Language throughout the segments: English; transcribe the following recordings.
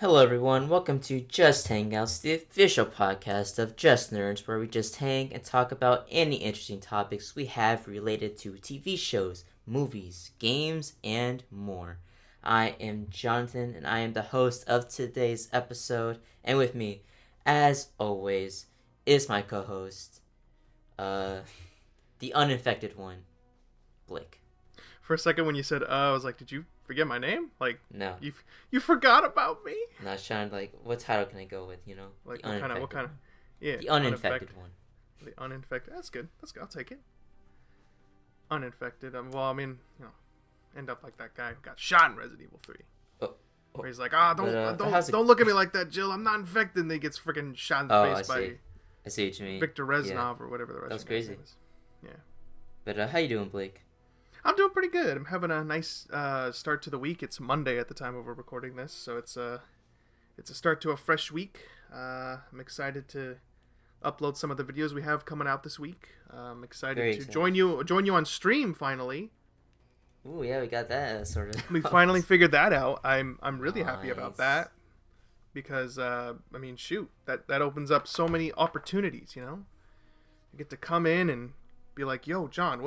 Hello, everyone. Welcome to Just Hangouts, the official podcast of Just Nerds, where we just hang and talk about any interesting topics we have related to TV shows, movies, games, and more. I am Jonathan, and I am the host of today's episode. And with me, as always, is my co-host, uh, the uninfected one, Blake. For a second, when you said I was like, "Did you forget my name? Like, No, you forgot about me? I'm not trying to what title can I go with? Like, The what kind uninfected. of? Yeah, The uninfected one. The uninfected. That's good. I'll take it. Uninfected. Well, I mean, end up like that guy who got shot in Resident Evil 3. Oh, Where he's like, don't how's it- look at me like that, Jill. I'm not infected. And he gets freaking shot in the Oh, face I by see. I see what you mean. Victor Reznov or whatever the rest was of his crazy. name is. Yeah. But how you doing, Blake? I'm doing pretty good. I'm having a nice start to the week. It's Monday at the time of we're recording this, so it's a start to a fresh week. I'm excited to upload some of the videos we have coming out this week. I'm excited to join you on stream finally. Ooh, yeah, we got that sort of. We finally figured that out. I'm really happy about Nice. that because I mean, shoot, that opens up so many opportunities. You get to come in and be like, "Yo, John,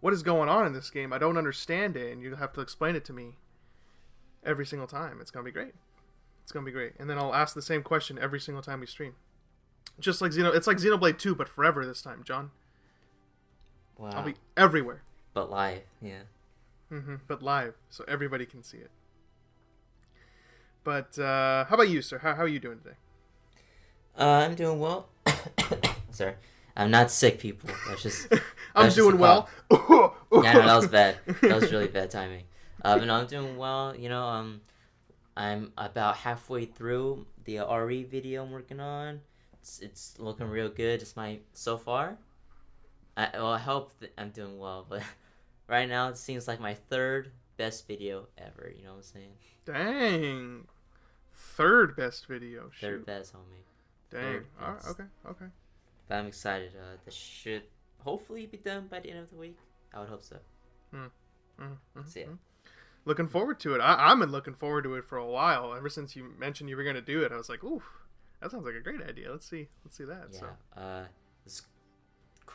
what is going on in this game? I don't understand it," and you have to explain it to me every single time. It's gonna be great. And then I'll ask the same question every single time we stream. Just like it's like Xenoblade 2, but forever this time, John. Wow. I'll be everywhere. But live, yeah. But live, so everybody can see it. But how about you, sir? How are you doing today? I'm doing well. Sorry, I'm not sick, people. I'm doing well. Yeah, no, that was bad. That was really bad timing. But no, I'm doing well. I'm about halfway through the RE video I'm working on. It's looking real good. So far. I hope that I'm doing well, but right now it seems like my third best video ever. You know what I'm saying? Dang. Third best video. Shoot. Third best, homie. Dang. All right. Best. Okay. But I'm excited. This should hopefully be done by the end of the week. I would hope so. So yeah. Looking forward to it. I've been looking forward to it for a while. Ever since you mentioned you were going to do it, I was like, oof, that sounds like a great idea. Let's see that. Yeah. So.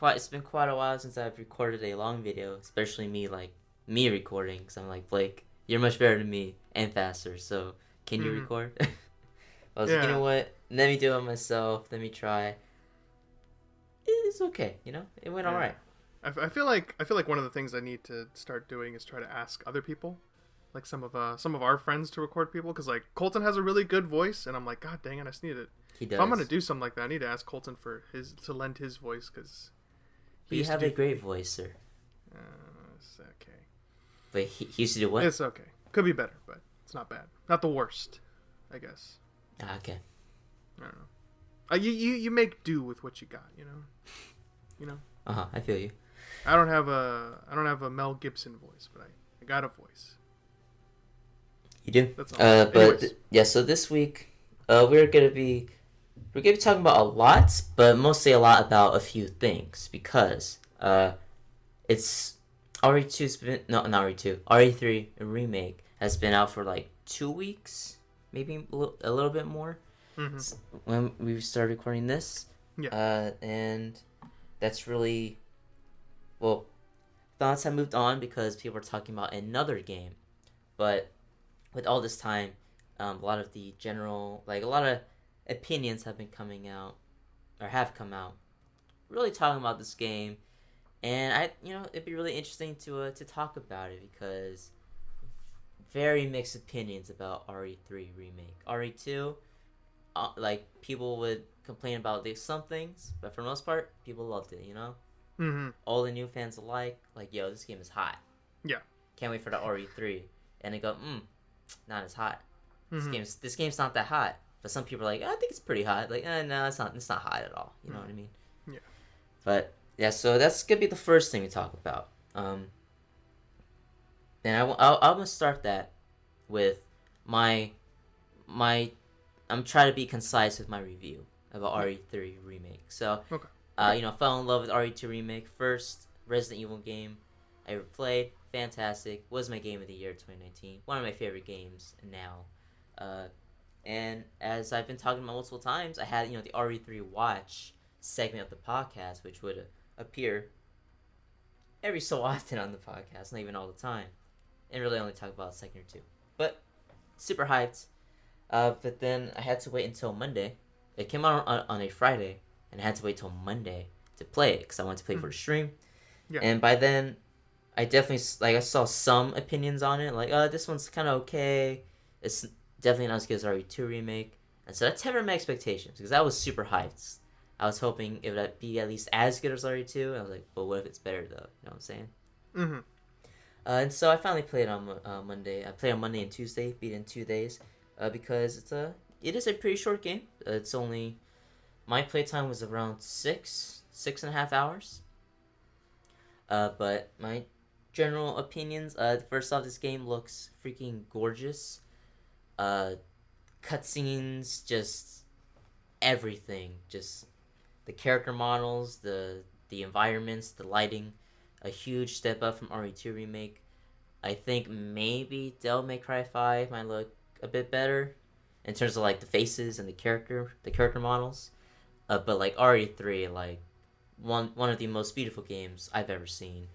It's been quite a while since I've recorded a long video, especially me recording, because I'm like, Blake, you're much better than me and faster, so can you record? I was like, you know what? Let me do it myself. Let me try. It's okay, it went all right. I feel like one of the things I need to start doing is try to ask other people, like some of our friends, to record people, because like Colton has a really good voice, and I'm like, God dang it, I just need it. He does. If I'm gonna do something like that, I need to ask Colton to lend his voice, because you have a great voice, sir. It's okay. But he used to do what? It's okay. Could be better, but it's not bad. Not the worst, I guess. Okay. I don't know. You make do with what you got, you know. I feel you. I don't have a Mel Gibson voice, but I got a voice. You do. That's all. So this week, we're gonna be talking about a lot, but mostly a lot about a few things, because it's RE2's been not RE2, RE3 Remake has been out for like 2 weeks, maybe a little bit more. When we started recording this, and that's really thoughts have moved on because people are talking about another game, but with all this time, a lot of the general, a lot of opinions have been coming out, or have come out, really talking about this game, and it'd be really interesting to talk about it, because very mixed opinions about RE3 Remake. RE2, people would complain about some things, but for the most part, people loved it. All the new fans alike, yo, this game is hot. Yeah. Can't wait for the RE3, and they go, not as hot. This game's not that hot. But some people are like, I think it's pretty hot. No, it's not hot at all. You know what I mean? Yeah. But yeah, so that's gonna be the first thing we talk about. And I'm gonna start that with my. I'm trying to be concise with my review about RE3 Remake. So, fell in love with RE2 Remake. First Resident Evil game I ever played. Fantastic. Was my game of the year 2019. One of my favorite games now. And as I've been talking about multiple times, I had the RE3 Watch segment of the podcast, which would appear every so often on the podcast, not even all the time, and really only talk about a second or two. But super hyped. But then I had to wait until Monday. It came out on a Friday, and I had to wait till Monday to play it because I wanted to play for the stream. Yeah. And by then, I definitely I saw some opinions on it, like this one's kind of okay. It's definitely not as good as RE2 remake, and so that tempered my expectations because I was super hyped. I was hoping it would be at least as good as RE2, and I was like, but what if it's better though? You know what I'm saying? Mm-hmm. And so I finally played on Monday. I played on Monday and Tuesday, beat in 2 days, because it is a pretty short game. It's only my playtime was around 6.5 hours. But my general opinions. First off, this game looks freaking gorgeous. Cutscenes, just everything, just the character models, the environments, the lighting, a huge step up from RE2 remake. I think maybe Devil May Cry 5 might look a bit better in terms of like the faces and the character models. But like RE3, like one of the most beautiful games I've ever seen.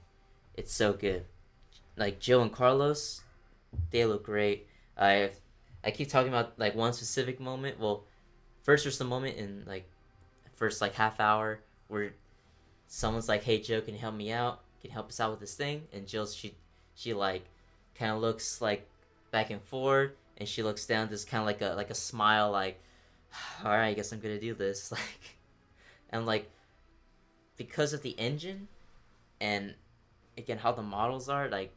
It's so good. Like Jill and Carlos, they look great. I keep talking about like one specific moment. Well, first there's the moment in like first like half hour where someone's like, "Hey Jill, can you help me out? Can you help us out with this thing?" And Jill she like kind of looks like back and forth, and she looks down, just kind of like a smile, like, "All right, I guess I'm gonna do this." Like, and like because of the engine and again how the models are, like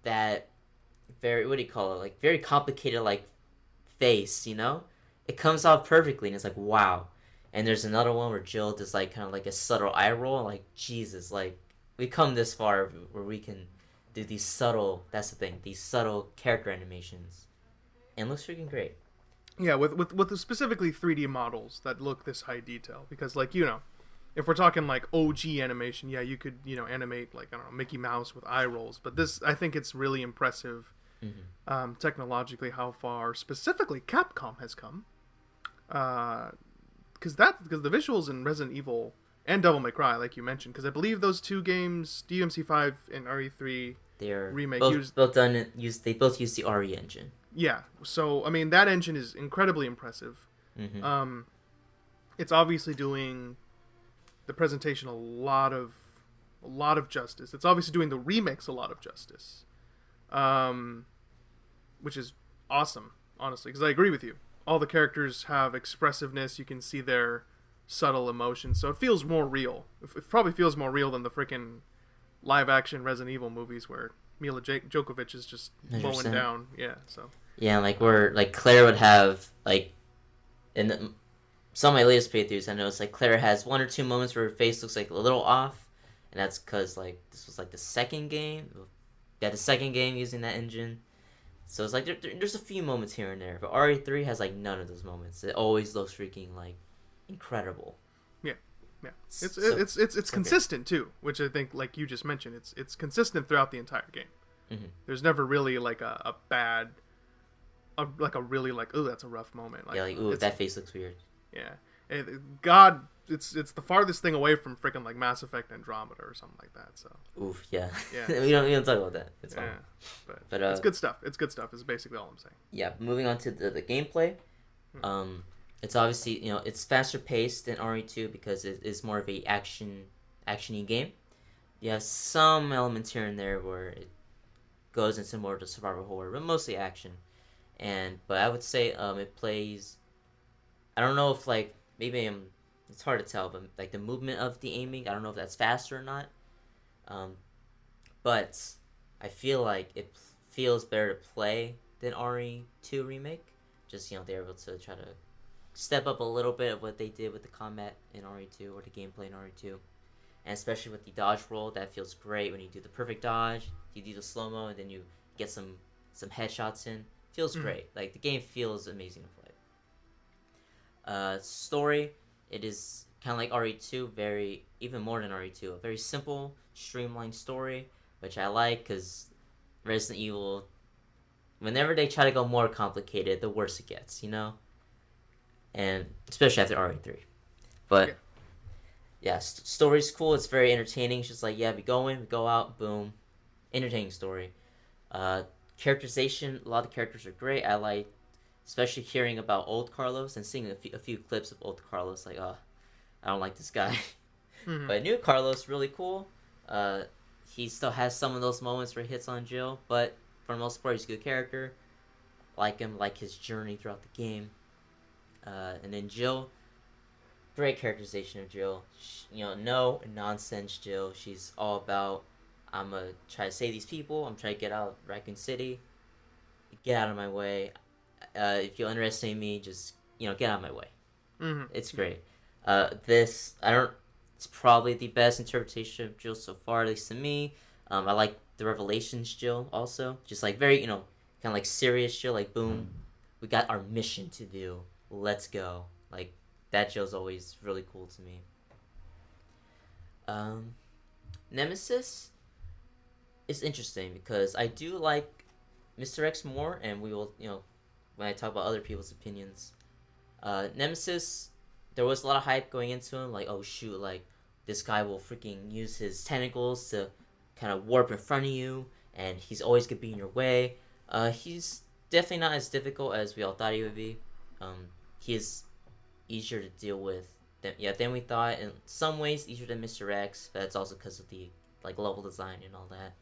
that very, what do you call it, like very complicated like face, it comes off perfectly, and it's like, wow. And there's another one where Jill does like kind of like a subtle eye roll, like, Jesus, like we come this far where we can do these subtle, that's the thing, these subtle character animations, and it looks freaking great. Yeah, with the specifically 3D models that look this high detail, because like if we're talking like OG animation, yeah, you could animate like, I don't know, Mickey Mouse with eye rolls, but this, I think it's really impressive, technologically, how far specifically Capcom has come, because the visuals in Resident Evil and Devil May Cry, like you mentioned, because I believe those two games, DMC5 and RE3 They're remake, they both use the RE engine. Yeah, so I mean that engine is incredibly impressive. It's obviously doing the presentation a lot of justice. It's obviously doing the remakes a lot of justice, which is awesome, honestly, because I agree with you. All the characters have expressiveness. You can see their subtle emotions, so it feels more real. It probably feels more real than the freaking live action Resident Evil movies where Mila Djokovic is just 100%. mowing down. Yeah, so. Yeah, like where like Claire would have like in some of my latest playthroughs, I noticed like Claire has one or two moments where her face looks like a little off, and that's because like this was like the second game. Yeah, the second game using that engine, so it's like there's a few moments here and there, but RE3 has like none of those moments. It always looks freaking like incredible. Yeah. It's consistent too, which I think, like you just mentioned, it's consistent throughout the entire game. There's never really like a bad, like a really like, ooh, that's a rough moment. Like, yeah, like, ooh, that face looks weird. Yeah, God, it's the farthest thing away from freaking like Mass Effect Andromeda or something like that. So. Oof, yeah. Yeah. we don't talk about that. It's fine. But it's good stuff. It's good stuff. Is basically all I'm saying. Yeah, moving on to the gameplay. It's obviously it's faster paced than RE2 because it is more of a actiony game. You have some elements here and there where it goes into more of the survival horror, but mostly action. But I would say it plays. I don't know if like maybe it's hard to tell, but like the movement of the aiming, I don't know if that's faster or not. But I feel like it feels better to play than RE2 remake. Just they're able to try to step up a little bit of what they did with the combat in RE2 or the gameplay in RE2, and especially with the dodge roll, that feels great when you do the perfect dodge. You do the slow mo and then you get some headshots in. Feels great. Like the game feels amazing to play. Story, it is kind of like RE2, even more than RE2, a very simple, streamlined story, which I like because Resident Evil whenever they try to go more complicated, the worse it gets, you know? And especially after RE3. Yeah. But yeah, story's cool. It's very entertaining. It's just like, yeah, we go out, boom. Entertaining story. Uh, Characterization, a lot of characters are great. I like, especially hearing about old Carlos and seeing a few clips of old Carlos. Like, I don't like this guy. Mm-hmm. But new Carlos, really cool. He still has some of those moments where he hits on Jill, but for the most part, he's a good character. Like him, like his journey throughout the game. And then Jill, great characterization of Jill. No nonsense Jill. She's all about, I'm gonna try to save these people. I'm trying to get out of Raccoon City. Get out of my way. If you'll underestimate me, just get out of my way. Mm-hmm. It's great. It's probably the best interpretation of Jill so far, at least to me. I like the Revelations Jill also. Just like very, kind of like serious Jill. Like, boom, we got our mission to do. Let's go. Like, that Jill's always really cool to me. Nemesis is interesting because I do like Mr. X more, and we will, when I talk about other people's opinions. Nemesis, there was a lot of hype going into him, like, oh shoot, like, this guy will freaking use his tentacles to kind of warp in front of you, and he's always gonna be in your way. He's definitely not as difficult as we all thought he would be. He is easier to deal with than we thought. In some ways, easier than Mr. X, but that's also because of the level design and all that.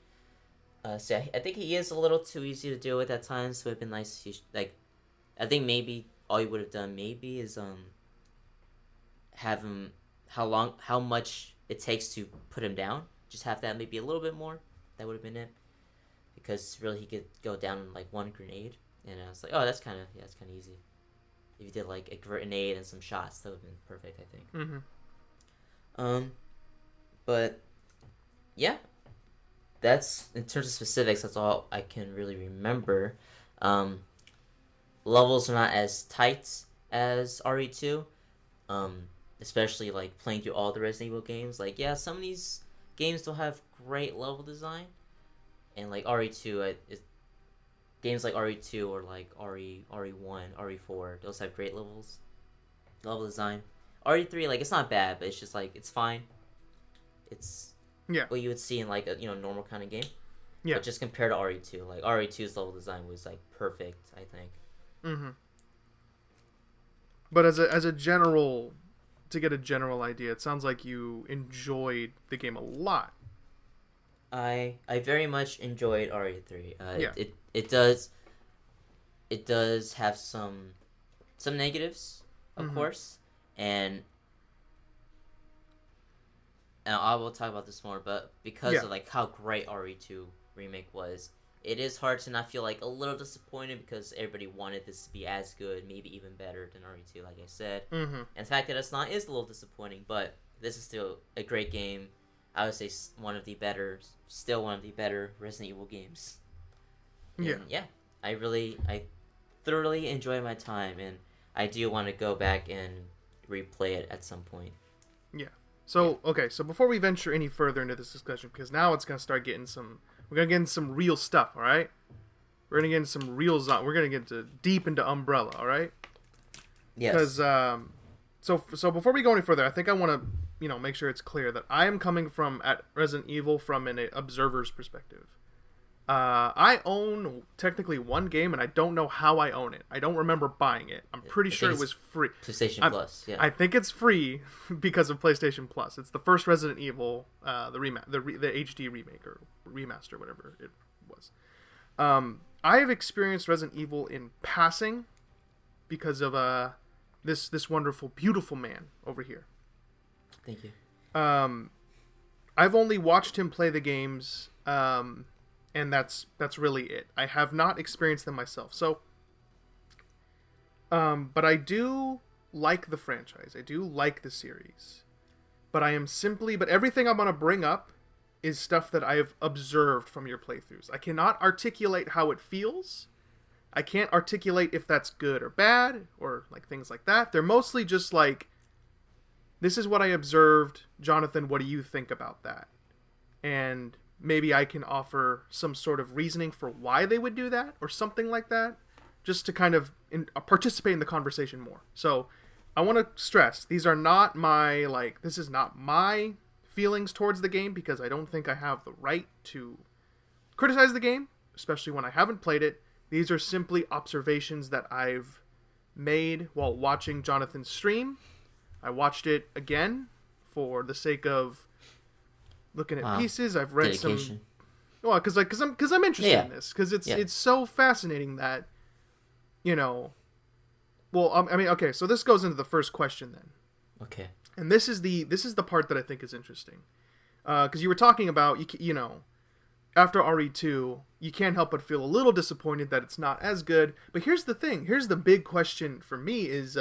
So I think he is a little too easy to deal with at times. So it'd been nice if I think maybe all you would have done maybe is have him how much it takes to put him down. Just have that maybe a little bit more. That would have been it. Because really he could go down in like one grenade, and I was like, oh, that's kind of easy. If you did like a grenade and some shots, that would have been perfect, I think. Mm-hmm. But yeah, that's in terms of specifics. That's all I can really remember. Levels are not as tight as RE2. Especially like playing through all the Resident Evil games. Like, yeah, some of these games don't have great level design, and like RE2, games like RE2 or like RE1, RE4, those have great level design. RE3, like, it's not bad, but it's just like it's fine. It's what you would see in like a normal kind of game. Yeah. But just compared to RE2, like RE2's level design was like perfect, I think. Mm-hmm. But as a general, to get a general idea, it sounds like you enjoyed the game a lot. I very much enjoyed RE3. Yeah. It does have some negatives, of course, and I will talk about this more. But because of like how great RE2 Remake was, it is hard to not feel like a little disappointed because everybody wanted this to be as good, maybe even better than RE2, like I said. Mm-hmm. And the fact that it's not is a little disappointing, but this is still a great game. I would say still one of the better Resident Evil games. And I thoroughly enjoyed my time, and I do want to go back and replay it at some point. Yeah. So, okay, so before we venture any further into this discussion, because now it's going to start getting we're going to get into some real stuff, all right? We're going to get into some real we're going to get deep into Umbrella, all right? Yes. Because, so before we go any further, I think I want to, make sure it's clear that I am coming at Resident Evil from an observer's perspective. I own technically one game, and I don't know how I own it. I don't remember buying it. I'm pretty sure it was free. PlayStation Plus, yeah. I think it's free because of PlayStation Plus. It's the first Resident Evil, the HD remake or remaster, whatever it was. I have experienced Resident Evil in passing because of this wonderful, beautiful man over here. Thank you. I've only watched him play the games, and that's really it. I have not experienced them myself. So, but I do like the franchise. I do like the series. But everything I'm going to bring up is stuff that I have observed from your playthroughs. I cannot articulate how it feels. I can't articulate if that's good or bad, or like things like that. They're mostly just like, this is what I observed. Jonathan, what do you think about that? And maybe I can offer some sort of reasoning for why they would do that or something like that, just to kind of participate in the conversation more. So I want to stress, these are not my, like, this is not my feelings towards the game, because I don't think I have the right to criticize the game, especially when I haven't played it. These are simply observations that I've made while watching Jonathan's stream. I watched it again for the sake of looking at pieces. I've read dedication. Well, because I'm interested in this, because it's so fascinating that, you know. Well, I mean, okay, so this goes into the first question then. Okay. And this is the part that I think is interesting, because you were talking about you know, after RE2, you can't help but feel a little disappointed that it's not as good. But here's the thing. Here's the big question for me is,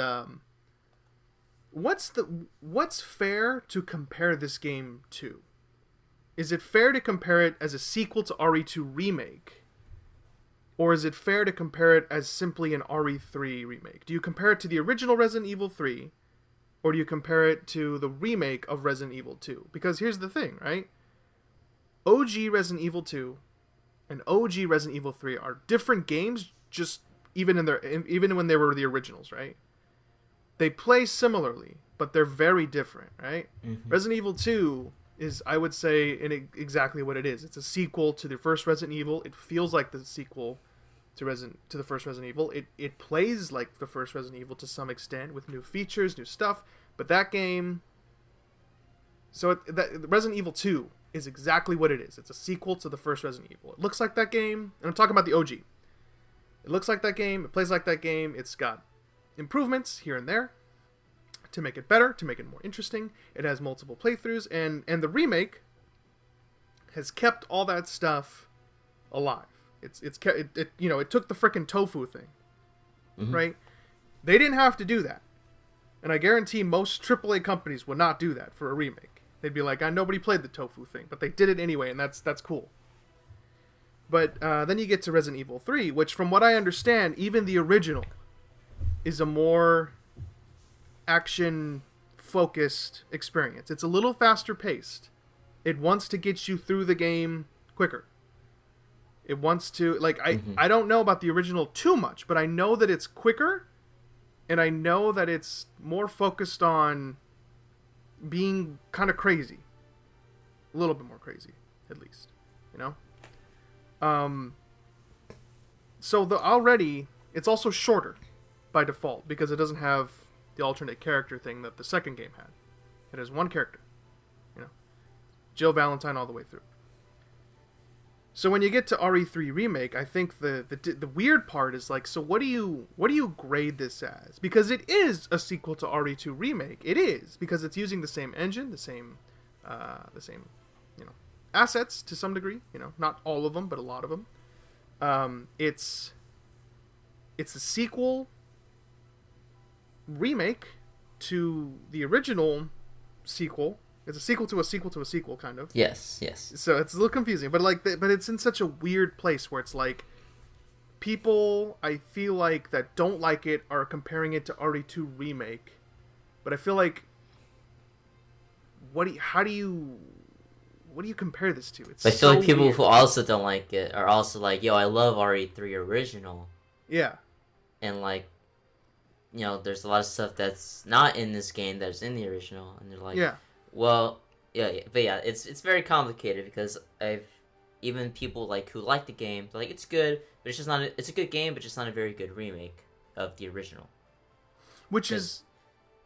what's fair to compare this game to? Is it fair to compare it as a sequel to RE2 Remake? Or is it fair to compare it as simply an RE3 remake? Do you compare it to the original Resident Evil 3? Or do you compare it to the remake of Resident Evil 2? Because here's the thing, right? OG Resident Evil 2 and OG Resident Evil 3 are different games, just even when they were the originals, right? They play similarly, but they're very different, right? Mm-hmm. Resident Evil 2 is, I would say, exactly what it is. It's a sequel to the first Resident Evil. It feels like the sequel to the first Resident Evil. It plays like the first Resident Evil to some extent, with new features, new stuff. But that game, Resident Evil 2 is exactly what it is. It's a sequel to the first Resident Evil. It looks like that game, and I'm talking about the OG. It looks like that game. It plays like that game. It's got improvements here and there to make it better, to make it more interesting. It has multiple playthroughs, and the remake has kept all that stuff alive. It took the frickin' tofu thing, mm-hmm. right? They didn't have to do that, and I guarantee most AAA companies would not do that for a remake. They'd be like, nobody played the tofu thing, but they did it anyway, and that's cool. But then you get to Resident Evil 3, which, from what I understand, even the original is a more action-focused experience. It's a little faster paced. It wants to get you through the game quicker. It wants to, like, I don't know about the original too much, but I know that it's quicker, and I know that it's more focused on being kind of crazy. A little bit more crazy, at least. You know? So it's also shorter by default, because it doesn't have the alternate character thing that the second game had. It has one character, you know, Jill Valentine all the way through. So when you get to RE3 Remake, I think the weird part is, like, so what do you grade this as? Because it is a sequel to RE2 Remake. It is, because it's using the same engine, the same you know, assets to some degree. You know, not all of them, but a lot of them. It's a sequel remake to the original sequel. It's a sequel to a sequel to a sequel, kind of. Yes. So it's a little confusing, but but it's in such a weird place where it's like, people, I feel like, that don't like it are comparing it to RE2 Remake, but I feel like, what do you compare this to? It's I feel like people who also don't like it are also like, yo, I love RE3 Original. Yeah. And, like, you know, there's a lot of stuff that's not in this game that's in the original, and they're like, yeah. Well, yeah, but yeah, it's very complicated, because even people like who like the game, they're like, it's good, but it's just not. It's a good game, but just not a very good remake of the original. Which is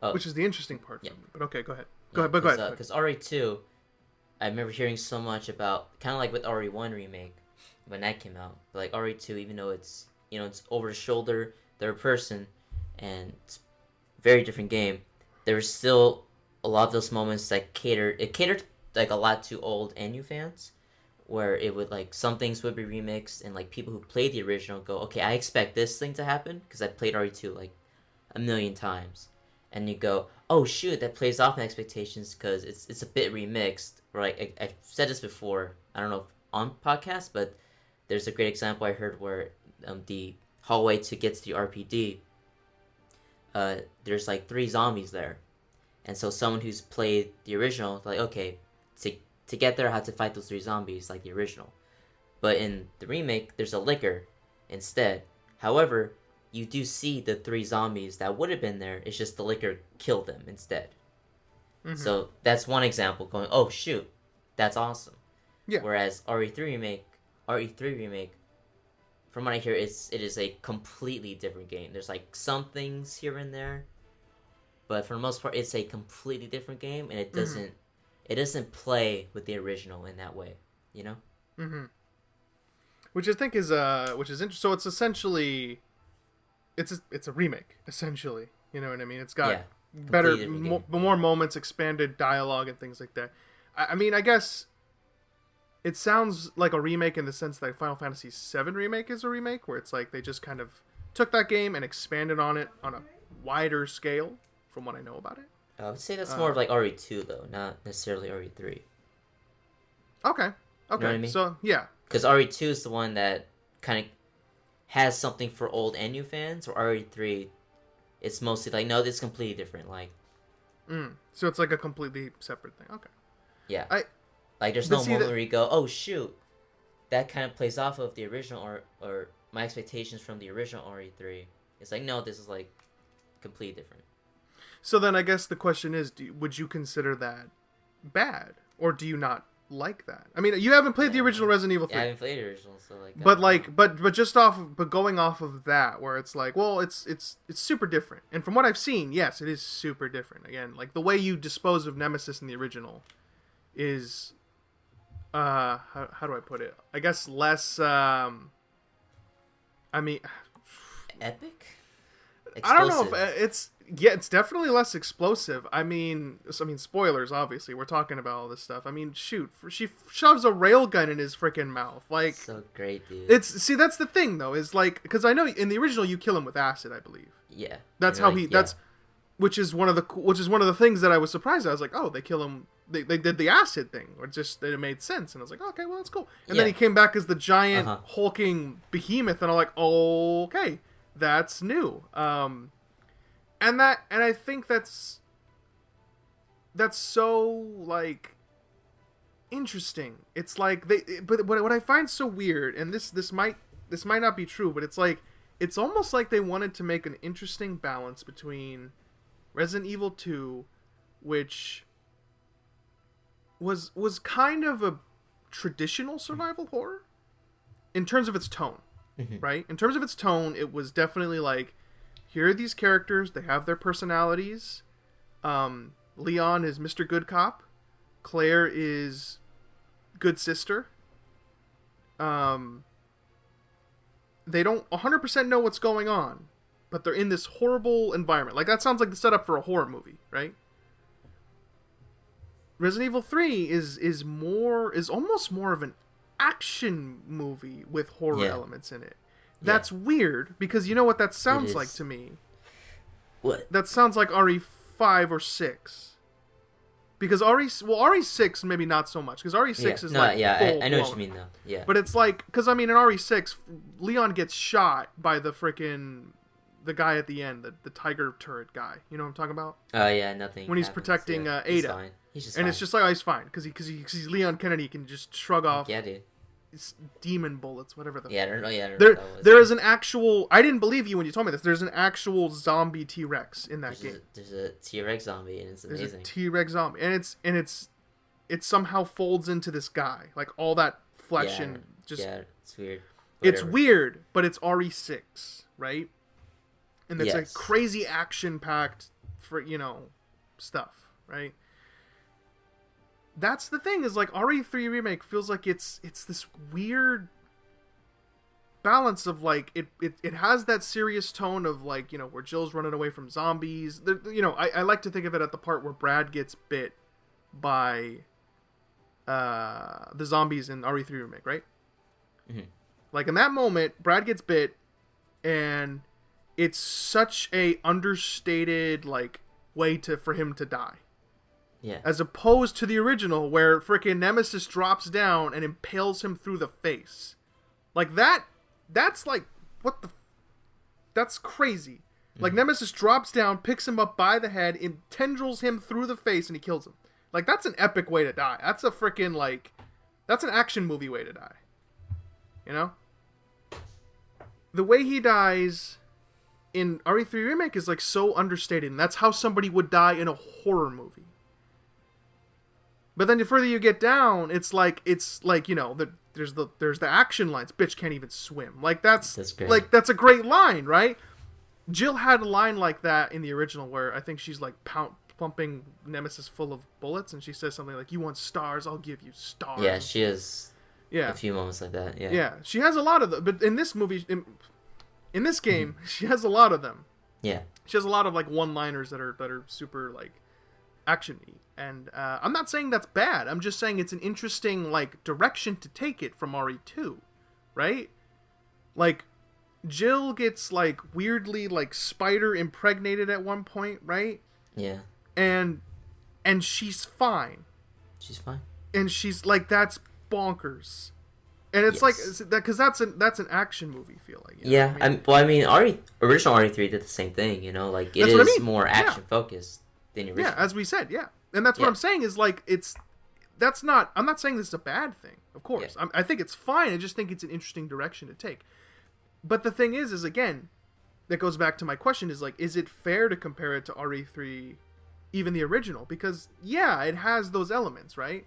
the interesting part. Yeah. For me. But okay, go ahead. Go ahead. Because RE2, I remember hearing so much about, kind of like with RE1 Remake when that came out. But like RE2, even though it's, you know, it's over the shoulder, third person, and it's a very different game, there was still a lot of those moments that catered like a lot to old and new fans, where it would, like, some things would be remixed, and like people who played the original go, okay, I expect this thing to happen because I played RE2 like a million times, and you go, oh shoot, that plays off my expectations because it's a bit remixed. Or like I've said this before, I don't know if on podcast, but there's a great example I heard where the hallway to get to the RPD, there's like 3 zombies there. And so someone who's played the original, like, okay, to to get there, I had to fight those 3 zombies like the original. But in the remake, there's a liquor instead. However, you do see the 3 zombies that would have been there. It's just the liquor killed them instead. Mm-hmm. So that's one example going, oh shoot, that's awesome. Yeah. Whereas RE3 remake, from what I hear, it is a completely different game. There's like some things here and there, but for the most part, it's a completely different game, and it doesn't play with the original in that way, you know. Mm-hmm. Which I think is interesting. So it's essentially, it's a remake essentially. You know what I mean? It's got better, more moments, expanded dialogue, and things like that. I mean, I guess it sounds like a remake in the sense that Final Fantasy VII Remake is a remake, where it's like they just kind of took that game and expanded on it on a wider scale, from what I know about it. I would say that's more of like RE2, though, not necessarily RE3. Okay. You know what I mean? So, yeah. Because RE2 is the one that kind of has something for old and new fans, or RE3, it's mostly like, no, this is completely different. Like, so it's like a completely separate thing. Okay. Yeah. Like, there's no moment where you go, oh, shoot, that kind of plays off of the original, or my expectations from the original RE3. It's like, no, this is, like, completely different. So then I guess the question is, would you consider that bad? Or do you not like that? I mean, you haven't played the original Resident Evil 3. Yeah, I haven't played the original, so, like... But going off of that, where it's like, well, it's super different. And from what I've seen, yes, it is super different. Again, like, the way you dispose of Nemesis in the original is... how do I put it? I guess less, I mean... Epic? Explosive. I don't know if it's... Yeah, it's definitely less explosive. I mean, spoilers, obviously. We're talking about all this stuff. I mean, shoot. She shoves a railgun in his freaking mouth. Like... So great, dude. See, that's the thing, though, is like... Because I know in the original you kill him with acid, I believe. Yeah. That's how that's... Which is one of the things that I was surprised at. I was like, oh, they kill him... They did the acid thing, or just that it made sense, and I was like, okay, well, that's cool. And then he came back as the giant hulking behemoth, and I'm like, oh, okay, that's new. And I think that's so like interesting. It's like but what I find so weird, and this might not be true, but it's like it's almost like they wanted to make an interesting balance between Resident Evil 2, which was kind of a traditional survival horror in terms of its tone, right? In terms of its tone, it was definitely like, here are these characters, they have their personalities. Leon is Mr. Good Cop. Claire is Good Sister. They don't 100% know what's going on, but they're in this horrible environment. Like, that sounds like the setup for a horror movie, right? Resident Evil 3 is almost more of an action movie with horror elements in it. That's weird, because you know what that sounds like to me? What? That sounds like RE5 or 6. Because RE6 maybe not so much, because RE6 is like full I know what you mean, though. Yeah. But it's like, because I mean in RE6, Leon gets shot by the guy at the end, the tiger turret guy. You know what I'm talking about? Oh yeah, nothing. When he's protecting Ada. He's fine. It's just like, oh, he's fine, because he's Leon Kennedy, he can just shrug off. Yeah, dude. Demon bullets, whatever the... Yeah, I don't know. There is an actual... I didn't believe you when you told me this. There's an actual zombie T-Rex in that game. There's a T-Rex zombie, and it's amazing. There's a T-Rex zombie, and it somehow folds into this guy. Like, all that flesh and just... Yeah, it's weird. It's weird, but it's RE6, right? And it's like crazy action-packed, for stuff, right? That's the thing, is like RE3 Remake feels like it's this weird balance of like it has that serious tone of like, where Jill's running away from zombies. I like to think of it at the part where Brad gets bit by the zombies in RE3 Remake, right? Mm-hmm. Like in that moment, Brad gets bit, and it's such a understated like way for him to die. Yeah. As opposed to the original, where freaking Nemesis drops down and impales him through the face. Like that's like, what the... That's crazy. Like, Nemesis drops down, picks him up by the head, and tendrils him through the face, and he kills him. Like, that's an epic way to die. That's a freaking, like, that's an action movie way to die. You know? The way he dies in RE3 Remake is, like, so understated, and that's how somebody would die in a horror movie. But then the further you get down, it's like you know, there's the action lines. Bitch can't even swim. Like, that's great. like, that's a great line, right? Jill had a line like that in the original where I think she's like pumping Nemesis full of bullets, and she says something like, "You want stars? I'll give you stars." Yeah, she has a few moments like that. Yeah. Yeah, she has a lot of them. But in this movie, in this game, she has a lot of them. Yeah. She has a lot of, like, one-liners that are super, like, action-y. And I'm not saying that's bad. I'm just saying it's an interesting, like, direction to take it from RE2, right? Like, Jill gets, like, weirdly, like, spider impregnated at one point, right? Yeah. And she's fine. She's fine. And she's like, that's bonkers. And it's like, because that's an action movie, feel like. You know I mean, original RE3 did the same thing, you know? Like, it that's is what I mean. more action-focused than the original. Yeah, as we said, yeah. And that's what I'm saying is, like, I'm not saying this is a bad thing, of course. Yeah. I think it's fine. I just think it's an interesting direction to take. But the thing is again, that goes back to my question, is, like, is it fair to compare it to RE3, even the original? Because, yeah, it has those elements, right?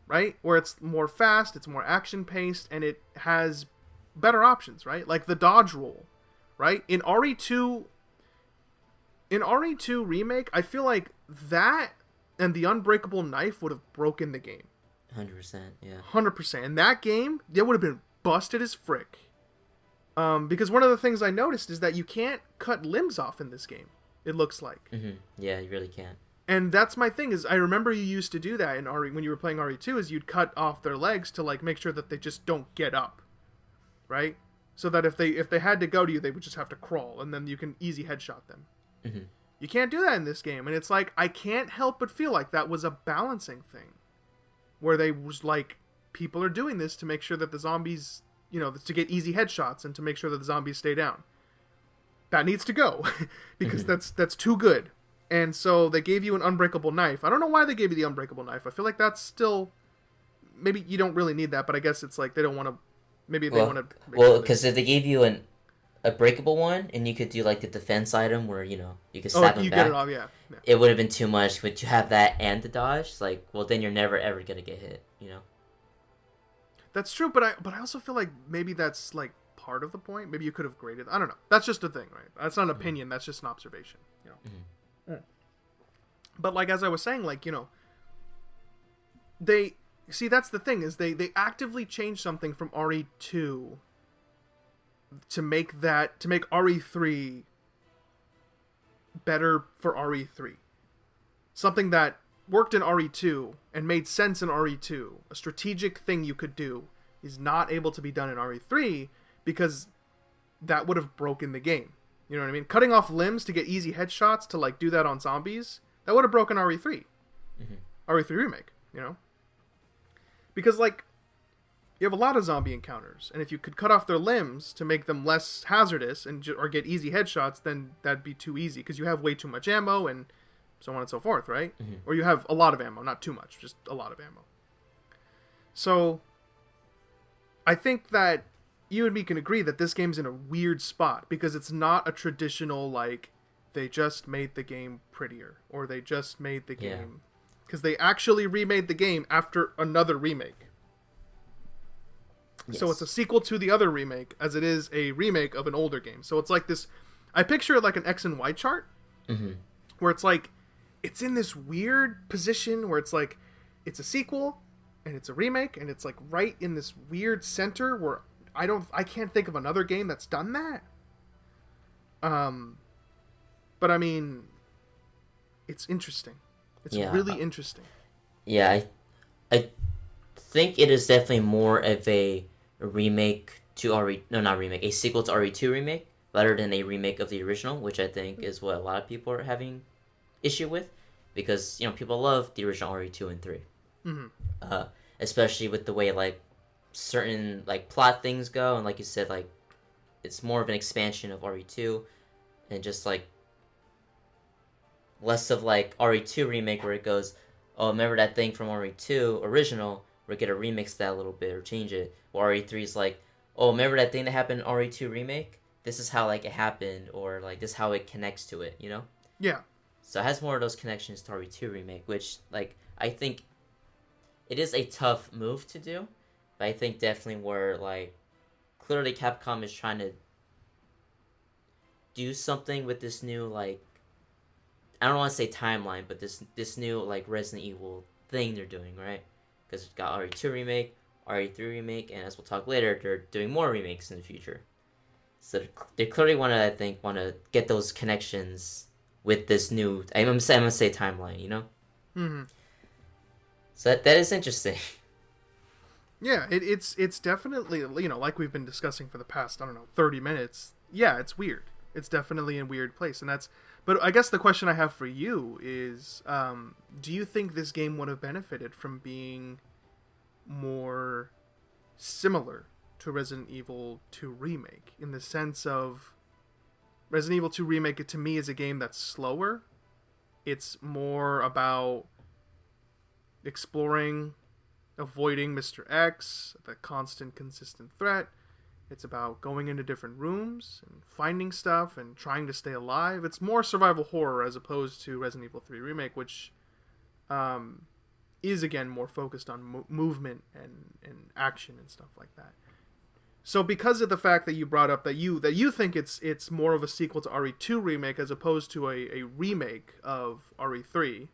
Right? Where it's more fast, it's more action-paced, and it has better options, right? Like the dodge roll, right? In RE2 Remake, I feel like that and the unbreakable knife would have broken the game. 100%, yeah. 100%. In that game, they would have been busted as frick. Because one of the things I noticed is that you can't cut limbs off in this game, it looks like. Mm-hmm. Yeah, you really can't. And that's my thing, is I remember you used to do that in when you were playing RE2, is you'd cut off their legs to, like, make sure that they just don't get up. Right? So that if they had to go to you, they would just have to crawl, and then you can easy headshot them. Mm-hmm. You can't do that in this game, and it's like, I can't help but feel like that was a balancing thing. Where they was like, people are doing this to make sure that the zombies, you know, to get easy headshots and to make sure that the zombies stay down. That needs to go, because that's too good. And so they gave you an unbreakable knife. I don't know why they gave you the unbreakable knife. I feel like that's still, maybe you don't really need that, but I guess it's like they don't want to, maybe they want to. Well, because if they gave you a breakable one, and you could do, like, the defense item where, you know, you could stab them back. Get it off, yeah. It would have been too much, but you have that and the dodge. It's like, well, then you're never ever gonna get hit, you know. That's true, but I also feel like maybe that's, like, part of the point. Maybe you could have graded. I don't know. That's just a thing, right? That's not an opinion. That's just an observation. You know. Mm. But, like, as I was saying, like, you know, they see, that's the thing, is they actively changed something from RE2 to make RE3 better for RE3. Something that worked in RE2 and made sense in RE2, a strategic thing you could do, is not able to be done in RE3 because that would have broken the game. You know what I mean? Cutting off limbs to get easy headshots to, like, do that on zombies, that would have broken RE3. Mm-hmm. RE3 Remake, you know? Because, like, you have a lot of zombie encounters, and if you could cut off their limbs to make them less hazardous or get easy headshots, then that'd be too easy, because you have way too much ammo and so on and so forth, right? Mm-hmm. Or you have a lot of ammo, not too much, just a lot of ammo. So, I think that you and me can agree that this game's in a weird spot, because it's not a traditional, like, they just made the game prettier, or they just made the game... Because they actually remade the game after another remake. Yes. So it's a sequel to the other remake, as it is a remake of an older game. So it's like this... I picture it like an X and Y chart, where it's like, it's in this weird position where it's like, it's a sequel, and it's a remake, and it's like right in this weird center where I can't think of another game that's done that. But I mean, it's interesting. It's really interesting. Yeah, I think it is definitely more of a remake to a sequel to RE2 remake, rather than a remake of the original, which I think is what a lot of people are having issue with, because, you know, people love the original RE2 and 3. Mm-hmm. Especially with the way, like, certain, like, plot things go, and like you said, like, it's more of an expansion of RE2, and just, like, less of, like, RE2 remake where it goes, oh, remember that thing from RE2 original, we're gonna remix that a little bit or change it. Or RE3 is like, oh, remember that thing that happened in RE2 remake? This is how like it happened, or like this is how it connects to it, you know? Yeah. So it has more of those connections to RE2 remake, which like I think it is a tough move to do, but I think definitely where like clearly Capcom is trying to do something with this new like I don't want to say timeline, but this new like Resident Evil thing they're doing, right? Because it's got RE2 remake, RE3 remake, and as we'll talk later, they're doing more remakes in the future. So they clearly want to get those connections with this new. I'm gonna say timeline, you know. Mm-hmm. So that is interesting. Yeah, it's definitely, you know, like we've been discussing for the past, I don't know, 30 minutes. Yeah, it's weird. It's definitely a weird place, and that's. But I guess the question I have for you is, do you think this game would have benefited from being more similar to Resident Evil 2 Remake, in the sense of Resident Evil 2 Remake to me is a game that's slower. It's more about exploring, avoiding Mr. X, the constant, consistent threat. It's about going into different rooms and finding stuff and trying to stay alive. It's more survival horror as opposed to Resident Evil 3 Remake, which is, again, more focused on movement and action and stuff like that. So because of the fact that you brought up that you think it's more of a sequel to RE2 Remake as opposed to a remake of RE3,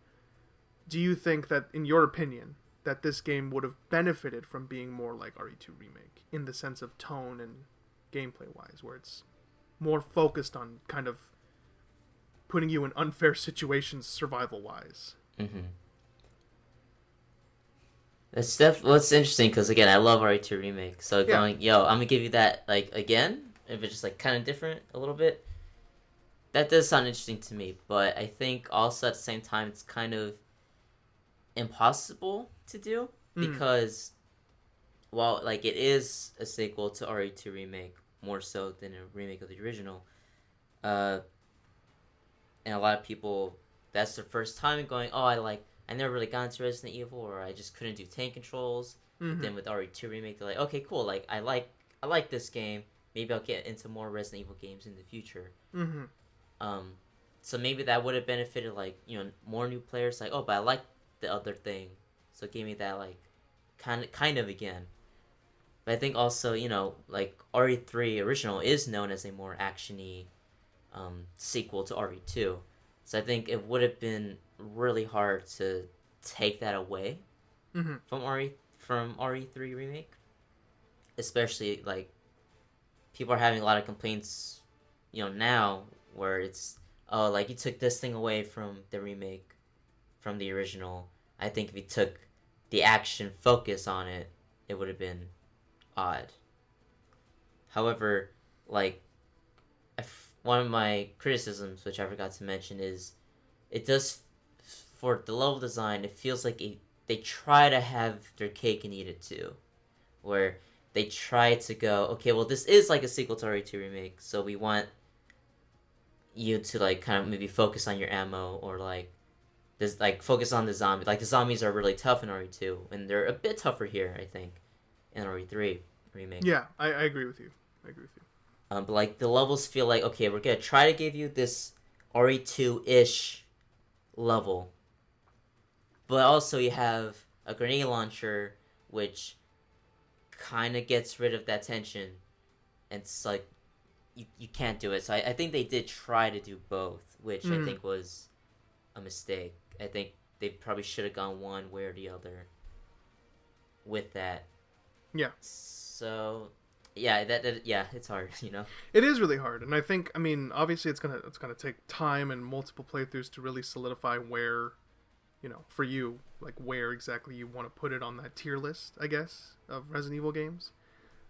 do you think that, in your opinion, that this game would have benefited from being more like RE2 Remake in the sense of tone and gameplay wise, where it's more focused on kind of putting you in unfair situations survival wise? Mm-hmm. That's what's interesting because again I love RE2 remake. So going yo, I'm gonna give you that like again if it's just like kind of different a little bit. That does sound interesting to me, but I think also at the same time it's kind of impossible to do because while like it is a sequel to RE2 remake more so than a remake of the original, and a lot of people that's their first time going, oh I never really got into Resident Evil, or I just couldn't do tank controls. But then with RE2 remake, they're like, okay, cool. Like I like this game. Maybe I'll get into more Resident Evil games in the future. So maybe that would have benefited like more new players. Like, oh, but I like the other thing, so it gave me that like kind of again. But I think also like RE3 original is known as a more actiony sequel to RE2. So I think it would have been really hard to take that away from RE3 remake, especially like people are having a lot of complaints, now where it's like you took this thing away from the remake, from the original. I think if you took the action focus on it, it would have been odd. However, like one of my criticisms, which I forgot to mention, is it does, for the level design, it feels like they try to have their cake and eat it too. Where they try to go, okay, well, this is like a sequel to RE2 Remake, so we want you to like kind of maybe focus on your ammo, or like this, like focus on the zombie. Like the zombies are really tough in RE2, and they're a bit tougher here, I think, in RE3 Remake. Yeah, I agree with you. But like the levels feel like, okay, we're gonna try to give you this RE2-ish level, but also you have a grenade launcher which kind of gets rid of that tension, and it's like you can't do it. So I think they did try to do both, which I think was a mistake. I think they probably should have gone one way or the other with that. Yeah. So yeah, that it's hard, It is really hard, and I think, obviously it's gonna take time and multiple playthroughs to really solidify where, for you, like where exactly you want to put it on that tier list, I guess, of Resident Evil games.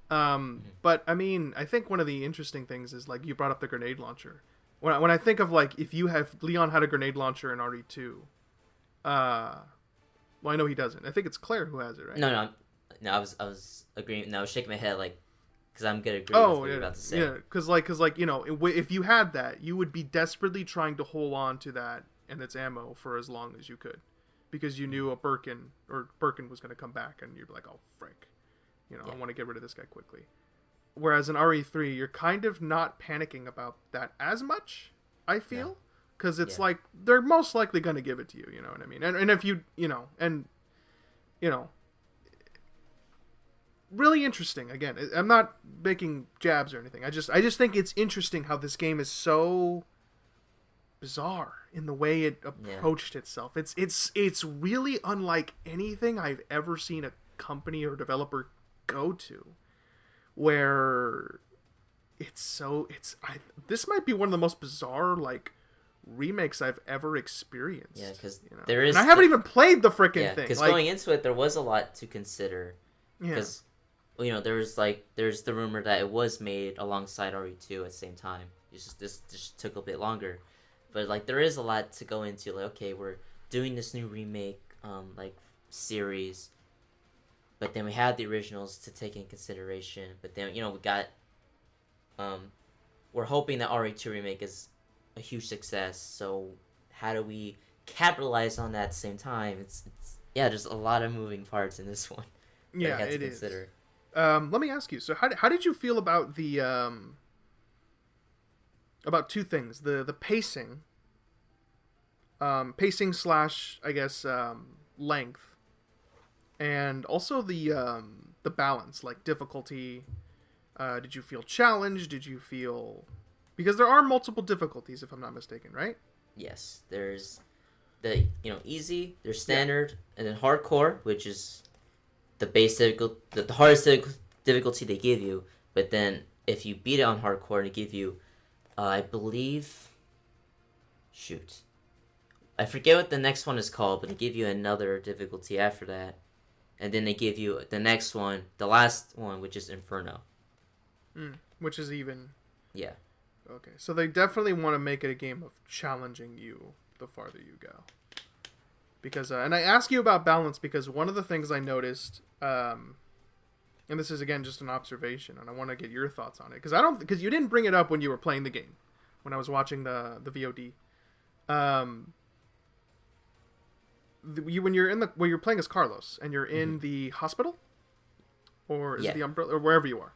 But I think one of the interesting things is, like, you brought up the grenade launcher. When I think of, like, if you have Leon had a grenade launcher in RE2, well, I know he doesn't. I think it's Claire who has it, right? No, I was agreeing. No, I was shaking my head like, because I'm gonna agree with what you're about to say. Yeah, because if you had that, you would be desperately trying to hold on to that and its ammo for as long as you could, because you knew a Birkin was going to come back, and you're like, oh frick, I want to get rid of this guy quickly. Whereas in RE3, you're kind of not panicking about that as much, I feel, because it's like they're most likely going to give it to you. You know what I mean? And if you really interesting. Again, I'm not making jabs or anything. I just think it's interesting how this game is so bizarre in the way it approached itself. It's really unlike anything I've ever seen a company or developer go to, where this might be one of the most bizarre remakes I've ever experienced. Yeah, because and I haven't even played the frickin' thing. Because going into it, there was a lot to consider. Because there's the rumor that it was made alongside RE2 at the same time. This just took a bit longer. But there is a lot to go into. Okay, we're doing this new remake series, but then we have the originals to take in consideration. But then we got we're hoping that RE2 remake is a huge success. So how do we capitalize on that at the same time? It's there's a lot of moving parts in this one. Yeah, it is. Let me ask you. So how did you feel about the about two things: the pacing, / I guess length, and also the balance, difficulty. Did you feel challenged? Did you feel, because there are multiple difficulties, if I'm not mistaken, right? Yes, there's the easy, there's standard, and then hardcore, which is the basic, the hardest difficulty they give you. But then if you beat it on hardcore, they give you, I believe, I forget what the next one is called, but they give you another difficulty after that, and then they give you the next one, the last one, which is Inferno. Which is even. Yeah. Okay, so they definitely want to make it a game of challenging you the farther you go. Because, and I ask you about balance because one of the things I noticed, and this is again just an observation, and I want to get your thoughts on it, because you didn't bring it up when you were playing the game, when I was watching the VOD. When you're playing as Carlos and you're in the hospital, or is it the Umbrella, or wherever you are.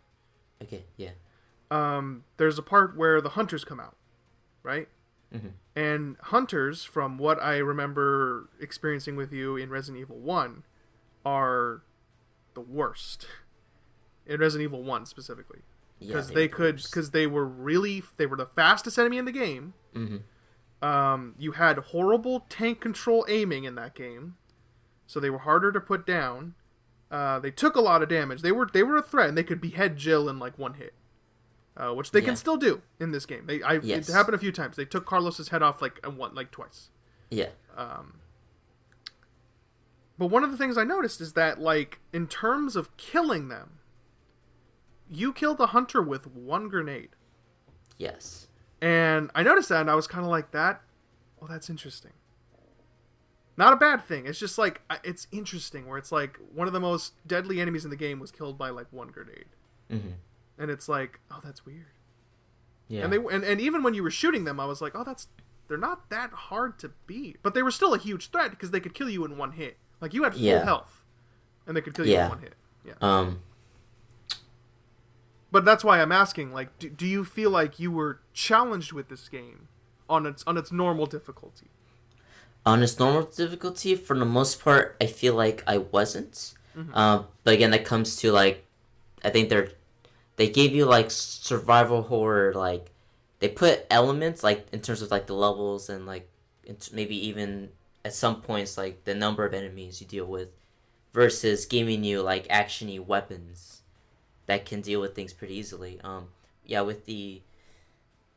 Okay. Yeah. There's a part where the hunters come out, right? Mm-hmm. And hunters, from what I remember experiencing with you in Resident Evil 1, are the worst. In Resident Evil 1 specifically. Because they were the fastest enemy in the game. Mm-hmm. You had horrible tank control aiming in that game. So they were harder to put down. They took a lot of damage. They were a threat, and they could behead Jill in one hit. Which they can still do in this game. It happened a few times. They took Carlos's head off twice. Yeah. But one of the things I noticed is that in terms of killing them, you killed the hunter with one grenade. Yes. And I noticed that, and I was kind of like that. Well, that's interesting. Not a bad thing. It's just it's interesting where it's one of the most deadly enemies in the game was killed by one grenade. Mm-hmm. And it's oh, that's weird. Yeah. And even when you were shooting them, I was like, oh, they're not that hard to beat. But they were still a huge threat because they could kill you in one hit. You had full health, and they could kill you in one hit. Yeah. But that's why I'm asking, do you feel like you were challenged with this game on its normal difficulty? On its normal difficulty, for the most part, I feel like I wasn't. Mm-hmm. But again, that comes to I think they gave you survival horror, they put elements in terms of the levels and maybe even at some points the number of enemies you deal with, versus giving you action-y weapons that can deal with things pretty easily. With the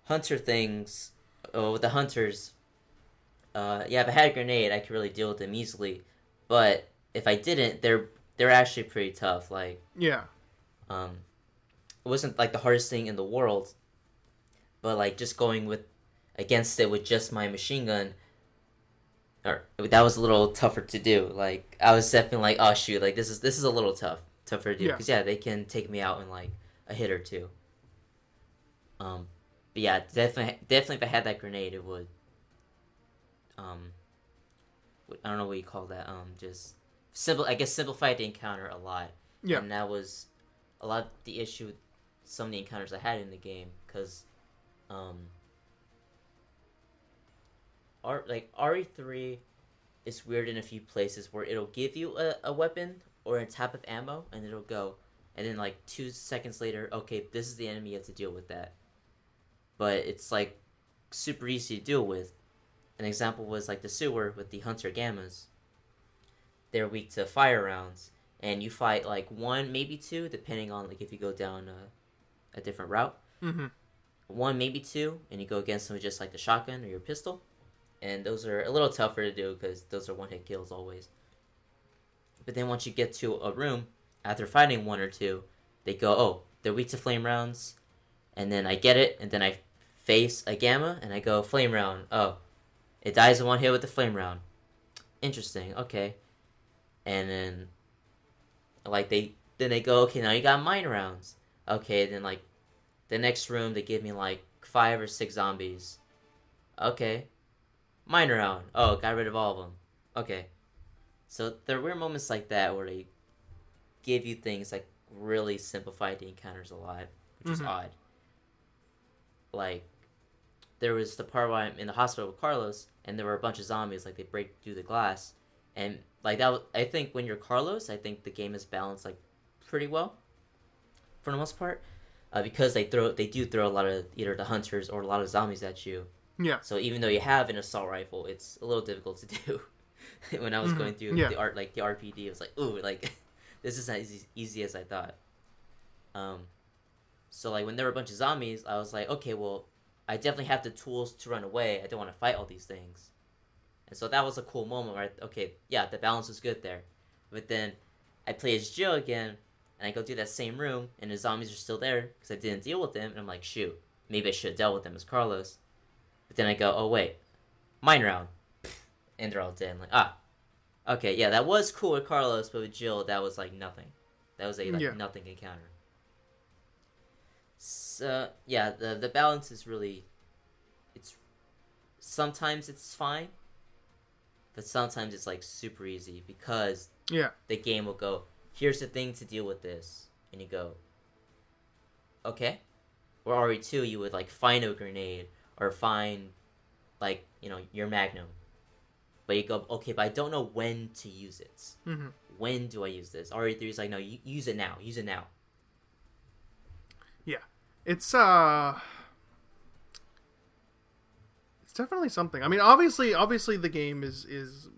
hunter things, with the hunters, if I had a grenade, I could really deal with them easily. But if I didn't, they're actually pretty tough. It wasn't the hardest thing in the world, but just going against it with just my machine gun, that was a little tougher to do. I was definitely oh shoot, this is a little tougher to do, because they can take me out in a hit or two. But yeah, definitely if I had that grenade, it would I don't know what you call that. Just simple. I guess simplified the encounter a lot, Yeah. and that was a lot of the issue with some of the encounters I had in the game because, um, RE3 is weird in a few places where it'll give you a weapon or a type of ammo, and it'll go, and then like 2 seconds later, okay, this is the enemy, you have to deal with that. But it's like super easy to deal with. An example was like the sewer with the Hunter Gammas. They're weak to fire rounds, and you fight like one, maybe two, depending on like if you go down a different route. Mm-hmm. One, maybe two, and you go against them with just like the shotgun or your pistol, and those are a little tougher to do because those are one-hit kills always. But then once you get to a room, after fighting one or two, they go, oh, they're weak to flame rounds, and then I get it, and then I face a gamma, and I go flame round. Oh, it dies in one hit with the flame round. Interesting. Okay, and then like they go, okay, now you got mine rounds. Okay, then like the next room they give me like 5 or 6 zombies. Okay, mine round. Oh, got rid of all of them. Okay, so there were moments like that where they give you things like really simplified the encounters a lot, which is odd. Like there was the part where I'm in the hospital with Carlos, and there were a bunch of zombies. Like they break through the glass, and like that. I think when you're Carlos, I think the game is balanced like pretty well, for the most part, because they do throw a lot of either the hunters or a lot of zombies at you. Yeah. So even though you have an assault rifle, it's a little difficult to do. When I was going through the RPD, it was like, ooh, like this isn't as easy as I thought. So like when there were a bunch of zombies, I was like, okay, well, I definitely have the tools to run away. I don't want to fight all these things. And so that was a cool moment where, okay, yeah, the balance was good there. But then I play as Jill again, and I go through that same room, and the zombies are still there because I didn't deal with them. And I'm like, shoot, maybe I should have dealt with them as Carlos. But then I go, oh, wait, mine round. And they're all dead. I'm like, okay, yeah, that was cool with Carlos, but with Jill, that was like nothing. That was a nothing encounter. So yeah, the balance is really, it's sometimes it's fine, but sometimes it's like super easy because the game will go, here's the thing to deal with this, and you go, okay. Or RE2, you would like find a grenade or find like your Magnum, but you go, okay, but I don't know when to use it. Mm-hmm. When do I use this? RE3 is like, no, you use it now. Use it now. Yeah, it's definitely something. I mean, obviously, the game is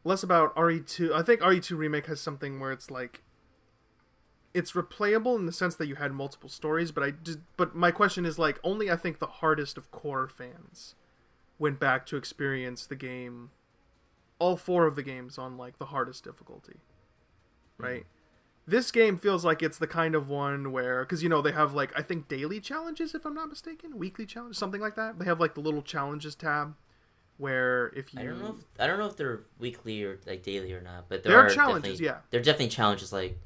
less about RE2. I think RE2 Remake has something where it's like it's replayable in the sense that you had multiple stories. But my question is like only I think the hardest of core fans went back to experience the game, all 4 of the games on like the hardest difficulty, right? Mm-hmm. This game feels like it's the kind of one where, because they have like I think daily challenges if I'm not mistaken, weekly challenges, something like that. They have like the little challenges tab, where if you I don't know if they're weekly or like daily or not, but there are challenges. Yeah, there are definitely challenges like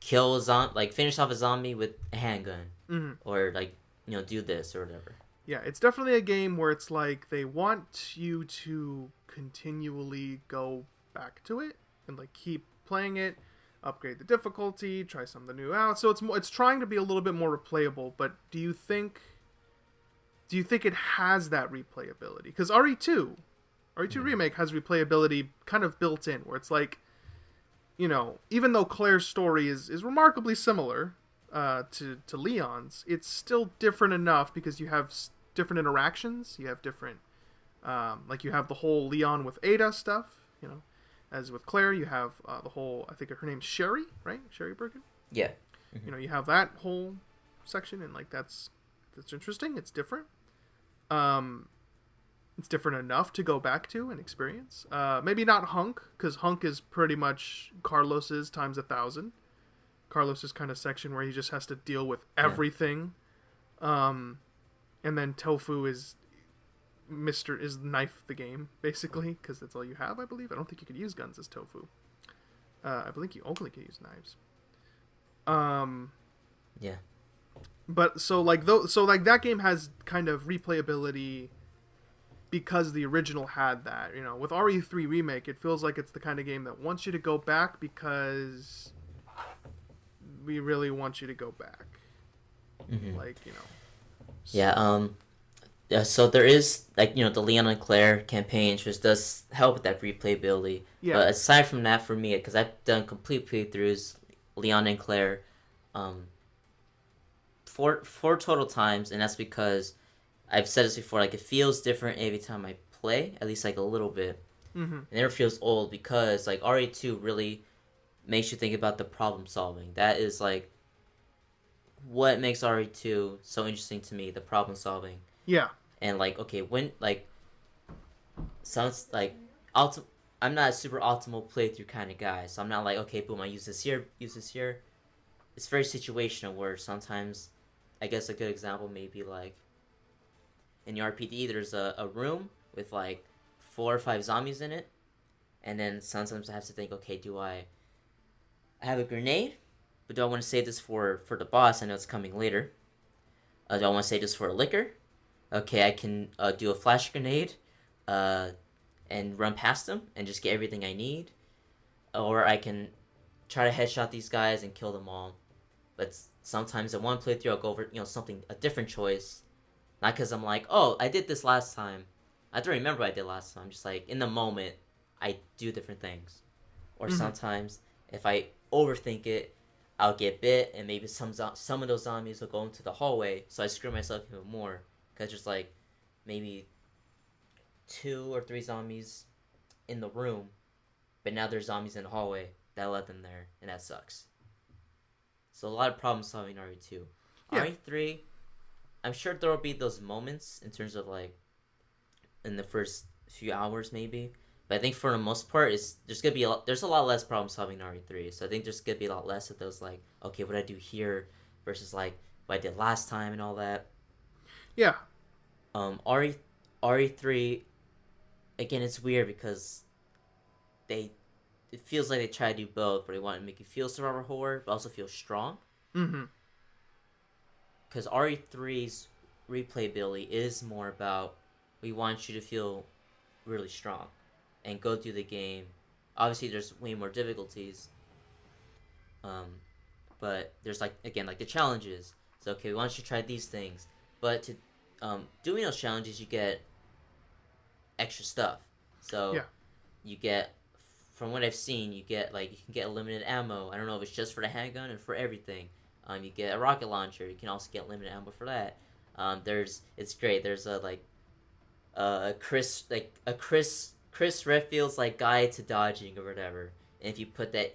kill like finish off a zombie with a handgun, or like do this or whatever. Yeah, it's definitely a game where it's like they want you to continually go back to it and like keep playing it. Upgrade the difficulty, try something new out. So it's trying to be a little bit more replayable. But do you think it has that replayability? Because RE2 Remake has replayability kind of built in, where it's like, even though Claire's story is remarkably similar to Leon's, it's still different enough because you have different interactions. You have different, like you have the whole Leon with Ada stuff, As with Claire, you have the whole, I think her name's Sherry, right? Sherry Birkin? Yeah. Mm-hmm. You have that whole section, and like that's interesting. It's different. It's different enough to go back to and experience. Maybe not Hunk, because Hunk is pretty much Carlos's times 1,000. Carlos's kind of section where he just has to deal with everything. And then Tofu is knife the game, basically, because that's all you have, I believe. I don't think you could use guns as Tofu. I believe you only can use knives. Yeah. But so that game has kind of replayability because the original had that. With RE3 Remake, it feels like it's the kind of game that wants you to go back because we really want you to go back. Mm-hmm. Like, Yeah. so. Yeah. So there is the Leon and Claire campaign, which does help with that replayability. Yeah. But aside from that, for me, because I've done complete playthroughs, Leon and Claire, um, four total times, and that's because I've said this before. Like, it feels different every time I play, at least like a little bit. Mm-hmm. It never feels old because like RE2 really makes you think about the problem solving. That is like what makes RE2 so interesting to me, the problem solving. Yeah. And like, okay, when like sounds like ulti- I'm not a super optimal playthrough kind of guy, so I'm not like, okay, boom, I use this here, use this here. It's very situational where sometimes, I guess a good example may be like in the RPD, there's a room with like 4 or 5 zombies in it, and then sometimes I have to think, okay, do I have a grenade, but do I want to save this for the boss? I know it's coming later. Do I want to save this for a liquor? Okay, I can do a flash grenade, uh, and run past them and just get everything I need, or I can try to headshot these guys and kill them all. But sometimes in one playthrough, I'll go over something, a different choice, not because I'm like, oh, I did this last time. I don't remember what I did last time. Just like in the moment, I do different things. Or Mm-hmm. sometimes if I overthink it, I'll get bit, and maybe some of those zombies will go into the hallway, so I screw myself even more. Because there's like maybe 2 or 3 zombies in the room, but now there's zombies in the hallway that let them there, and that sucks. So a lot of problem solving in RE2. Yeah. RE3, I'm sure there will be those moments in terms of like in the first few hours maybe, but I think for the most part, there's a lot less problem solving in RE3. So I think there's gonna be a lot less of those like, okay, what I do here versus like what I did last time and all that. Yeah. RE3, again, it's weird because they it feels like they try to do both, where they want to make you feel survival horror but also feel strong. Mm-hmm. Because RE3's replayability is more about, we want you to feel really strong and go through the game. Obviously, there's way more difficulties, um, but there's like, again, like the challenges. So okay, we want you to try these things, but to doing those challenges, you get extra stuff. So Yeah. you get, from what I've seen, you get like, you can get limited ammo. I don't know if it's just for the handgun and for everything. You get a rocket launcher. You can also get limited ammo for that. It's great. There's a like a Chris Redfield's like guide to dodging or whatever. And if you put that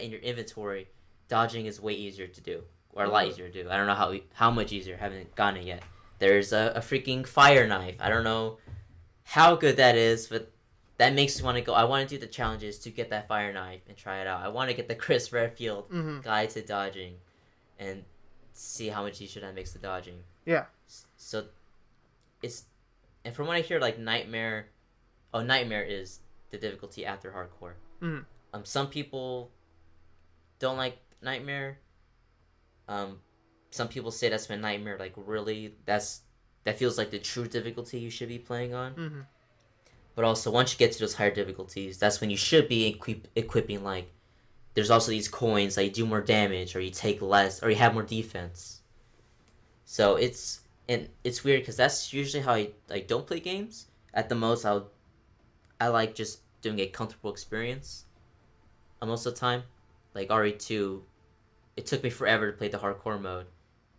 in your inventory, dodging is way easier to do, or a lot easier to do. I don't know how much easier. I haven't gotten it yet. There's a freaking fire knife. I don't know how good that is, but that makes me want to go. I want to do the challenges to get that fire knife and try it out. I want to get the Chris Redfield Mm-hmm. guide to dodging and see how much easier that makes the dodging. Yeah. So it's, and from what I hear, like Nightmare is the difficulty after hardcore. Mm-hmm. Some people don't like Nightmare. Some people say that's when Nightmare like really that feels like the true difficulty you should be playing on. Mm-hmm. But also, once you get to those higher difficulties, that's when you should be equipping, like, there's also these coins that you do more damage, or you take less, or you have more defense. So it's weird, because that's usually how I don't play games. At the most, I like just doing a comfortable experience most of the time. Like RE2, it took me forever to play the hardcore mode.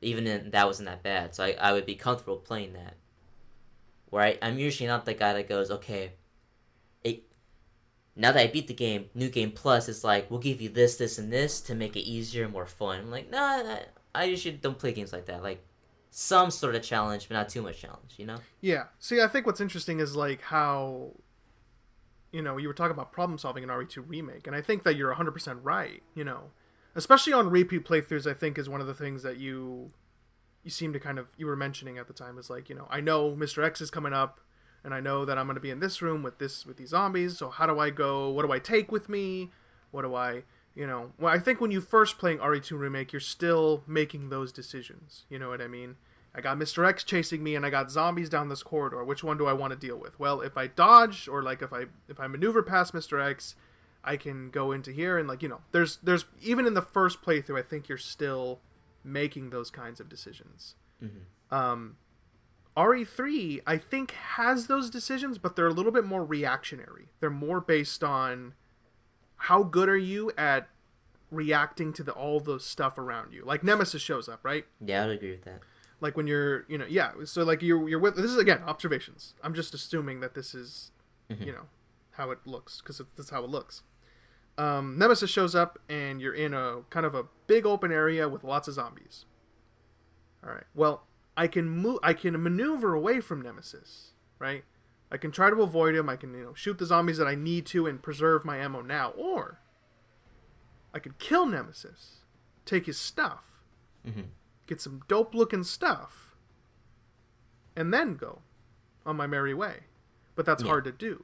Even then, that wasn't that bad, so I would be comfortable playing that. Where I'm usually not the guy that goes, okay, now that I beat the game, New Game Plus is like, we'll give you this, this, and this to make it easier and more fun. I'm like, nah, I usually don't play games like that. Like, some sort of challenge, but not too much challenge, you know? Yeah. See, I think what's interesting is like how, you were talking about problem solving in RE2 Remake, and I think that you're 100% right. Especially on repeat playthroughs, I think is one of the things that you seem to you were mentioning at the time is like, I know Mr. X is coming up, and I know that I'm going to be in this room with these zombies. So how do I go? What do I take with me? What do I, Well, I think when you first playing RE2 Remake, you're still making those decisions. You know what I mean? I got Mr. X chasing me and I got zombies down this corridor. Which one do I want to deal with? Well, if I dodge or like if I maneuver past Mr. X, I can go into here and like, you know, there's even in the first playthrough, I think you're still making those kinds of decisions. Mm-hmm. RE3, I think, has those decisions, but they're a little bit more reactionary. They're more based on how good are you at reacting to all the stuff around you. Like Nemesis shows up, right? Yeah, I would agree with that. Like when you're, you know, yeah. So like you're with. This is again observations. I'm just assuming that this is, Mm-hmm. you know, how it looks because that's how it looks. Nemesis shows up and you're in a kind of a big open area with lots of zombies. All right. Well, I can maneuver away from Nemesis, right? I can try to avoid him. I can, you know, shoot the zombies that I need to and preserve my ammo now, or I could kill Nemesis, take his stuff, Mm-hmm. get some dope looking stuff, and then go on my merry way. But that's hard to do.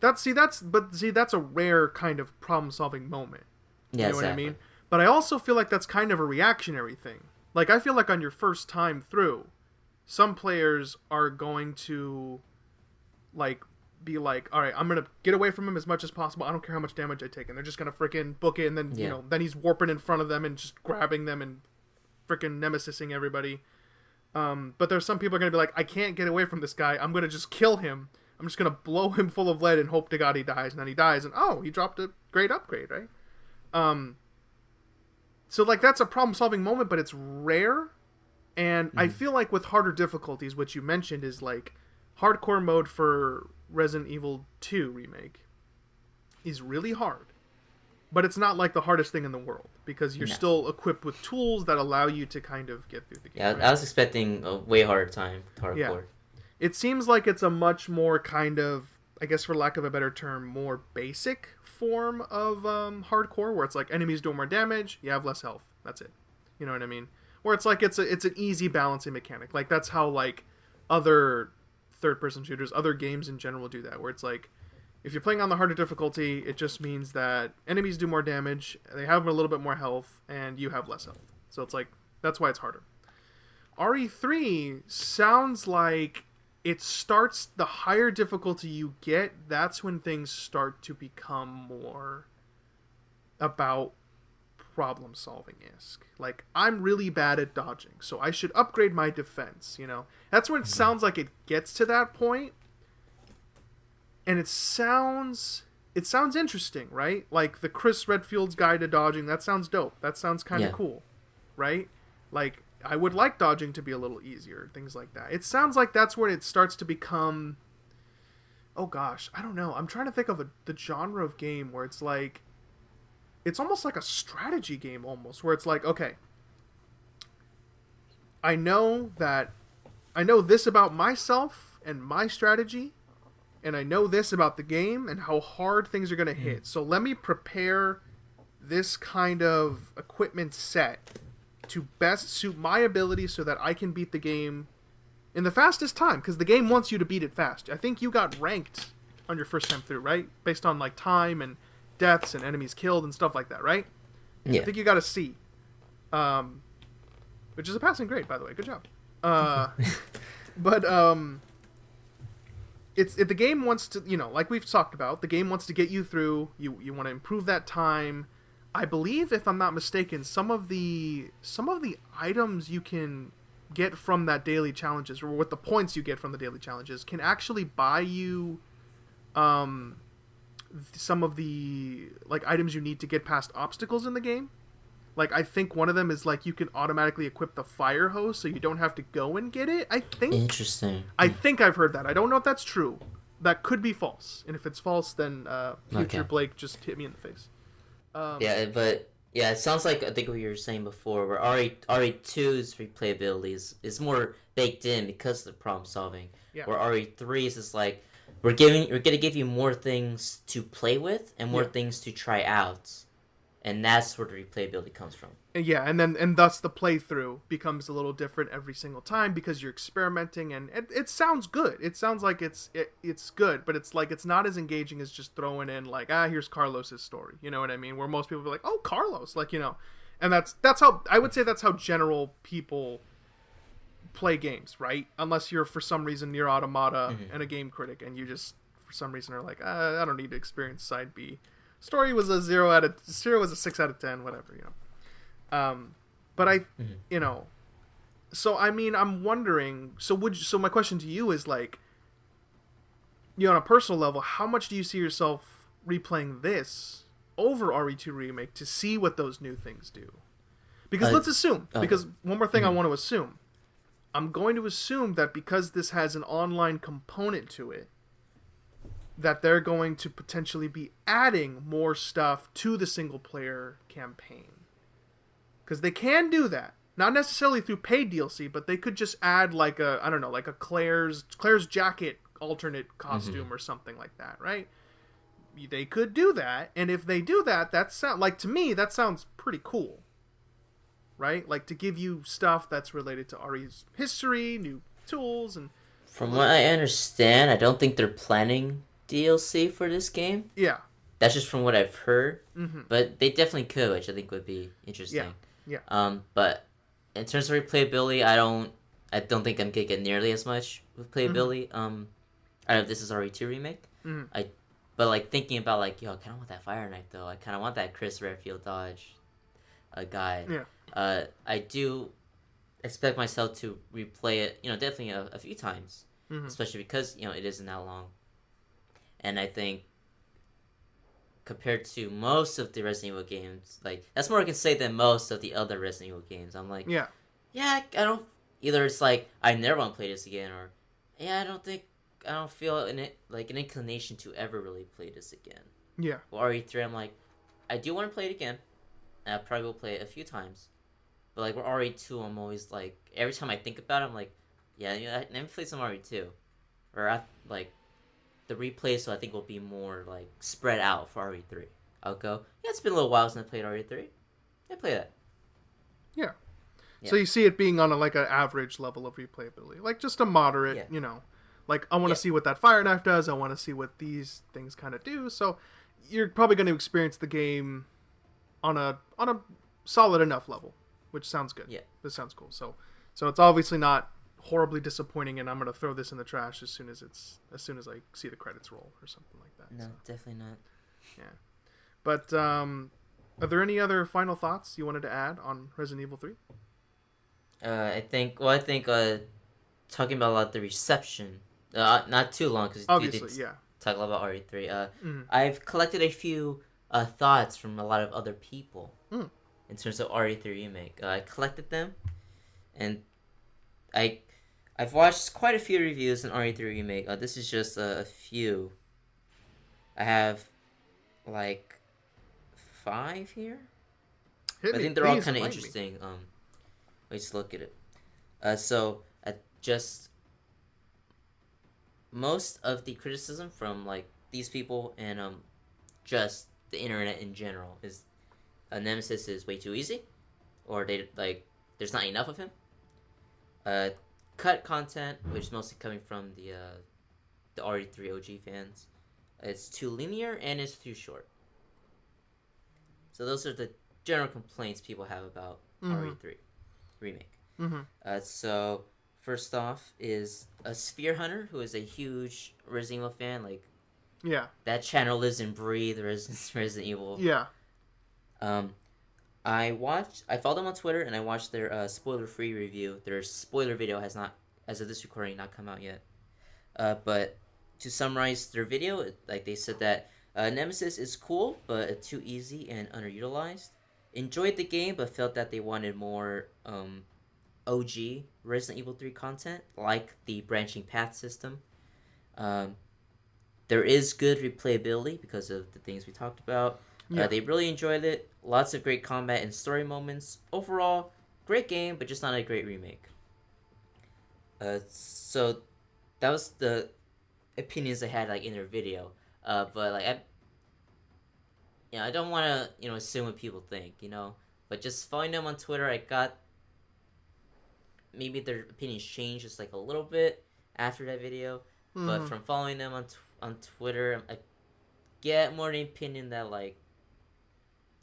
That's a rare kind of problem solving moment. Yeah, You know exactly. what I mean? But I also feel like that's kind of a reactionary thing. Like, I feel like on your first time through, some players are going to, like, be like, all right, I'm going to get away from him as much as possible. I don't care how much damage I take. And they're just going to frickin' book it. And then, you know, then he's warping in front of them and just grabbing them and frickin' nemesising everybody. But there's some people are going to be like, I can't get away from this guy. I'm going to just kill him. I'm just going to blow him full of lead and hope to God he dies. And then he dies. And, oh, he dropped a great upgrade, right? So, like, that's a problem-solving moment, but it's rare. And I feel like with harder difficulties, which you mentioned is, like, hardcore mode for Resident Evil 2 Remake is really hard. But it's not, like, the hardest thing in the world, because you're still equipped with tools that allow you to kind of get through the game. Yeah, right? I was expecting a way harder time with hardcore. Yeah. It seems like it's a much more kind of, I guess for lack of a better term, more basic form of hardcore, where it's like enemies do more damage, you have less health. That's it. You know what I mean? Where it's like it's an easy balancing mechanic. Like that's how like other third-person shooters, other games in general do that. Where it's like if you're playing on the harder difficulty, it just means that enemies do more damage, they have a little bit more health, and you have less health. So it's like that's why it's harder. RE3 sounds like it starts, the higher difficulty you get, that's when things start to become more about problem solving-esque. Like, I'm really bad at dodging, so I should upgrade my defense, you know? That's when it sounds like it gets to that point, and it sounds interesting, right? Like, the Chris Redfield's guide to dodging, that sounds dope. That sounds kind of cool, right? Like, I would like dodging to be a little easier, things like that. It sounds like that's when it starts to become... Oh gosh, I don't know. I'm trying to think of the genre of game where it's like... It's almost like a strategy game almost, where it's like, okay, I know this about myself and my strategy, and I know this about the game and how hard things are going to hit. So let me prepare this kind of equipment set to best suit my ability so that I can beat the game in the fastest time, because the game wants you to beat it fast. I think you got ranked on your first time through, right? Based on like time and deaths and enemies killed and stuff like that, right? Yeah. I think you got a C, which is a passing grade, by the way. Good job. But the game wants to, you know, like we've talked about, the game wants to get you through. You want to improve that time. I believe, if I'm not mistaken, some of the items you can get from that daily challenges, or with the points you get from the daily challenges, can actually buy you some of the like items you need to get past obstacles in the game. Like, I think one of them is like you can automatically equip the fire hose so you don't have to go and get it. I think. Interesting. I think I've heard that. I don't know if that's true. That could be false. And if it's false, then future Blake just hit me in the face. It sounds like I think what you were saying before, where RE2's replayability is more baked in because of the problem solving. Yeah. Where RE3's is like we're gonna give you more things to play with and more things to try out, and that's where the replayability comes from. And thus the playthrough becomes a little different every single time because you're experimenting, and it sounds good. It sounds like it's good, but it's like it's not as engaging as just throwing in like, here's Carlos's story. You know what I mean? Where most people be like, oh, Carlos, like, you know. And that's how I would say that's how general people play games, right? Unless you're for some reason near Automata Mm-hmm. and a game critic, and you just for some reason are like, I don't need to experience side B. Story was a 6 out of 10, whatever, you know. But Mm-hmm. you know, so I mean, I'm wondering. So my question to you is like, you know, on a personal level, how much do you see yourself replaying this over RE2 Remake to see what those new things do? Because let's assume, Okay. because one more thing I Mm-hmm. want to assume. I'm going to assume that because this has an online component to it, that they're going to potentially be adding more stuff to the single player campaign. Because they can do that. Not necessarily through paid DLC, but they could just add like a, I don't know, like a Claire's jacket alternate Mm-hmm. costume or something like that, right? They could do that, and if they do that, like to me that sounds pretty cool, right? Like to give you stuff that's related to Ari's history, new tools, and all From those. what I understand, I don't think they're planning DLC for this game. Yeah. That's just from what I've heard. Mm-hmm. But they definitely could, which I think would be Yeah. interesting. Yeah. But in terms of replayability, I don't think I'm gonna get nearly as much with Mm-hmm. playability. I don't know if this is RE2 remake. Mm-hmm. I but like thinking about like, yo, I kinda want that fire knife though. I kinda want that Chris Redfield dodge guy. Yeah. I do expect myself to replay it, definitely a few times. Mm-hmm. Especially because, it isn't that long. And I think compared to most of the Resident Evil games, like that's more I can say than most of the other Resident Evil games. I'm like, Yeah. yeah, I don't. Either it's like I never want to play this again, or yeah, I don't feel like an inclination to ever really play this again. Yeah. Well, RE3, I'm like, I do want to play it again, and I probably will play it a few times. But like with RE2, I'm always like, every time I think about it, I'm like, yeah, let me play some RE2, or like the replay, so I think will be more like spread out for RE3. I'll go, yeah, it's been a little while since I played RE3. Yeah, play that. Yeah. Yeah, So you see it being on like an average level of replayability, like just a moderate, yeah, you know, like I want to yeah. see what that fire knife does. I want to see what these things kind of do. So you're probably going to experience the game on a solid enough level, which sounds good. Yeah. This sounds cool. So it's obviously not horribly disappointing, and I'm going to throw this in the trash as soon as I see the credits roll or something like that. No, So, definitely not. yeah. But are there any other final thoughts you wanted to add on Resident Evil 3? I think talking about a lot of the reception, not too long because you did Obviously, yeah. talk a lot about RE3. Mm. I've collected a few thoughts from a lot of other people Mm. in terms of RE3 remake. I collected them, and I I've watched quite a few reviews on RE3 remake. This is just a few. I have like 5 here. Hit I me, think they're all please kind of enlighten me. interesting. Let's look at it. So just most of the criticism from like these people and just the internet in general is Nemesis is way too easy, or they like there's not enough of him. Uh, cut content, which is mostly coming from the RE3 OG fans. It's too linear and it's too short. So those are the general complaints people have about Mm-hmm. RE3 remake. Mm-hmm. So first off is a Sphere Hunter, who is a huge Resident Evil fan. Like Yeah. that channel lives and breathes Resident Evil. Yeah. Um, I followed them on Twitter and I watched their spoiler-free review. Their spoiler video has not, as of this recording, not come out yet. But to summarize their video, like they said that Nemesis is cool, but too easy and underutilized. Enjoyed the game, but felt that they wanted more OG Resident Evil 3 content, like the branching path system. Um, there is good replayability because of the things we talked about. Yeah. They really enjoyed it. Lots of great combat and story moments. Overall, great game, but just not a great remake. So that was the opinions they had like in their video. But like I don't want to assume what people think. But just following them on Twitter, I got maybe their opinions changed just like a little bit after that video. But Mm-hmm. from following them on Twitter, I get more the opinion that like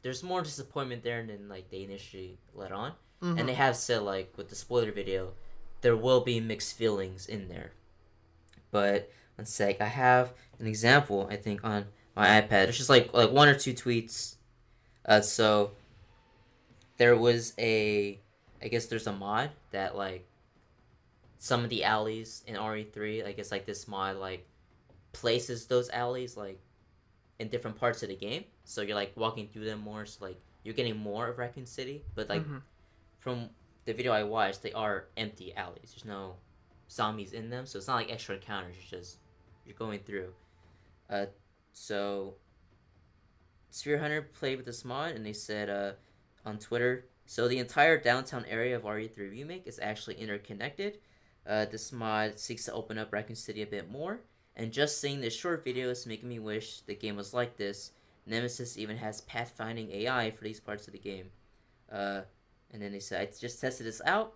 there's more disappointment there than like they initially let on. And Mm-hmm. they have said like with the spoiler video, there will be mixed feelings in there. But one sec, I have an example I think on my iPad. It's just like one or two tweets. So there was I guess there's a mod that like some of the alleys in RE3. I guess like this mod like places those alleys like in different parts of the game. So you're like walking through them more. So like you're getting more of Raccoon City. But like Mm-hmm. from the video I watched, they are empty alleys. There's no zombies in them, so it's not like extra encounters. It's just you're going through. Uh, so Sphere Hunter played with this mod, and they said on Twitter, so the entire downtown area of RE3 Remake is actually interconnected. This mod seeks to open up Raccoon City a bit more, and just seeing this short video is making me wish the game was like this. Nemesis even has pathfinding AI for these parts of the game. And then they said, I just tested this out.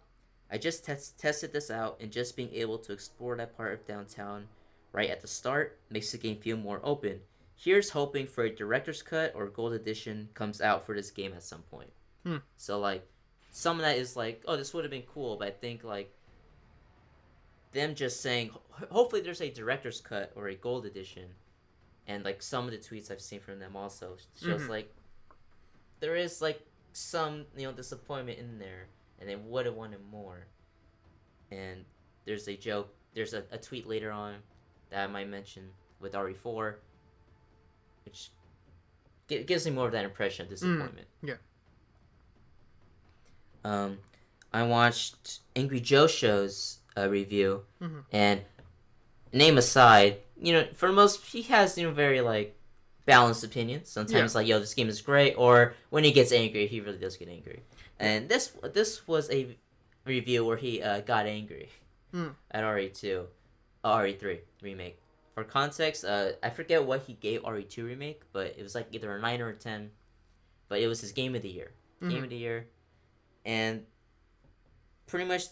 Tested this out, and just being able to explore that part of downtown right at the start makes the game feel more open. Here's hoping for a director's cut or gold edition comes out for this game at some point. So like, some of that is like, oh, this would have been cool, but I think like them just saying, hopefully there's a director's cut or a gold edition, and like some of the tweets I've seen from them also shows like there is like some disappointment in there, and they would have wanted more. And there's a joke. There's a tweet later on that I might mention with RE4, which gives me more of that impression of disappointment. Yeah. I watched Angry Joe Show's review, and name aside, for most he has very like balanced opinions. Sometimes like, yo, this game is great, or when he gets angry, he really does get angry. And this was a review where he got angry at RE3 Remake. For context, I forget what he gave RE2 Remake, but it was like either a 9 or a 10. But it was his Game of the Year. Game of the Year. And pretty much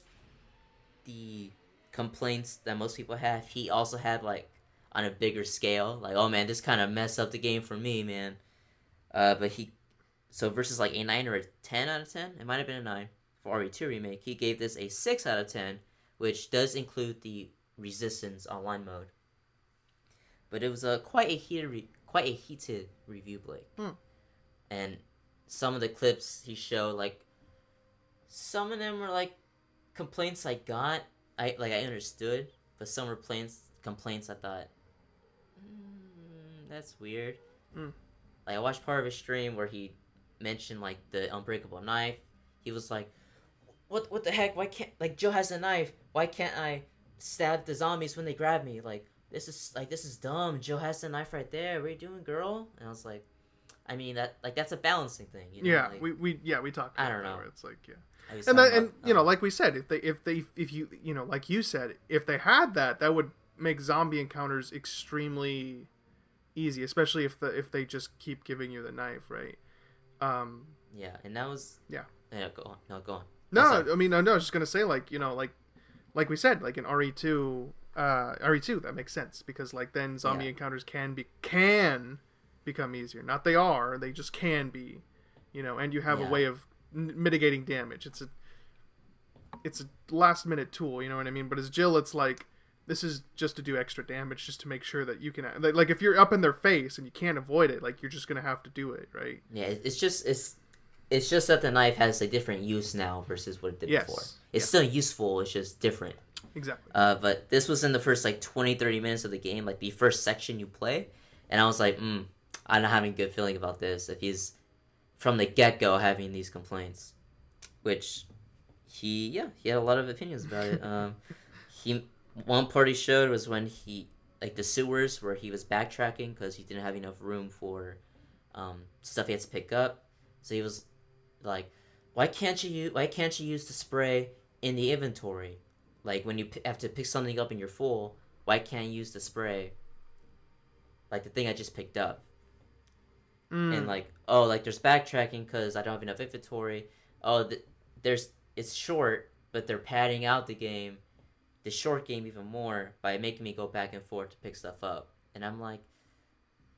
the complaints that most people have, he also had like on a bigger scale. Like, oh man, this kind of messed up the game for me, man. So versus like a 9 or a 10 out of 10, it might have been a 9 for RE2 Remake. He gave this a 6 out of 10, which does include the Resistance online mode. But it was quite a heated review, Blake. And some of the clips he showed, like some of them were like complaints I got. I understood, but some were complaints I thought, that's weird. Like I watched part of his stream where he mentioned like the unbreakable knife. He was like, what the heck? Why can't, like, Joe has a knife? Why can't I stab the zombies when they grab me? Like this is dumb. Joe has the knife right there. What are you doing, girl? And I was like, I mean that's a balancing thing. Yeah, like, we talked about I don't know. It's like, and about, like we said, if you like you said, if they had that would make zombie encounters extremely easy, especially if they just keep giving you the knife, right? Yeah, and that was go on. No, go on. No, I mean, no, I was just gonna say, like, like we said, like in RE2, that makes sense because like then zombie encounters can become easier. Not they just can be, and you have a way of mitigating damage. It's a last minute tool, you know what I mean? But as Jill, it's like this is just to do extra damage, just to make sure that you can, like if you're up in their face and you can't avoid it, like you're just gonna have to do it, right? Yeah, it's just that the knife has a different use now versus what it did before. It's still useful, it's just different. Exactly. But this was in the first like 20-30 minutes of the game, like the first section you play, and I was like, I'm not having a good feeling about this if he's from the get-go having these complaints. Which he had a lot of opinions about it. One part he showed was when he, like the sewers where he was backtracking because he didn't have enough room for stuff he had to pick up. So he was like, why can't you use the spray in the inventory? Like when you have to pick something up and you're full, why can't you use the spray? Like the thing I just picked up. And like, oh, like there's backtracking because I don't have enough inventory. Oh, it's short, but they're padding out the short game even more by making me go back and forth to pick stuff up. And I'm like,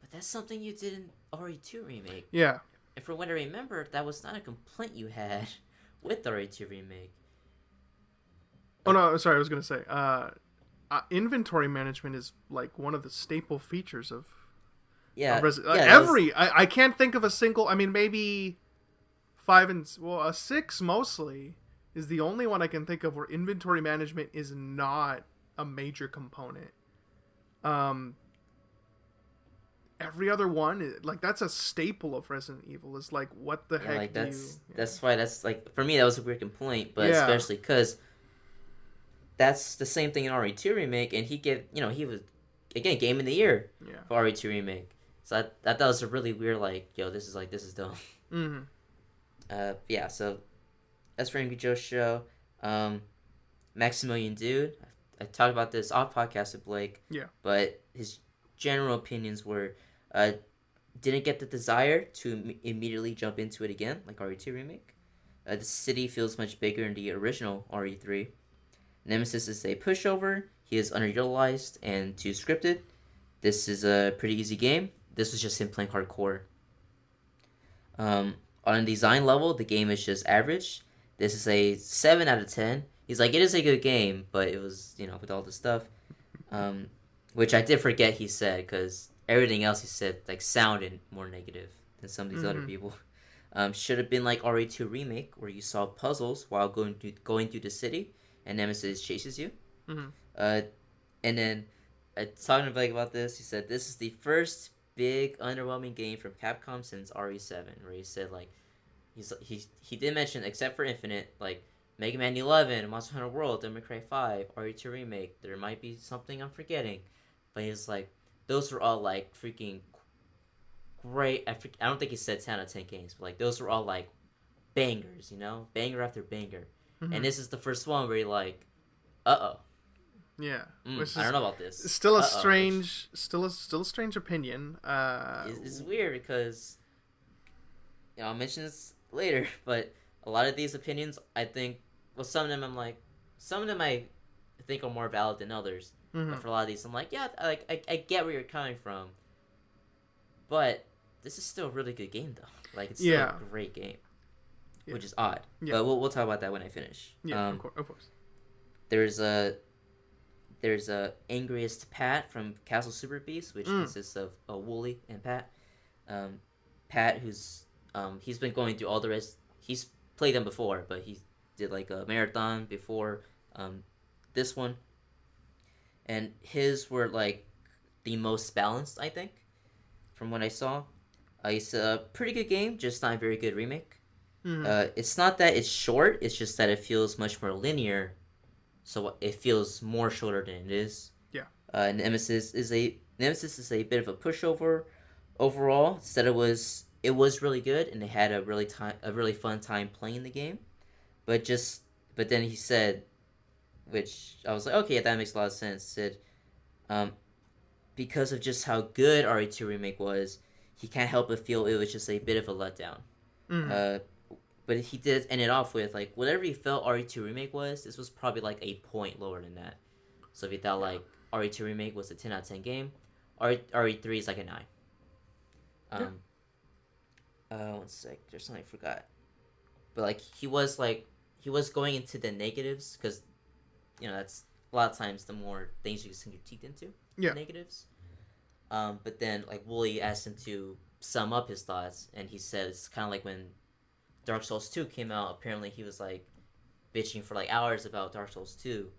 but that's something you did in RE2 Remake. Yeah. And from what I remember, that was not a complaint you had with the RE2 remake. Oh no, sorry, I was gonna say, inventory management is like one of the staple features of Yeah, that was every. I can't think of a single. I mean, maybe 5 and a 6 mostly is the only one I can think of where inventory management is not a major component. Every other one, like that's a staple of Resident Evil. Is like, what the heck like do that's you? that's why that's like for me that was a weird complaint, but Yeah. especially because that's the same thing in RE2 remake, and he was again game of the year for RE2 remake. So I thought that was a really weird this is dumb. Mm-hmm. So that's for Angry Joe show. Maximilian Dude, I talked about this off podcast with Blake. Yeah. But his general opinions were, didn't get the desire to immediately jump into it again, like RE2 remake. The city feels much bigger in the original RE3. Nemesis is a pushover. He is underutilized and too scripted. This is a pretty easy game. This was just him playing hardcore. On a design level, the game is just average. This is a 7 out of 10. He's like, it is a good game, but it was, with all the stuff. Which I did forget he said, because everything else he said, sounded more negative than some of these other people. Should have been like RE2 Remake, where you solve puzzles while going through the city, and Nemesis chases you. Mm-hmm. And then, talking to Blake about this, he said, this is the first big, underwhelming game from Capcom since RE7, where he said, he did mention, except for Infinite, Mega Man 11, Monster Hunter World, Devil May Cry 5, RE2 Remake, there might be something I'm forgetting, but he's like, those were all, freaking great, I don't think he said 10 out of 10 games, but, those were all, bangers, banger after banger, and this is the first one where you're like, uh-oh. Yeah, I don't know about this. Still a strange, still a strange opinion. It's weird because, I'll mention this later, but a lot of these opinions, I think, some of them I think are more valid than others. Mm-hmm. But for a lot of these, I'm like, yeah, I get where you're coming from, but this is still a really good game though. It's still a great game, which is odd. Yeah. But we'll talk about that when I finish. Yeah, of course. There's a Angriest Pat from Castle Super Beast, which consists of Wooly and Pat. Pat, who's he's been going through all the rest. He's played them before, but he did a marathon before this one, and his were the most balanced, I think, from what I saw. It's a pretty good game, just not a very good remake. Mm-hmm. It's not that it's short; it's just that it feels much more linear. So it feels more shorter than it is. Yeah. Nemesis is a bit of a pushover overall. Said it was really good, and they had a really fun time playing the game. But then he said, which I was like, okay, that makes a lot of sense. Said, because of just how good RE2 Remake was, he can't help but feel it was just a bit of a letdown. Mm-hmm. But he did end it off with, whatever he felt RE2 Remake was, this was probably, a point lower than that. So if you thought, RE2 Remake was a 10 out of 10 game, RE3 is, a 9. One sec, there's something I forgot. But, he was going into the negatives, because, that's a lot of times the more things you can sink your teeth into, the negatives. But then, Wooly asked him to sum up his thoughts, and he said it's kind of like when Dark Souls 2 came out. Apparently he was bitching for hours about Dark Souls 2,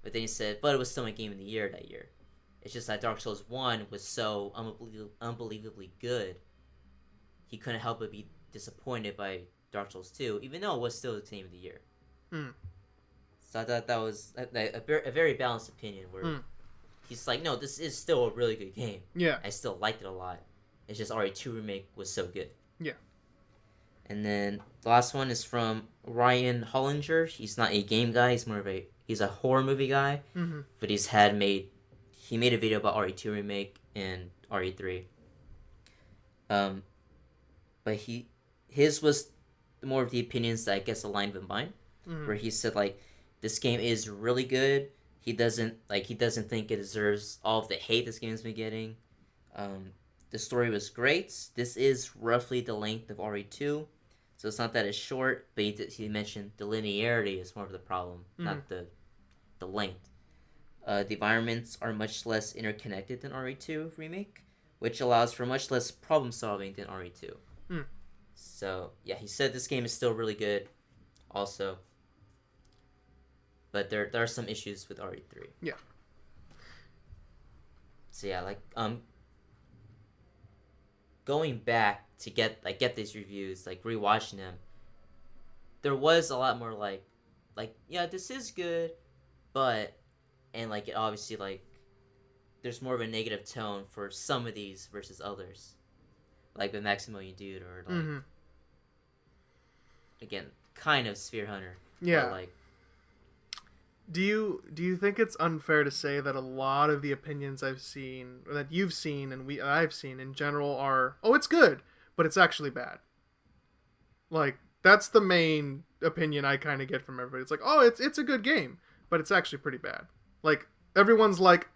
but then he said, but it was still my game of the year that year. It's just that Dark Souls 1 was so unbelievably good, he couldn't help but be disappointed by Dark Souls 2, even though it was still the game of the year. So I thought that was a very balanced opinion, where he's like, no, this is still a really good game. Yeah, I still liked it a lot. It's just RE2 Remake was so good. Yeah. And then the last one is from Ryan Hollinger. He's not a game guy. He's a horror movie guy. Mm-hmm. But he made a video about RE2 Remake and RE3. But his was more of the opinions that I guess aligned with mine. Mm-hmm. Where he said this game is really good. He doesn't think it deserves all of the hate this game's been getting. The story was great. This is roughly the length of RE2, so it's not that it's short. But he mentioned the linearity is more of the problem, not the length. The environments are much less interconnected than RE2 Remake, which allows for much less problem solving than RE2. Mm. So yeah, he said this game is still really good, also. But there are some issues with RE3. Yeah. So yeah, like going back to get these reviews, like rewatching them, there was a lot more like yeah, this is good, but and like it obviously like there's more of a negative tone for some of these versus others, like with Maximilian Dude or like again kind of Sphere Hunter. Yeah. But, like, do you think it's unfair to say that a lot of the opinions I've seen, or that you've seen, and I've seen in general are, oh, it's good, but it's actually bad? Like, that's the main opinion I kind of get from everybody. It's like, oh, it's a good game, but it's actually pretty bad. Like, everyone's like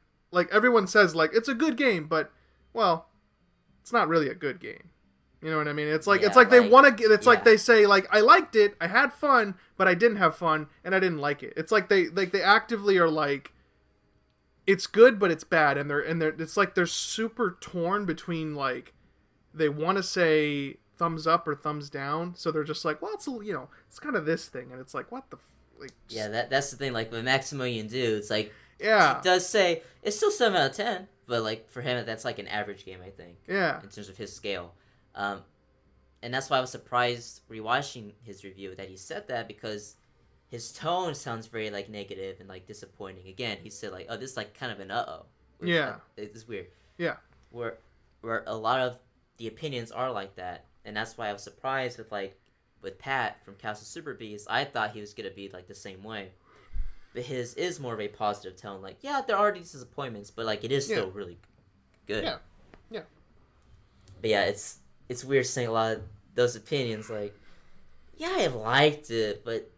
everyone says like it's a good game, but well, it's not really a good game. You know what I mean? It's like they want to. It's like they say like I liked it, I had fun, but I didn't have fun, and I didn't like it. It's like they actively are like, it's good, but it's bad, and they're it's like they're super torn between like they want to say thumbs up or thumbs down, so they're just like, well, it's it's kind of this thing, and it's like what the like. Yeah, that's the thing. Like with Maximilian Dude, it's like he does say it's still 7 out of 10, but like for him that's like an average game, I think. Yeah. In terms of his scale. And that's why I was surprised rewatching his review that he said that, because his tone sounds very like negative and like disappointing. Again, he said like, "Oh, this is like kind of an uh-oh." Yeah, it's weird. Yeah, where a lot of the opinions are like that, and that's why I was surprised with Pat from Castle Super Beast. I thought he was gonna be like the same way, but his is more of a positive tone. Like, yeah, there are these disappointments, but like it is still really good. Yeah, yeah. But yeah, it's weird saying a lot of those opinions, like, yeah, I liked it, but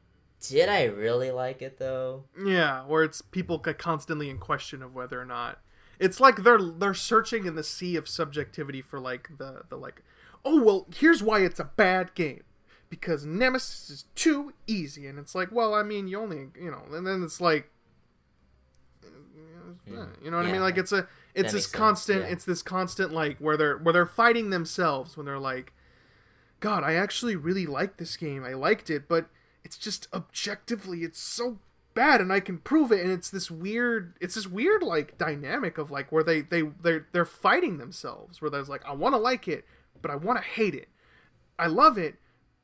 did I really like it, though? Yeah, where it's people constantly in question of whether or not... It's like they're searching in the sea of subjectivity for, like, the like, oh, well, here's why it's a bad game. Because Nemesis is too easy. And it's like, well, I mean, you only, and then it's like... You know what I mean? Like, it's this constant, it's this constant, like, where they're fighting themselves when they're like, God, I actually really like this game. I liked it, but it's just objectively, it's so bad, and I can prove it. And it's this weird, like dynamic of like where they're fighting themselves. Where there's like, I want to like it, but I want to hate it. I love it,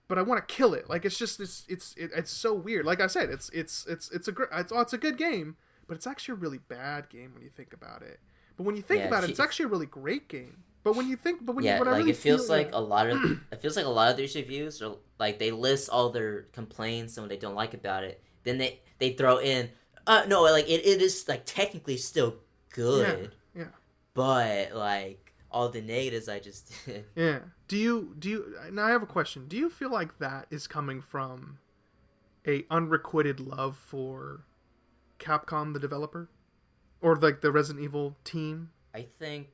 but I want to kill it. Like it's just this, it's so weird. Like I said, it's a good game, but it's actually a really bad game when you think about it. But when you think about it, it's actually a really great game. But when you think, when I really it feels like a lot of these reviews are like they list all their complaints and what they don't like about it. Then they throw in, no, like it is like technically still good. Yeah. But like all the negatives I just did. Yeah. Do you? Now I have a question. Do you feel like that is coming from a unrequited love for Capcom, the developer, or like the Resident Evil team? I think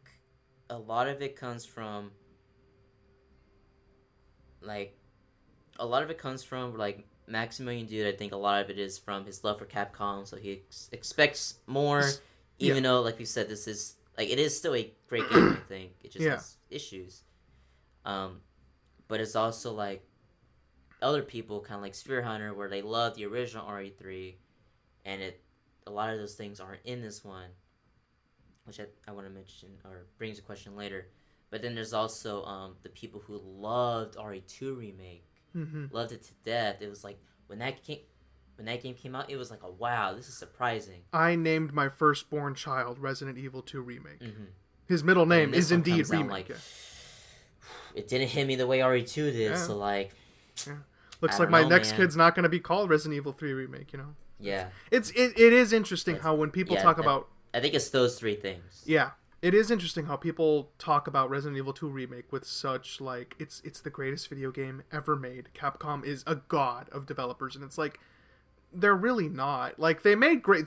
a lot of it comes from like Maximilian Dude. I think a lot of it is from his love for Capcom, so he expects more, even though, like we said, this is like it is still a great game. I think it just has issues, but it's also like other people, kind of like Sphere Hunter, where they love the original RE3, and a lot of those things aren't in this one, which I want to mention or brings a question later. But then there's also the people who loved RE2 Remake, loved it to death. It was like when that game came out, it was like, oh wow, this is surprising. I named my firstborn child Resident Evil 2 Remake. His middle name is indeed Remake. Like, it didn't hit me the way RE2 did, so like... Yeah. Looks like my next kid's not going to be called Resident Evil 3 Remake, Yeah. It is interesting how when people talk about... I think it's those three things. Yeah. It is interesting how people talk about Resident Evil 2 Remake with such, like, it's the greatest video game ever made. Capcom is a god of developers, and it's like, they're really not. Like they make great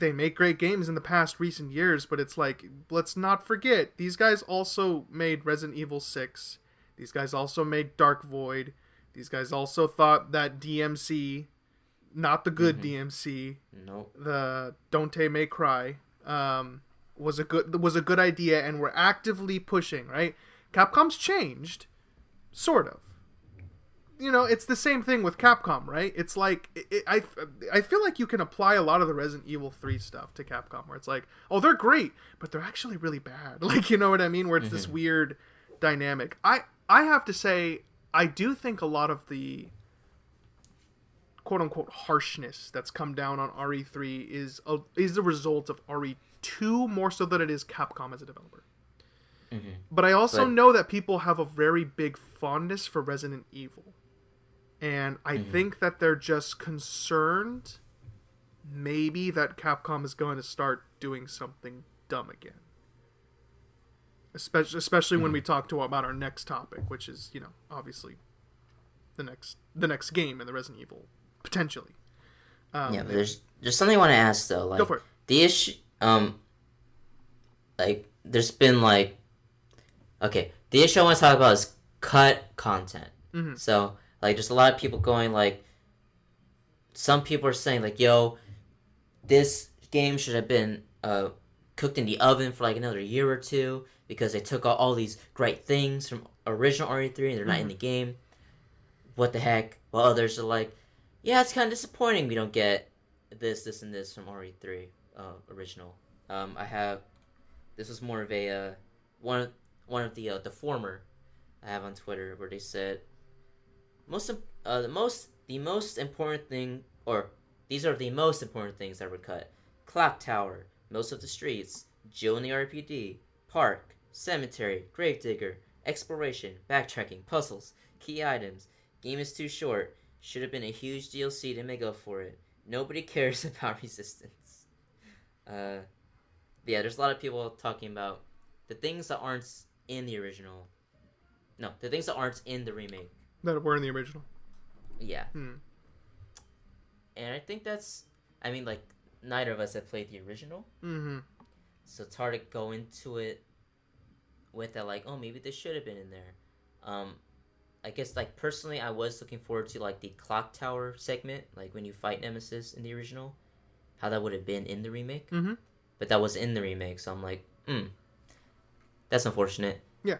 games in the past recent years, but it's like, let's not forget these guys also made Resident Evil 6. These guys also made Dark Void. These guys also thought that DMC, not the good DMC, Nope. the Don't May Cry, was a good idea, and we're actively pushing, right? Capcom's changed, sort of. You know, it's the same thing with Capcom, right? It's like I feel like you can apply a lot of the Resident Evil 3 stuff to Capcom, where it's like, oh, they're great, but they're actually really bad. Like, you know what I mean? Where it's this weird dynamic. I have to say, I do think a lot of the quote unquote harshness that's come down on RE3 is the result of RE2 more so than it is Capcom as a developer. But I also know that people have a very big fondness for Resident Evil. And I think that they're just concerned maybe that Capcom is going to start doing something dumb again. Especially when we talk about our next topic, which is, you know, obviously the next game in the Resident Evil, potentially. Yeah, but there's something I want to ask though. Like, go for it. The issue, like, there's been like, okay, the issue I want to talk about is cut content. So, like, there's a lot of people going like, some people are saying like, yo, this game should have been cooked in the oven for like another year or two because they took all these great things from original RE3 and they're not in the game. What the heck? While others are like, yeah, it's kind of disappointing we don't get this, and this from RE3 original. This was more of a one of the former I have on Twitter where they said the most important thing, or these are the most important things that were cut: clock tower, most of the streets, Jill in the RPD, park, cemetery, gravedigger, exploration, backtracking, puzzles, key items. Game is too short. Should have been a huge DLC to make up for it. Nobody cares about Resistance. Yeah, there's a lot of people talking about the things that aren't in the original. No, the things that aren't in the remake. That were in the original. Yeah. And I think that's, I mean, like, neither of us have played the original. So it's hard to go into it with that, like, oh, maybe this should have been in there. I guess, like, personally, I was looking forward to, like, the clock tower segment, like, when you fight Nemesis in the original, how that would have been in the remake. But that was in the remake, so I'm like, that's unfortunate. Yeah.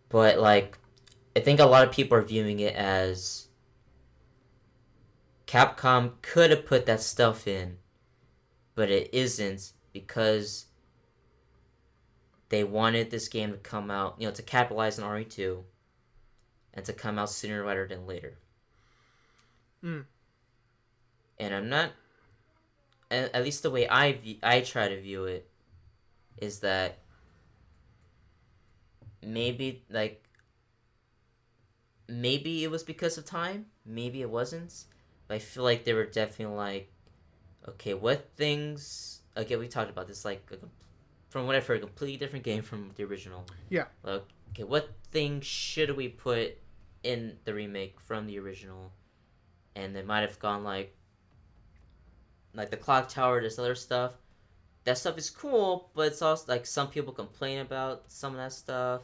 But, like, I think a lot of people are viewing it as Capcom could have put that stuff in, but it isn't because they wanted this game to come out, you know, to capitalize on RE2 and to come out sooner rather than later. And I'm not, at least the way I try to view it is that maybe it was because of time, maybe it wasn't, but I feel like they were definitely like, okay, what things, okay, we talked about this, like, from what I've heard, a completely different game from the original. Yeah. Like, okay, what things should we put in the remake from the original? And they might have gone like the clock tower, this other stuff. That stuff is cool, but it's also like some people complain about some of that stuff.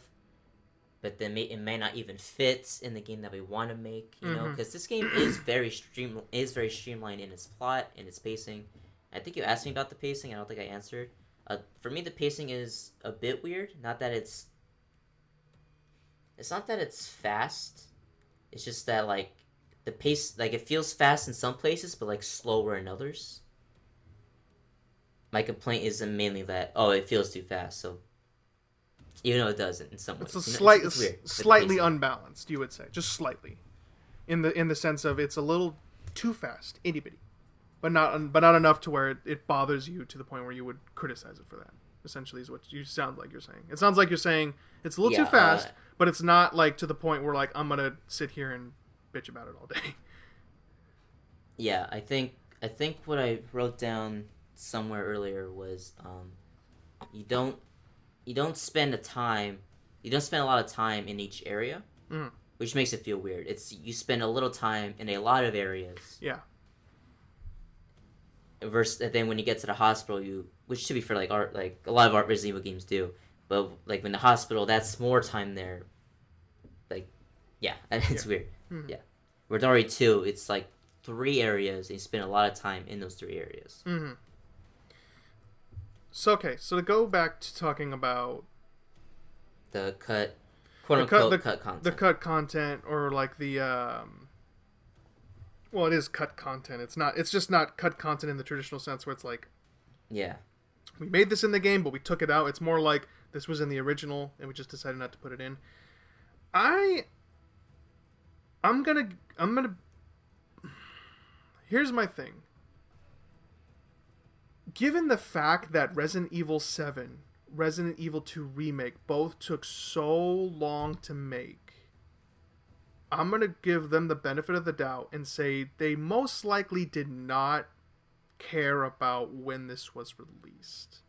But then it may not even fit in the game that we want to make, you know, because this game is very streamlined in its plot and its pacing. I think you asked me about the pacing. I don't think I answered. For me, the pacing is a bit weird. Not that it's not that it's fast. It's just that, like, the pace, like, it feels fast in some places, but, like, slower in others. My complaint isn't mainly that, oh, it feels too fast, so, even though it doesn't in some ways. It's It's weird. slightly unbalanced, you would say. Just slightly. In the sense of it's a little too fast, itty bitty. But not enough to where it bothers you to the point where you would criticize it for that. Essentially, is what you sound like you're saying. It sounds like you're saying it's a little too fast, but it's not like to the point where, like, I'm gonna sit here and bitch about it all day. Yeah, I think what I wrote down somewhere earlier was you don't spend a lot of time in each area, which makes it feel weird. It's you spend a little time in a lot of areas. Yeah. Versus then when you get to the hospital, which to be fair, like a lot of art Resident Evil games do, but like when the hospital, that's more time there. Like, yeah, it's weird. Mm-hmm. Yeah, with RE2, it's like 3 areas, and you spend a lot of time in those 3 areas. Mm-hmm. So to go back to talking about the cut, quote unquote, cut content, the cut content, or like the well, it is cut content. It's just not cut content in the traditional sense where it's like, yeah, we made this in the game, but we took it out. It's more like this was in the original, and we just decided not to put it in. I'm gonna. Here's my thing. Given the fact that Resident Evil 7, Resident Evil 2 Remake both took so long to make, I'm going to give them the benefit of the doubt and say they most likely did not care about when this was released.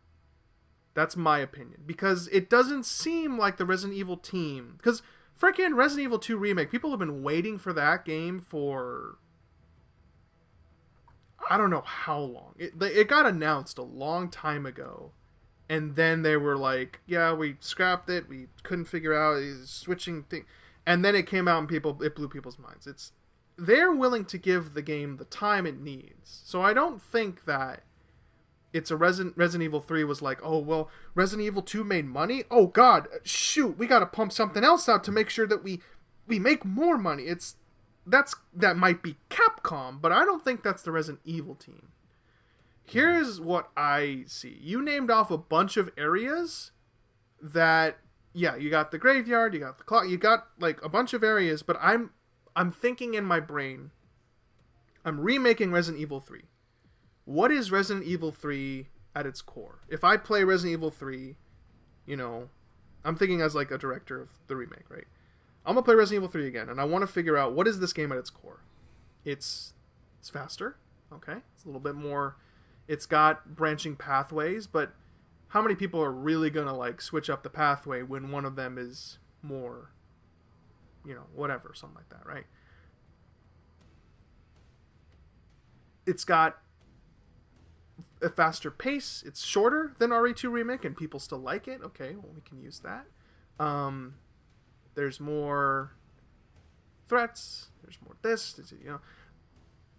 That's my opinion. Because it doesn't seem like the Resident Evil team... Because freaking Resident Evil 2 Remake, people have been waiting for that game for... I don't know how long. It got announced a long time ago. And then they were like, yeah, we scrapped it. We couldn't figure out switching things. And then it came out and it blew people's minds. They're willing to give the game the time it needs. So I don't think that it's a Resident Evil 3 was like, oh, well, Resident Evil 2 made money? Oh, God, shoot, we got to pump something else out to make sure that we make more money. That might be Capcom, but I don't think that's the Resident Evil team. Here's what I see. You named off a bunch of areas that... Yeah, you got the graveyard, you got the clock, you got like a bunch of areas, but I'm thinking in my brain, I'm remaking Resident Evil 3. What is Resident Evil 3 at its core? If I play Resident Evil 3, I'm thinking as like a director of the remake, right? I'm gonna play Resident Evil 3 again, and I want to figure out what is this game at its core. It's faster, okay? It's a little bit more. It's got branching pathways, but how many people are really going to like switch up the pathway when one of them is more, whatever, something like that, right? It's got a faster pace. It's shorter than RE2 Remake, and people still like it. Okay, well, we can use that. There's more threats. There's more this,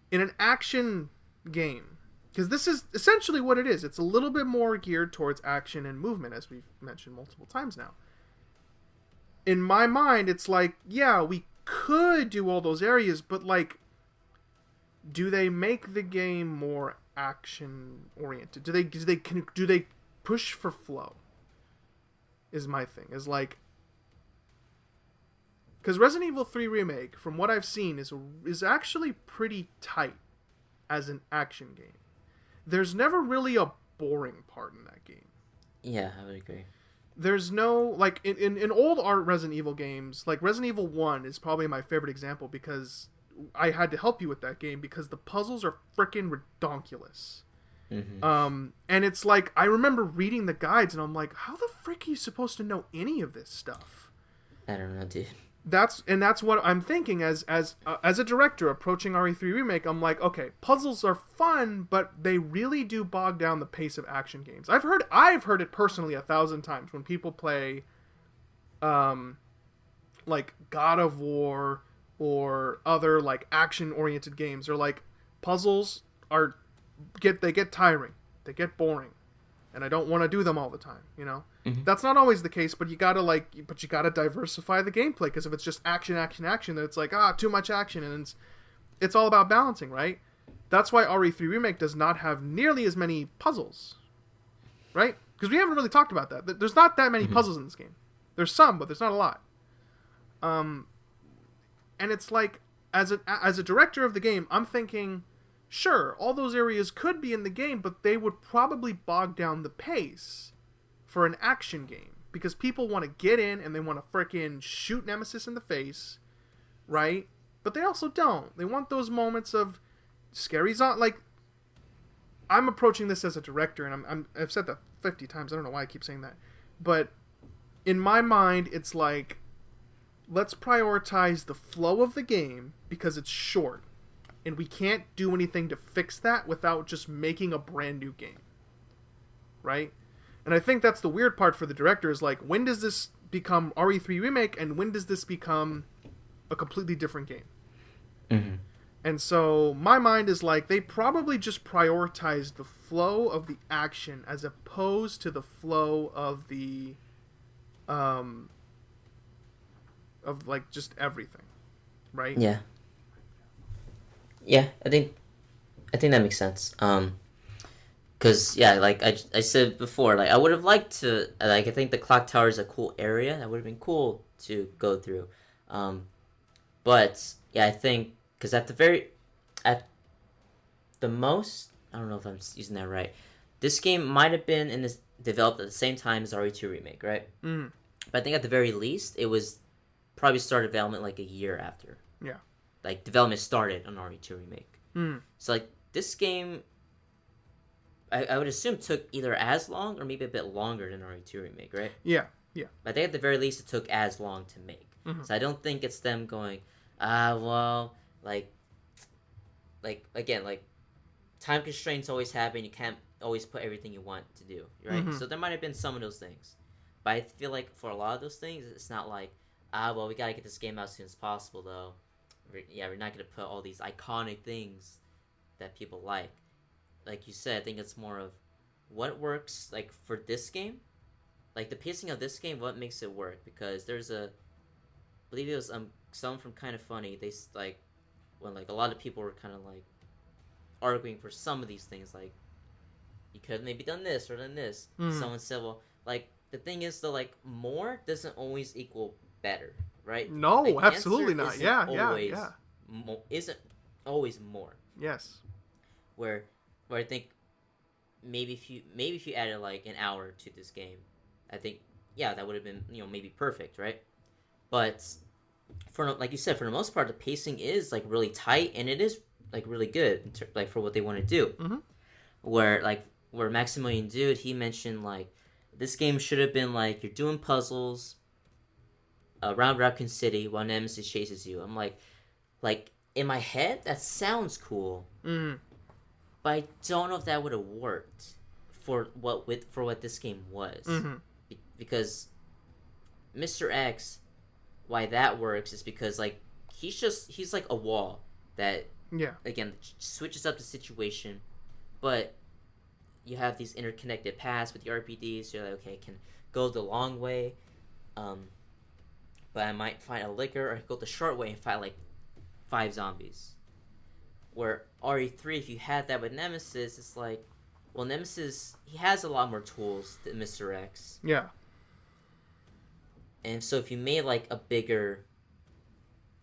in an action game. Because this is essentially what it is. It's a little bit more geared towards action and movement, as we've mentioned multiple times now. In my mind, it's like, yeah, we could do all those areas, but like, do they make the game more action-oriented? Do they push for flow? Is my thing. Is like... Because Resident Evil 3 Remake, from what I've seen, is actually pretty tight as an action game. There's never really a boring part in that game. Yeah, I would agree. There's no, like, in old art Resident Evil games, like Resident Evil 1 is probably my favorite example because I had to help you with that game because the puzzles are freaking redonkulous. Mm-hmm. And it's like, I remember reading the guides and I'm like, how the frick are you supposed to know any of this stuff? I don't know, dude. That's what I'm thinking as a director approaching RE3 Remake. I'm like, okay, puzzles are fun, but they really do bog down the pace of action games. I've heard it personally 1,000 times when people play, like God of War or other like action-oriented games. They're like, puzzles get tiring, they get boring, and I don't want to do them all the time. Mm-hmm. That's not always the case, but you gotta diversify the gameplay, because if it's just action, then it's like, too much action, and it's all about balancing, right? That's why RE3 Remake does not have nearly as many puzzles, right? Because we haven't really talked about that. There's not that many puzzles in this game. There's some, but there's not a lot. And it's like, as a director of the game, I'm thinking, sure, all those areas could be in the game, but they would probably bog down the pace for an action game, because people want to get in and they want to frickin' shoot Nemesis in the face, right? But they also don't. They want those moments of scary like, I'm approaching this as a director, and I've said that 50 times. I don't know why I keep saying that, but in my mind, it's like, let's prioritize the flow of the game because it's short, and we can't do anything to fix that without just making a brand new game, right? And I think that's the weird part for the director is like, when does this become RE3 Remake, and when does this become a completely different game? Mm-hmm. And so my mind is like, they probably just prioritized the flow of the action as opposed to the flow of the of like just everything, right? Yeah. Yeah, I think that makes sense. Cause yeah, like I said before, like I would have liked to, like I think the clock tower is a cool area. That would have been cool to go through. But yeah, I think because at the most, I don't know if I'm using that right. This game might have been developed at the same time as RE2 Remake, right? Mm. But I think at the very least, it was probably started development like a year after. Yeah. Like development started on RE2 Remake. Mm. So like this game, I would assume took either as long or maybe a bit longer than RE2 Remake, right? Yeah. Yeah. But I think at the very least it took as long to make. Mm-hmm. So I don't think it's them going, well, like again, like time constraints always happen. You can't always put everything you want to do, right? Mm-hmm. So there might have been some of those things. But I feel like for a lot of those things, it's not like, well, we got to get this game out as soon as possible, though. We're not going to put all these iconic things that people like. Like you said, I think it's more of what works, like, for this game. Like, the pacing of this game, what makes it work? Because there's I believe it was someone from Kind of Funny, they, like, when, like, a lot of people were kind of, like, arguing for some of these things, like, you could have maybe done this or done this. Mm. Someone said, well, like, the thing is, though, like, more doesn't always equal better, right? No, like, absolutely not. Yeah. Isn't always more. Yes. Where I think maybe if you added like an hour to this game, I think that would have been maybe perfect, right? But for like you said, for the most part, the pacing is like really tight and it is like really good, like for what they want to do. Mm-hmm. Where Maximilian Dude, he mentioned like this game should have been like you're doing puzzles around Raccoon City while Nemesis chases you. I'm like in my head that sounds cool. Mm-hmm. But I don't know if that would have worked for what this game was. Mm-hmm. Because Mr. X, why that works is because like he's like a wall that again switches up the situation, but you have these interconnected paths with the RPDs. So you're like, okay, I can go the long way, but I might find a liquor, or go the short way and fight like 5 zombies. Where RE3, if you had that with Nemesis, it's like, well, Nemesis, he has a lot more tools than Mr. X. Yeah. And so if you made, like, a bigger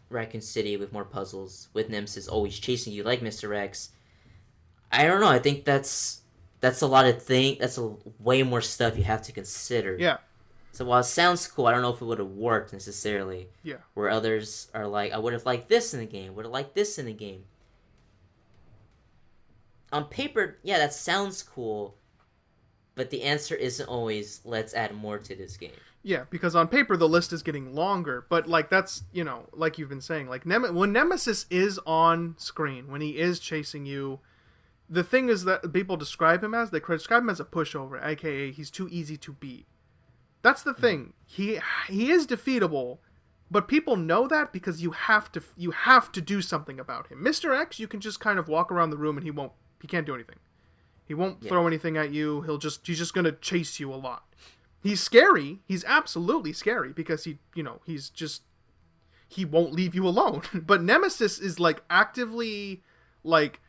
Raccoon City with more puzzles, with Nemesis always chasing you like Mr. X, I don't know, I think that's a lot of that's way more stuff you have to consider. Yeah. So while it sounds cool, I don't know if it would have worked necessarily. Yeah. Where others are like, I would have liked this in the game, would have liked this in the game. On paper, that sounds cool, but the answer isn't always, let's add more to this game. Yeah, because on paper the list is getting longer, but like that's, like you've been saying, like when Nemesis is on screen, when he is chasing you, the thing is that people describe him as, a pushover, aka he's too easy to beat. That's the thing. He is defeatable, but people know that because you have to do something about him. Mr. X, you can just kind of walk around the room and he can't do anything. He won't throw anything at you. He's just going to chase you a lot. He's scary. He's absolutely scary because he won't leave you alone. But Nemesis is like actively like,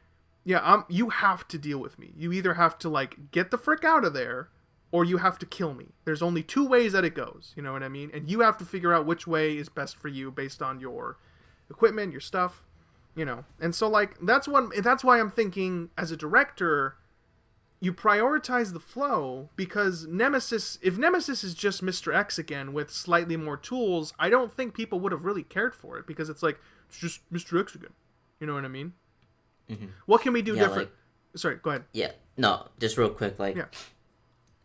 you have to deal with me. You either have to like get the frick out of there or you have to kill me. There's only 2 ways that it goes. You know what I mean? And you have to figure out which way is best for you based on your equipment, your stuff. And so like that's why I'm thinking as a director, you prioritize the flow, because if Nemesis is just Mr. X again with slightly more tools, I don't think people would have really cared for it, because it's like, it's just Mr. X again. You know what I mean? Mm-hmm. What can we do different? Sorry, go ahead. Yeah, no, just real quick, like, yeah.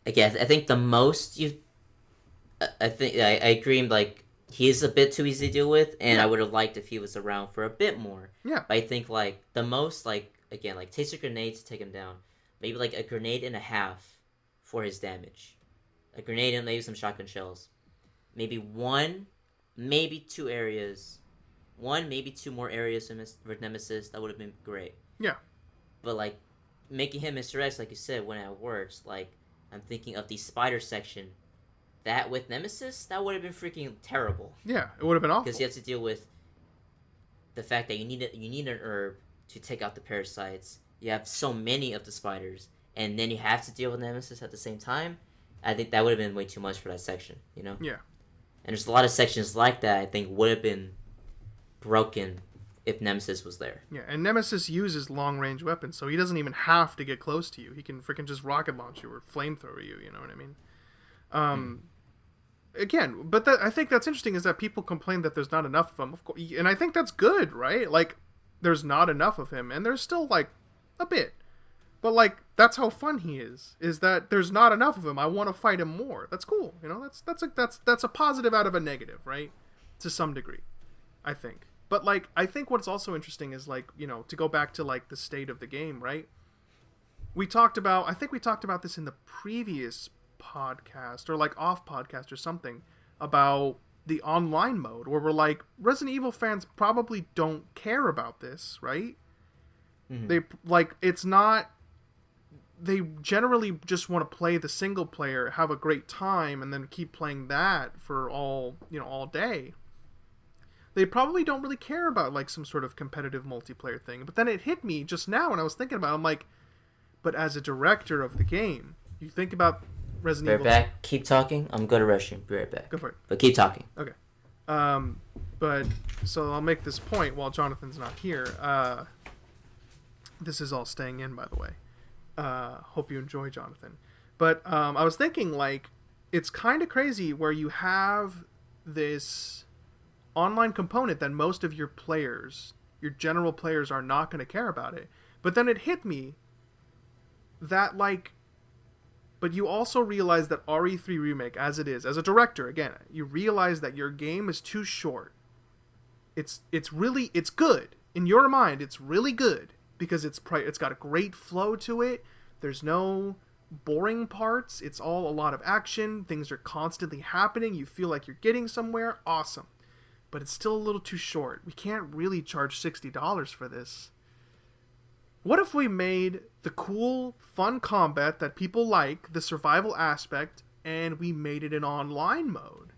Again, I think the most I agree, like, he is a bit too easy to deal with, and I Yeah. would have liked if he was around for a bit more. Yeah. But I think like the most like again like taste a grenade to take him down, maybe like a grenade and a half for his damage, a grenade and maybe some shotgun shells, maybe one, maybe two areas, one maybe two more areas for Nemesis. That would have been great. Yeah. But like making him Mr. X, like you said, when it works, like I'm thinking of the spider section. That with Nemesis, that would have been freaking terrible. Yeah. It would have been awful. Because you have to deal with the fact that you need an herb to take out the parasites. You have so many of the spiders, and then you have to deal with Nemesis at the same time. I think that would have been way too much for that section, you know? Yeah. And there's a lot of sections like that I think would have been broken if Nemesis was there. Yeah, and Nemesis uses long-range weapons, so he doesn't even have to get close to you. He can freaking just rocket launch you or flamethrower you, you know what I mean? Again, but I think that's interesting is that people complain that there's not enough of him, of course, and I think that's good, right? Like, there's not enough of him, and there's still, like, a bit. But, like, that's how fun he is that there's not enough of him. I want to fight him more. That's cool, you know? That's a positive out of a negative, right? To some degree, I think. But, like, I think what's also interesting is, like, you know, to go back to, like, the state of the game, right? I think we talked about this in the previous podcast, or, like, off podcast or something, about the online mode, where we're like, Resident Evil fans probably don't care about this, right? Mm-hmm. It's not... They generally just want to play the single player, have a great time, and then keep playing that for all day. They probably don't really care about like some sort of competitive multiplayer thing. But then it hit me just now when I was thinking about it. I'm like, but as a director of the game, you think about Resident Evil. Be right back. Keep talking. I'm going to rush you. Be right back. Go for it. But keep talking. Okay. But so I'll make this point while Jonathan's not here. This is all staying in, by the way. Hope you enjoy, Jonathan. But I was thinking, like, it's kind of crazy where you have this online component that most of your players, your general players, are not going to care about it. But then it hit me that, like, but you also realize that RE3 Remake, as it is, as a director, again, you realize that your game is too short. It's good. In your mind, it's really good. Because it's got a great flow to it. There's no boring parts. It's all a lot of action. Things are constantly happening. You feel like you're getting somewhere. Awesome. But it's still a little too short. We can't really charge $60 for this. What if we made the cool, fun combat that people like, the survival aspect, and we made it an online mode?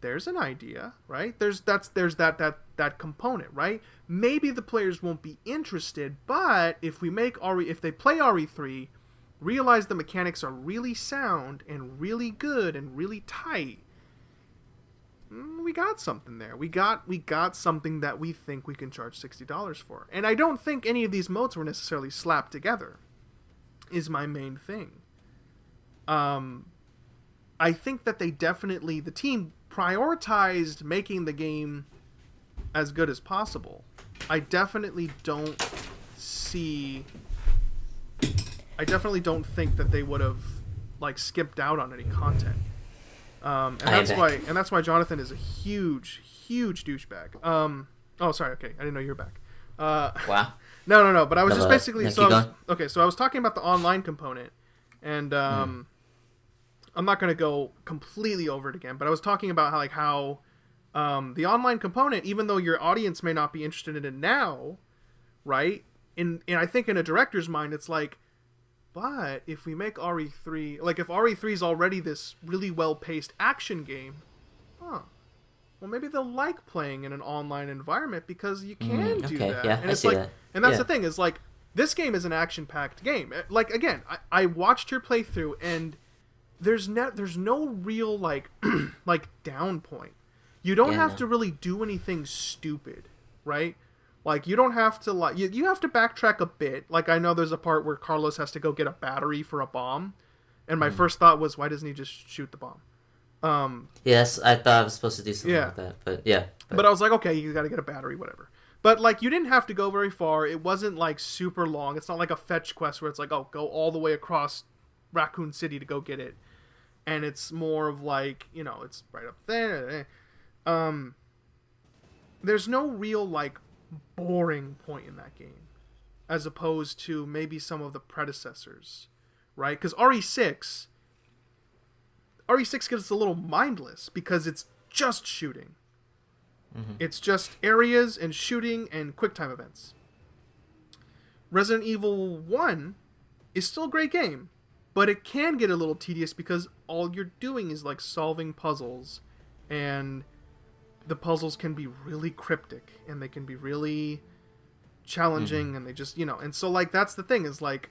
There's an idea, right? There's that component, right? Maybe the players won't be interested, but if they play RE3, realize the mechanics are really sound and really good and really tight, we got something there. We got something that we think we can charge $60 for. And I don't think any of these modes were necessarily slapped together, is my main thing. I think that the team prioritized making the game as good as possible. I definitely don't think that they would have like skipped out on any content. And that's why Jonathan is a huge douchebag. Oh, sorry. Okay, I didn't know you were back. Wow. No. But I was just basically no, so I was talking about the online component, and I'm not going to go completely over it again, but I was talking about how the online component, even though your audience may not be interested in it now, right? And I think in a director's mind, it's like, but if we make RE3, like if RE3 is already this really well-paced action game, well, maybe they'll like playing in an online environment because you can do that. Yeah, and I see that. And that's the thing, is like, this game is an action-packed game. Like, again, I watched your playthrough, and there's no real like like down point. You don't have to really do anything stupid, right? Like, you don't have to like you have to backtrack a bit. Like, I know there's a part where Carlos has to go get a battery for a bomb, and my first thought was, why doesn't he just shoot the bomb? Yes, I thought I was supposed to do something like that, but yeah. But I was like, okay, you got to get a battery, whatever. But like, you didn't have to go very far. It wasn't like super long. It's not like a fetch quest where it's like, oh, go all the way across Raccoon City to go get it. and it's more of like, it's right up there. Um, there's no real like boring point in that game, as opposed to maybe some of the predecessors, right? Because RE6 gets a little mindless because it's just shooting. Mm-hmm. It's just areas and shooting and QuickTime events. Resident Evil 1 is still a great game, but it can get a little tedious because all you're doing is like solving puzzles, and the puzzles can be really cryptic and they can be really challenging, and they just, and so like that's the thing is like,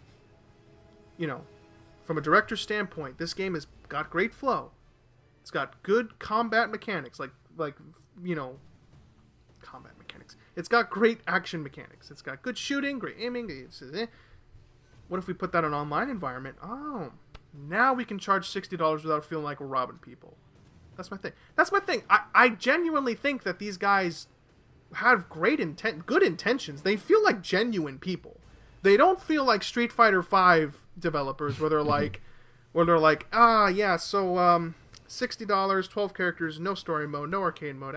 from a director's standpoint, this game has got great flow. It's got good combat mechanics, like combat mechanics. It's got great action mechanics. It's got good shooting, great aiming. What if we put that in an online environment? Oh, now we can charge $60 without feeling like we're robbing people. That's my thing. I genuinely think that these guys have good intentions. They feel like genuine people. They don't feel like Street Fighter V developers where they're like, so $60, 12 characters, no story mode, no arcade mode,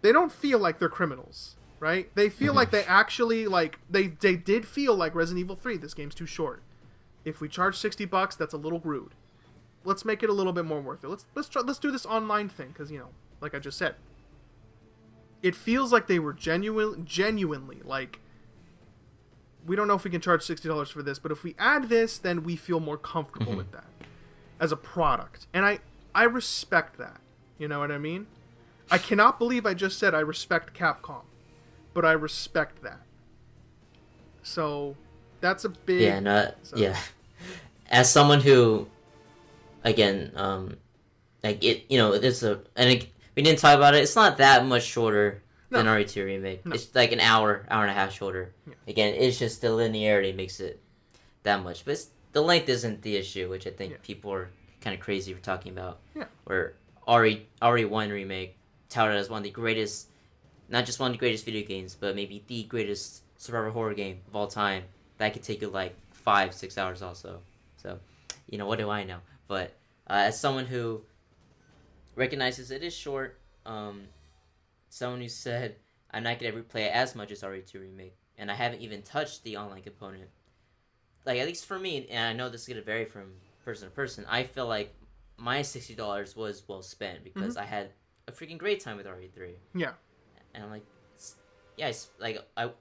They don't feel like they're criminals, right? They feel like they actually they did feel like Resident Evil 3. This game's too short. If we charge $60, that's a little rude. Let's make it a little bit more worth it. Let's do this online thing because like I just said, it feels like they were genuinely like, we don't know if we can charge $60 for this, but if we add this, then we feel more comfortable with that as a product. And I respect that. You know what I mean? I cannot believe I just said I respect Capcom, but I respect that. So that's a big... Yeah. As someone who, again, we didn't talk about it. It's not that much shorter than RE2 Remake. No. It's like an hour and a half shorter. Yeah. Again, it's just the linearity makes it that much. But the length isn't the issue, which I think people are kind of crazy for talking about. Yeah. Where RE1 Remake touted as one of the greatest, not just one of the greatest video games, but maybe the greatest survival horror game of all time. That could take you like 5-6 hours also. So, what do I know? But as someone who recognizes it is short, someone who said, I'm not going to replay it as much as RE2 Remake, and I haven't even touched the online component. Like, at least for me, and I know this is going to vary from person to person, I feel like my $60 was well spent because I had a freaking great time with RE3. Yeah. And I'm like,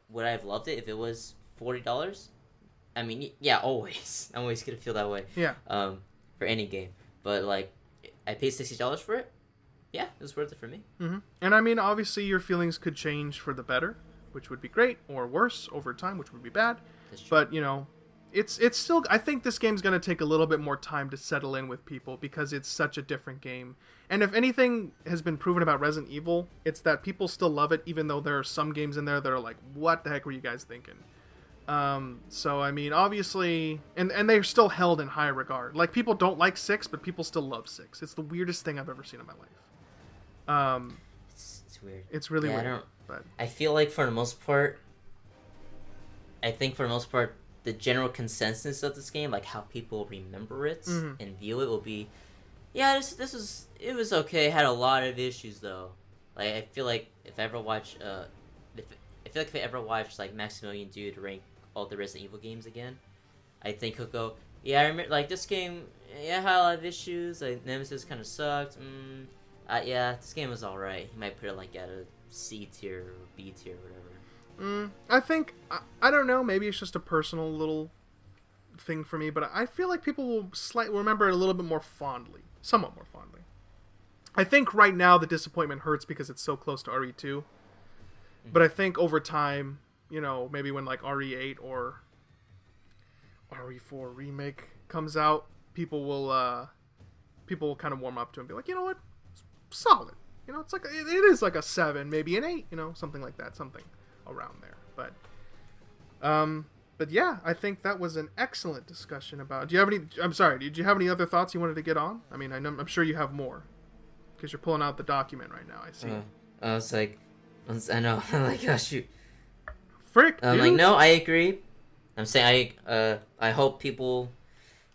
would I have loved it if it was $40? I mean, yeah, always. I'm always going to feel that way. Yeah. For any game. But, like, I paid $60 for it. Yeah, it was worth it for me. Mm-hmm. And I mean, obviously your feelings could change for the better, which would be great, or worse over time, which would be bad. But, it's still... I think this game's going to take a little bit more time to settle in with people because it's such a different game. And if anything has been proven about Resident Evil, it's that people still love it, even though there are some games in there that are like, what the heck were you guys thinking? So, I mean, obviously... And they're still held in high regard. Like, people don't like 6, but people still love 6. It's the weirdest thing I've ever seen in my life. It's weird. It's really weird. But I feel like for the most part, the general consensus of this game, like how people remember it and view it, will be, it was okay. It had a lot of issues though. Like I feel like if I ever watch, like Maximilian Dude rank all the Resident Evil games again, I think he'll go, I remember like this game, had a lot of issues. Like Nemesis kind of sucked. This game was alright. He might put it like at a C tier or B tier or whatever. I think, I don't know, maybe it's just a personal little thing for me, but I feel like people will slightly remember it a little bit more fondly. Somewhat more fondly. I think right now the disappointment hurts because it's so close to RE2. But I think over time, maybe when like RE8 or RE4 Remake comes out, people will kind of warm up to it and be like, you know what? Solid. It's like it is like a 7, maybe an 8, something like that, something around there. But yeah, I think that was an excellent discussion about. Did you have any other thoughts you wanted to get on? I mean, I'm sure you have more because you're pulling out the document right now. I see. I was like, I know. I'm like, oh shoot. Frick, I'm dude. like, no, I agree. I'm saying I hope people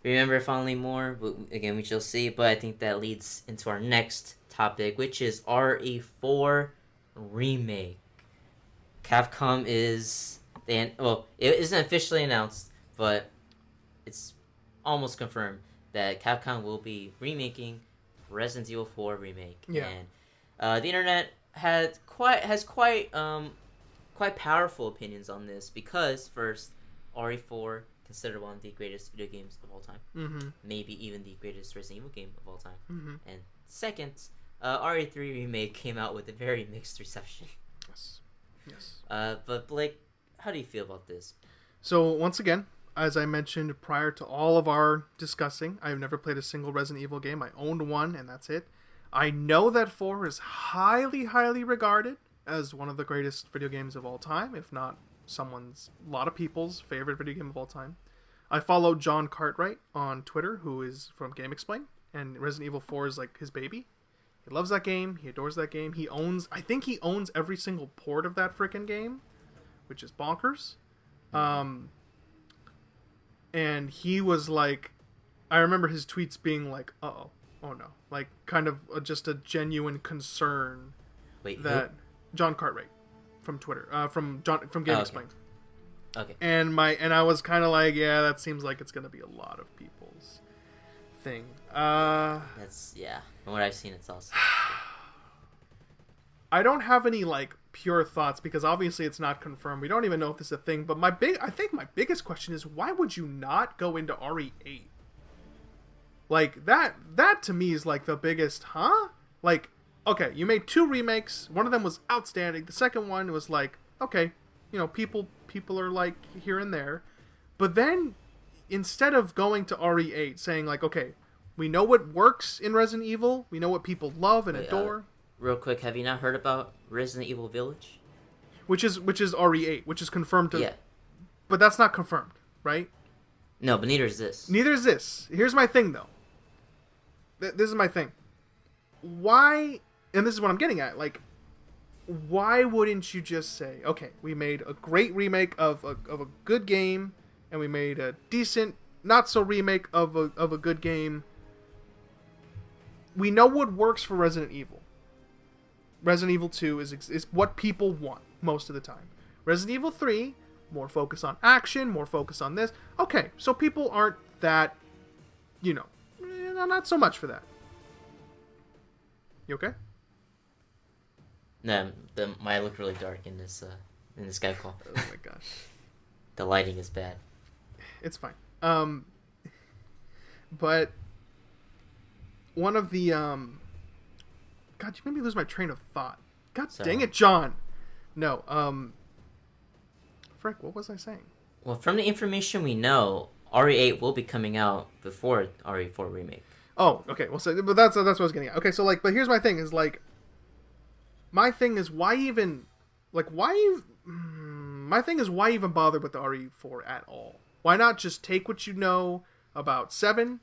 Remember Fondly more, but again, we shall see. But I think that leads into our next topic, which is RE4 Remake. Capcom is... Well, it isn't officially announced, but it's almost confirmed that Capcom will be remaking Resident Evil 4 Remake. Yeah. And the internet has quite powerful opinions on this because, first, RE4 considered one of the greatest video games of all time. Mm-hmm. Maybe even the greatest Resident Evil game of all time. Mm-hmm. And second, RE3 Remake came out with a very mixed reception. Yes. But Blake, how do you feel about this? So once again, as I mentioned prior to all of our discussing, I've never played a single Resident Evil game. I owned one, and that's it. I know that 4 is highly, highly regarded as one of the greatest video games of all time, if not a lot of people's favorite video game of all time. I follow John Cartwright on Twitter, who is from Game Explain, and Resident Evil 4 is like his baby. He loves that game. He adores that game. I think he owns every single port of that freaking game, which is bonkers. And he was like, I remember his tweets being like, oh no, like kind of just a genuine concern. Wait, that who? John Cartwright from Twitter, from Game Explain. Okay. And I was kind of like, yeah, that seems like it's gonna be a lot of people's thing. That's from what I've seen, it's awesome. I don't have any like pure thoughts because obviously it's not confirmed. We don't even know if this is a thing. But I think my biggest question is, why would you not go into RE8? Like that to me is like the biggest, huh? Like, okay, you made 2 remakes. One of them was outstanding. The second one was like, okay, people are like here and there. But then instead of going to RE8 saying like, okay, we know what works in Resident Evil, we know what people love and adore. Real quick, have you not heard about Resident Evil Village? Which is RE8, which is confirmed to... Yeah. But that's not confirmed, right? No, but neither is this. Neither is this. Here's my thing, though. This is my thing. Why... And this is what I'm getting at. Like, why wouldn't you just say, okay, we made a great remake of a good game, and we made a decent, not-so-remake of a good game. We know what works for Resident Evil. Resident Evil 2 is what people want most of the time. Resident Evil 3, more focus on action, more focus on this. Okay, so people aren't that, not so much for that. You okay? No, I look really dark in this Skype call. Oh my gosh. The lighting is bad. It's fine. But one of the God, you made me lose my train of thought. God dang it, John. No, frick, what was I saying? Well, from the information we know, RE8 will be coming out before RE4 Remake. Oh, okay. Well, but that's what I was getting at. Okay, so like, but here's my thing: is like, my thing is why even bother with the RE4 at all? Why not just take what you know about 7,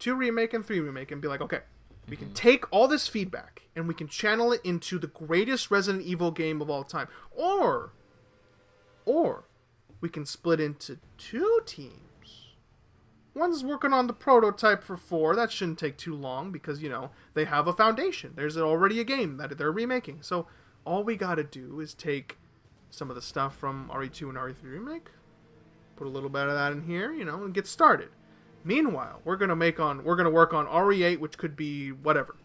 2 remake and 3 remake and be like, okay, we can take all this feedback and we can channel it into the greatest Resident Evil game of all time, or we can split into 2 teams. One's working on the prototype for 4. That shouldn't take too long because, they have a foundation. There's already a game that they're remaking. So all we got to do is take some of the stuff from RE2 and RE3 Remake, put a little bit of that in here, and get started. Meanwhile, we're going to work on RE8, which could be whatever.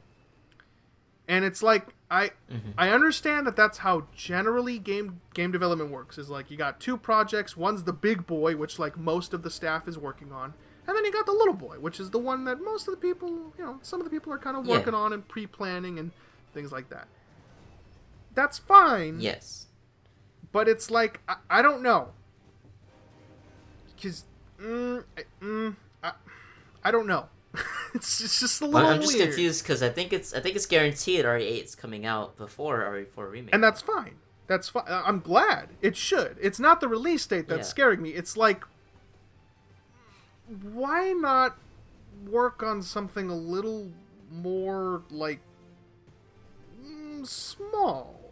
And it's like, I understand that that's how generally game development works. Is like, you got 2 projects. One's the big boy, which like most of the staff is working on. And then you got the little boy, which is the one that most of the people, some of the people are kind of working on and pre-planning and things like that. That's fine. Yes. But it's like, I don't know. Because, I don't know. it's just a little I'm just weird. confused because I think it's guaranteed RE8 is coming out before RE4 Remake. And that's fine. That's fine. I'm glad. It should. It's not the release date that's scaring me. It's like, why not work on something a little more, like, small?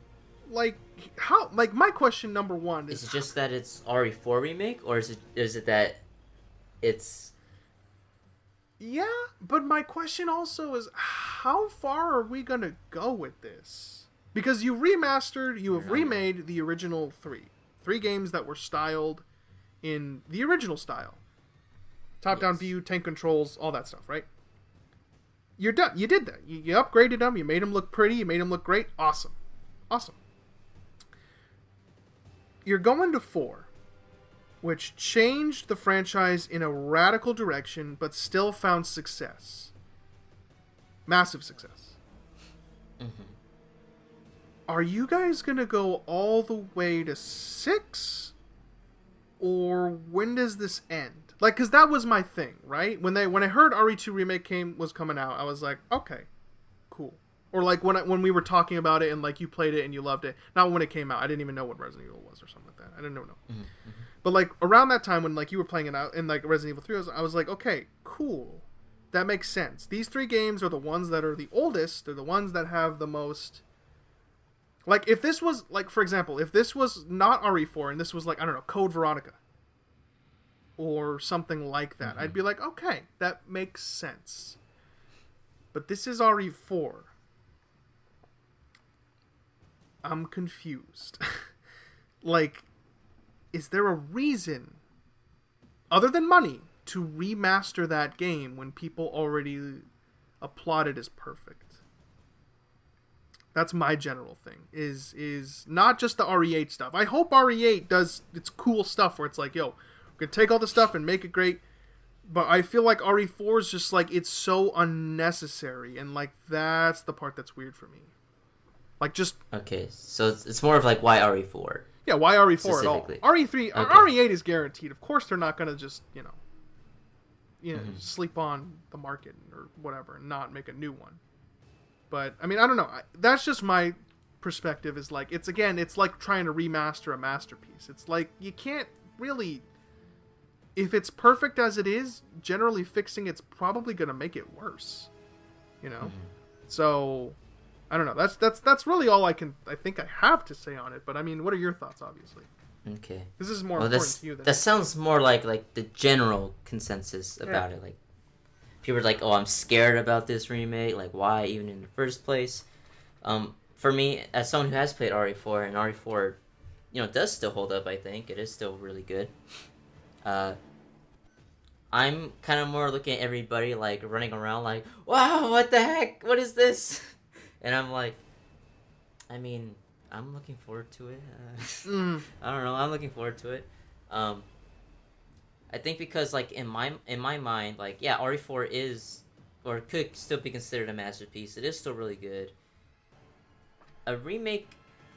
Like, how? Like, my question number one is... Is it just that it's RE4 Remake, or is it that it's Yeah, but my question also is, how far are we gonna go with this? Because you I have don't know. remade the original three games that were styled in the original style, top-down Yes. view, tank controls, all that stuff, right? You're done. You did that. You upgraded them. You made them look pretty. You made them look great. Awesome, awesome. You're going to four, which changed the franchise in a radical direction, but still found success, massive success. Mm-hmm. Are you guys gonna go all the way to six, or when does this end? Like, cause that was my thing, right? When I heard RE2 remake was coming out, I was like, okay, cool. Or like when we were talking about it and like you played it and you loved it. Not when it came out. I didn't even know what Resident Evil was or something like that. I didn't know. Mm-hmm. But like around that time when like you were playing it out in like Resident Evil 3, I was like, okay, cool. That makes sense. These three games are the ones that are the oldest. They're the ones that have the most. Like if this was like, for example, if this was not RE4 and this was like, I don't know, Code Veronica or something like that, Mm-hmm. I'd be like, okay, that makes sense. But this is RE4. I'm confused. Like, is there a reason other than money to remaster that game when people already applaud it as perfect? That's my general thing. Is not just the RE8 stuff. I hope RE8 does its cool stuff where it's like, yo, we can take all the stuff and make it great. But I feel like RE4 is just like it's so unnecessary, and like that's the part that's weird for me. Like just Okay, so it's more of like why RE4 yeah, why RE4 at all? specifically? RE3, Okay. RE8 is guaranteed. Of course, they're not gonna just Mm-hmm. sleep on the market or whatever and not make a new one. But I mean, I don't know. That's just my perspective. Is like it's like trying to remaster a masterpiece. It's like you can't really, if it's perfect as it is, generally fixing it's probably gonna make it worse. You know, Mm-hmm. so I don't know. That's really all I think I have to say on it. But I mean, what are your thoughts? Obviously, Okay. this is more Well, important this to you than that sounds more like the general consensus about yeah. it. Like people are like, "Oh, I'm scared about this remake. Like, why even in the first place?" For me, as someone who has played RE4 and RE4, does still hold up. I think it is still really good. Uh, I'm kind of more looking at everybody like running around like, "Wow, what the heck? What is this?" And I'm like, I mean, I'm looking forward to it. Mm, I don't know. I'm looking forward to it. Um, I think because like in my mind, like yeah, RE4 is or could still be considered a masterpiece. It is still really good. A remake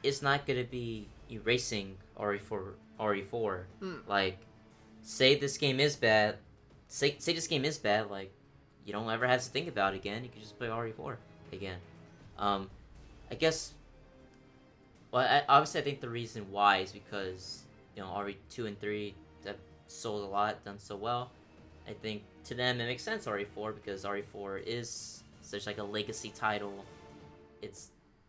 is not gonna be erasing RE4. RE4. mm. Like, say this game is bad. Say this game is bad. Like, you don't ever have to think about it again. You can just play RE4 again. Um, I guess. Well, obviously, I think the reason why is because RE2 and 3 have sold a lot, done so well. I think to them it makes sense RE4 because RE4 is such like a legacy title. It's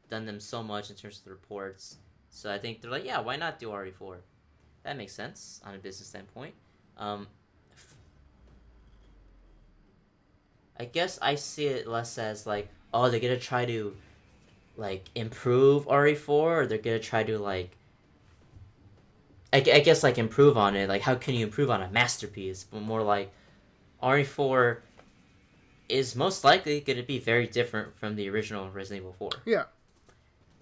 done them so much in terms of the reports. So I think they're like, yeah, why not do RE4? That makes sense on a business standpoint. Um, I guess I see it less as like, oh, they're gonna try to like improve RE4, or they're gonna try to like I guess like improve on it. Like, how can you improve on a masterpiece? But more like RE4 is most likely going to be very different from the original Resident Evil 4, Yeah.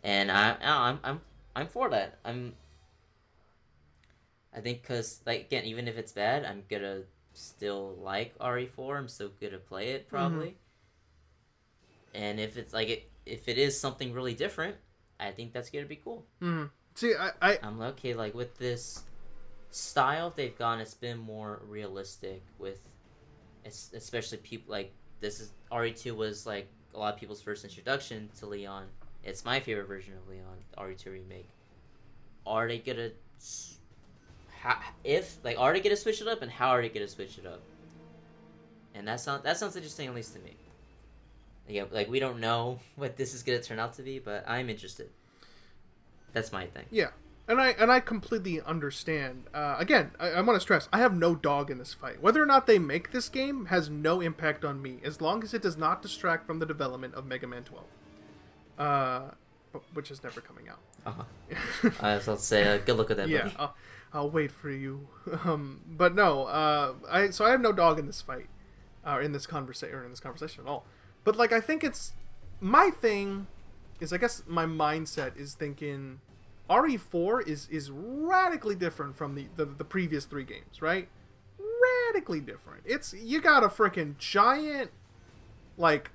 and I'm for that. I think because like again, even if it's bad, I'm gonna still like RE4. I'm still gonna play it Mm-hmm. probably, and if it is something really different, I think that's gonna be cool. Mm-hmm. See, I I'm like, okay, like with this style they've gone, it's been more realistic with especially people like this is RE2 was like a lot of people's first introduction to Leon. It's my favorite version of Leon, RE2 remake. Are they gonna if like are they gonna switch it up, and how are they gonna switch it up? And that sounds interesting, at least to me. Yeah, like we don't know what this is gonna turn out to be, but I'm interested. That's my thing. yeah. I completely understand. Again, I want to stress, I have no dog in this fight. Whether or not they make this game has no impact on me, as long as it does not distract from the development of Mega Man 12, which is never coming out. I was about to say, good luck with that, buddy. Yeah, I'll wait for you. But no, I have no dog in this fight, or in this conversation at all. But like, I think it's my thing is, I guess my mindset is thinking RE4 is radically different from the previous 3 games, right? Radically different. You got a freaking giant, like,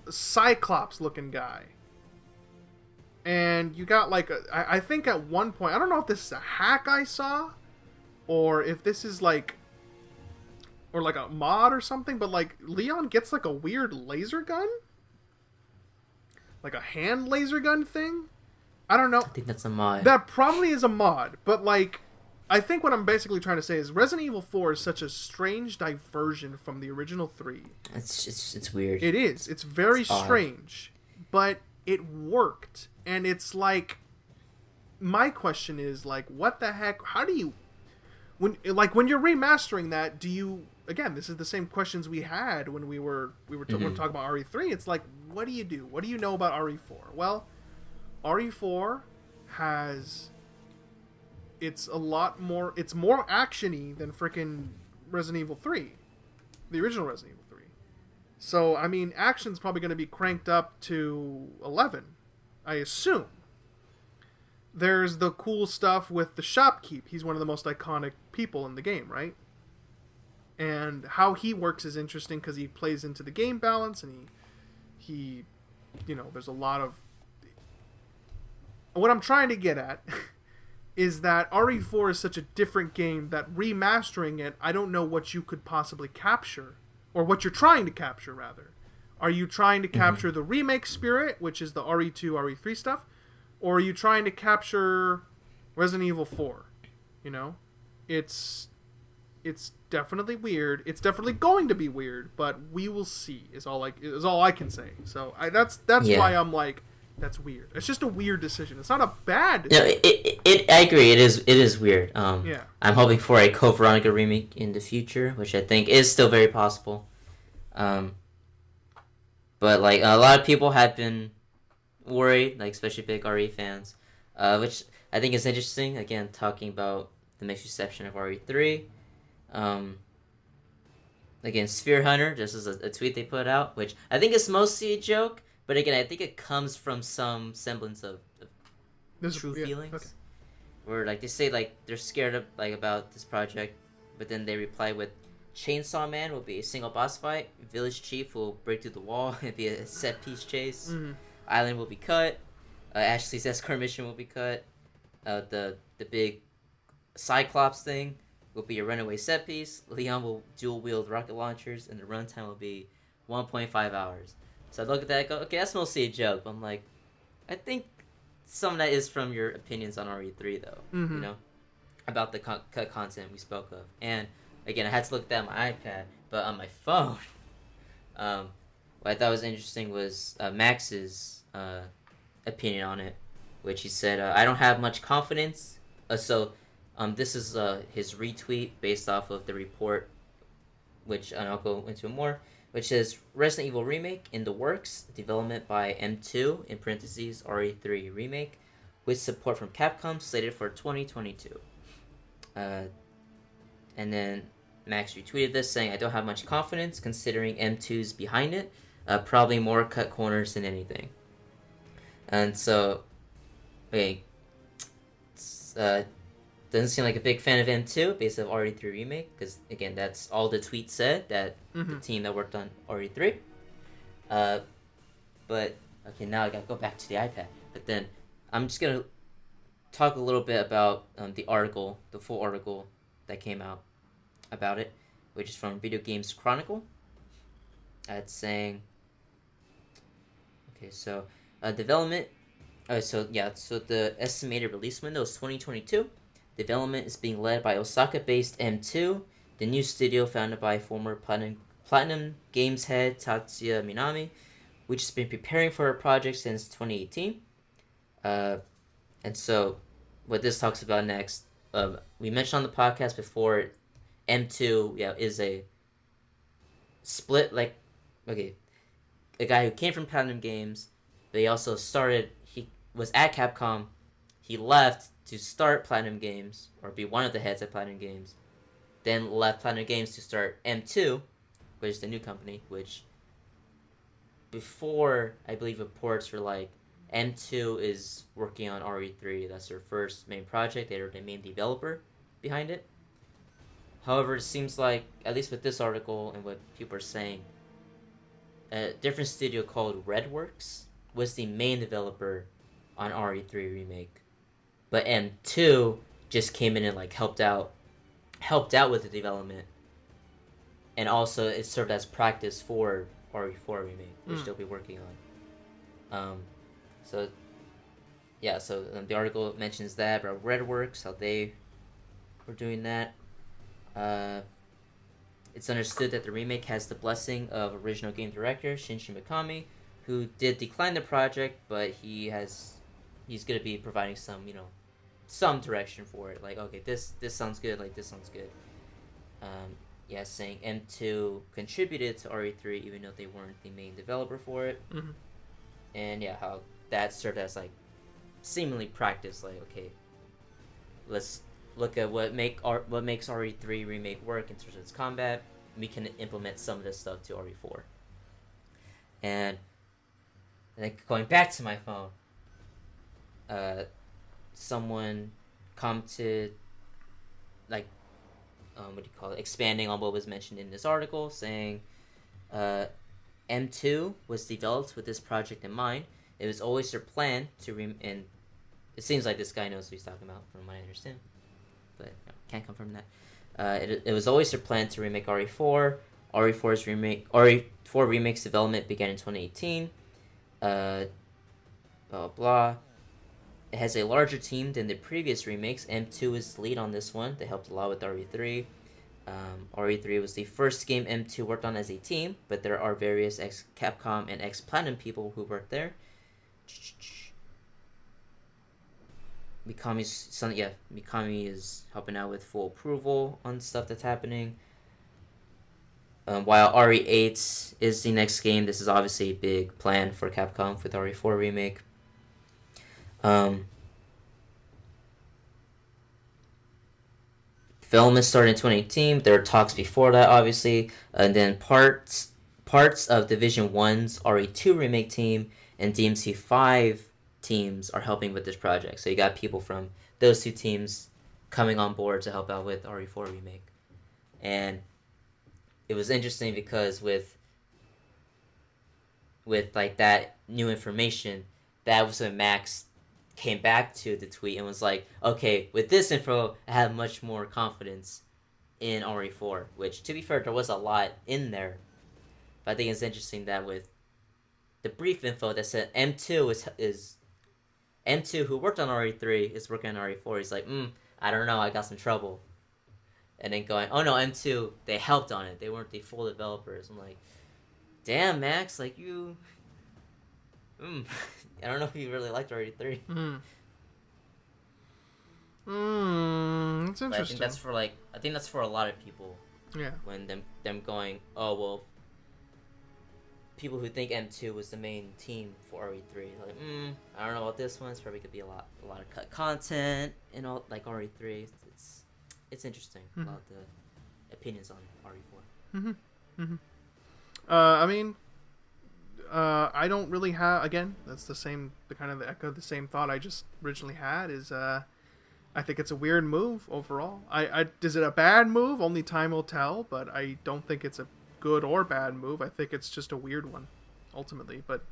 Cyclops looking guy. And you got like I think at one point, I don't know if this is a hack I saw, or if this is like, or like a mod or something, but like Leon gets like a weird laser gun, like a hand laser gun thing. I don't know. I think that's a mod. That probably is a mod, but like, I think what I'm basically trying to say is Resident Evil 4 is such a strange diversion from the original 3. It's weird. It is. It's very strange, but it worked. And it's like, my question is like, what the heck? How do you, when you're remastering that, do you, again, this is the same questions we had when we were talking about RE3. It's like, what do you do? What do you know about RE4? Well, RE4 has, it's more action-y than freaking Resident Evil 3, the original Resident Evil 3. So, I mean, action's probably going to be cranked up to 11, I assume. There's the cool stuff with the shopkeep. He's one of the most iconic people in the game, right? And how he works is interesting because he plays into the game balance, and he there's a lot of... What I'm trying to get at is that RE4 is such a different game that remastering it, I don't know what you could possibly capture, or what you're trying to capture, rather. Are you trying to capture the remake spirit, which is the RE2, RE3 stuff? Or are you trying to capture Resident Evil 4? You know? It's definitely weird. It's definitely going to be weird, but we will see, is all I can say. So that's why I'm like, that's weird. It's just a weird decision. It's not a bad decision. No, I agree. It is weird. Yeah. I'm hoping for a Code Veronica remake in the future, which I think is still very possible. But like, a lot of people have been worried, like especially big RE fans, which I think is interesting. Again, talking about the mixed reception of RE3. Again, Sphere Hunter, just as a tweet they put out, which I think is mostly a joke, but again, I think it comes from some semblance of true feelings. Okay. Where like they say like they're scared of like about this project, but then they reply with, Chainsaw Man will be a single boss fight, Village Chief will break through the wall and be a set piece chase, Island will be cut, Ashley's escort mission will be cut, the big Cyclops thing will be a runaway set piece, Leon will dual wield rocket launchers, and the runtime will be 1.5 hours. So I look at that and go, okay, that's mostly a joke. But I'm like, I think some of that is from your opinions on RE3 though, you know, about the cut content we spoke of. And again, I had to look at that on my iPad, but on my phone, what I thought was interesting was Max's opinion on it, which he said, I don't have much confidence. This is his retweet based off of the report, which I'll go into more, which says Resident Evil Remake in the works, development by M2, in parentheses, RE3 Remake, with support from Capcom, slated for 2022. And then Max retweeted this saying, I don't have much confidence considering M2's behind it. Probably more cut corners than anything. And so, okay, doesn't seem like a big fan of M2 based on RE3 Remake, because again, that's all the tweet said, that the team that worked on RE3. But, okay, now I gotta go back to the iPad. But then, I'm just gonna talk a little bit about the article, the full article that came out about it, which is from Video Games Chronicle. It's saying, okay, so development, so the estimated release window is 2022. Development is being led by Osaka-based M2, the new studio founded by former Platinum Games head Tatsuya Minami, which has been preparing for a project since 2018. And so, what this talks about next. We mentioned on the podcast before, M2 is a split okay, a guy who came from Platinum Games, but he also started. He was at Capcom. He left to start Platinum Games or be one of the heads at Platinum Games. Then left Platinum Games to start M2, which is the new company. Which before I believe reports were like M2 is working on RE3. That's their first main project. They're the main developer behind it. However, it seems like, at least with this article and what people are saying, a different studio called Redworks was the main developer on RE3 Remake. But M2 just came in and like helped out with the development. And also it served as practice for RE4 Remake, which they'll be working on. So the article mentions that about Redworks, how they were doing that. It's understood that the remake has the blessing of original game director Shinji Mikami, who did decline the project, but he's going to be providing some direction for it. Like, okay, this sounds good, like this sounds good. Saying M2 contributed to RE3 even though they weren't the main developer for it. Mm-hmm. And how that served as like seemingly practice, like, okay, let's look at what makes RE3 Remake work in terms of its combat. We can implement some of this stuff to RE4. And then going back to my phone, someone commented, like, expanding on what was mentioned in this article, saying M2 was developed with this project in mind. It was always their plan and it seems like this guy knows what he's talking about, from what I understand, but can't confirm that. It was always their plan to remake RE4. RE4 Remake's development began in 2018. Blah, blah, blah. It has a larger team than the previous remakes. M2 is the lead on this one. They helped a lot with RE3. RE3 was the first game M2 worked on as a team, but there are various ex-Capcom and ex-Platinum people who worked there. Mikami is helping out with full approval on stuff that's happening. While RE8 is the next game, this is obviously a big plan for Capcom with RE4 Remake. Development started in 2018. There were talks before that, obviously, and then parts of Division 1's RE2 Remake team and DMC5 teams are helping with this project. So you got people from those two teams coming on board to help out with RE4 Remake. And it was interesting because with like that new information, that was when Max came back to the tweet and was like, okay, with this info, I have much more confidence in RE4, which, to be fair, there was a lot in there. But I think it's interesting that with the brief info that said M2 is M2, who worked on RE3, is working on RE4. He's like, I don't know, I got some trouble. And then going, oh no, M2, they helped on it. They weren't the full developers. I'm like, damn, Max, like you... I don't know if you really liked RE3. That's interesting. But I think that's for a lot of people. Yeah. When them going, oh well, people who think M2 was the main team for RE3, like, I don't know about this one. It's probably could be a lot of cut content and all, like RE3. It's interesting about the opinions on RE4. I mean, I don't really have, again, that's the echo of the same thought I just originally had, is I think it's a weird move overall. Is it a bad move? Only time will tell, but I don't think it's a good or bad move. I think it's just a weird one, ultimately. But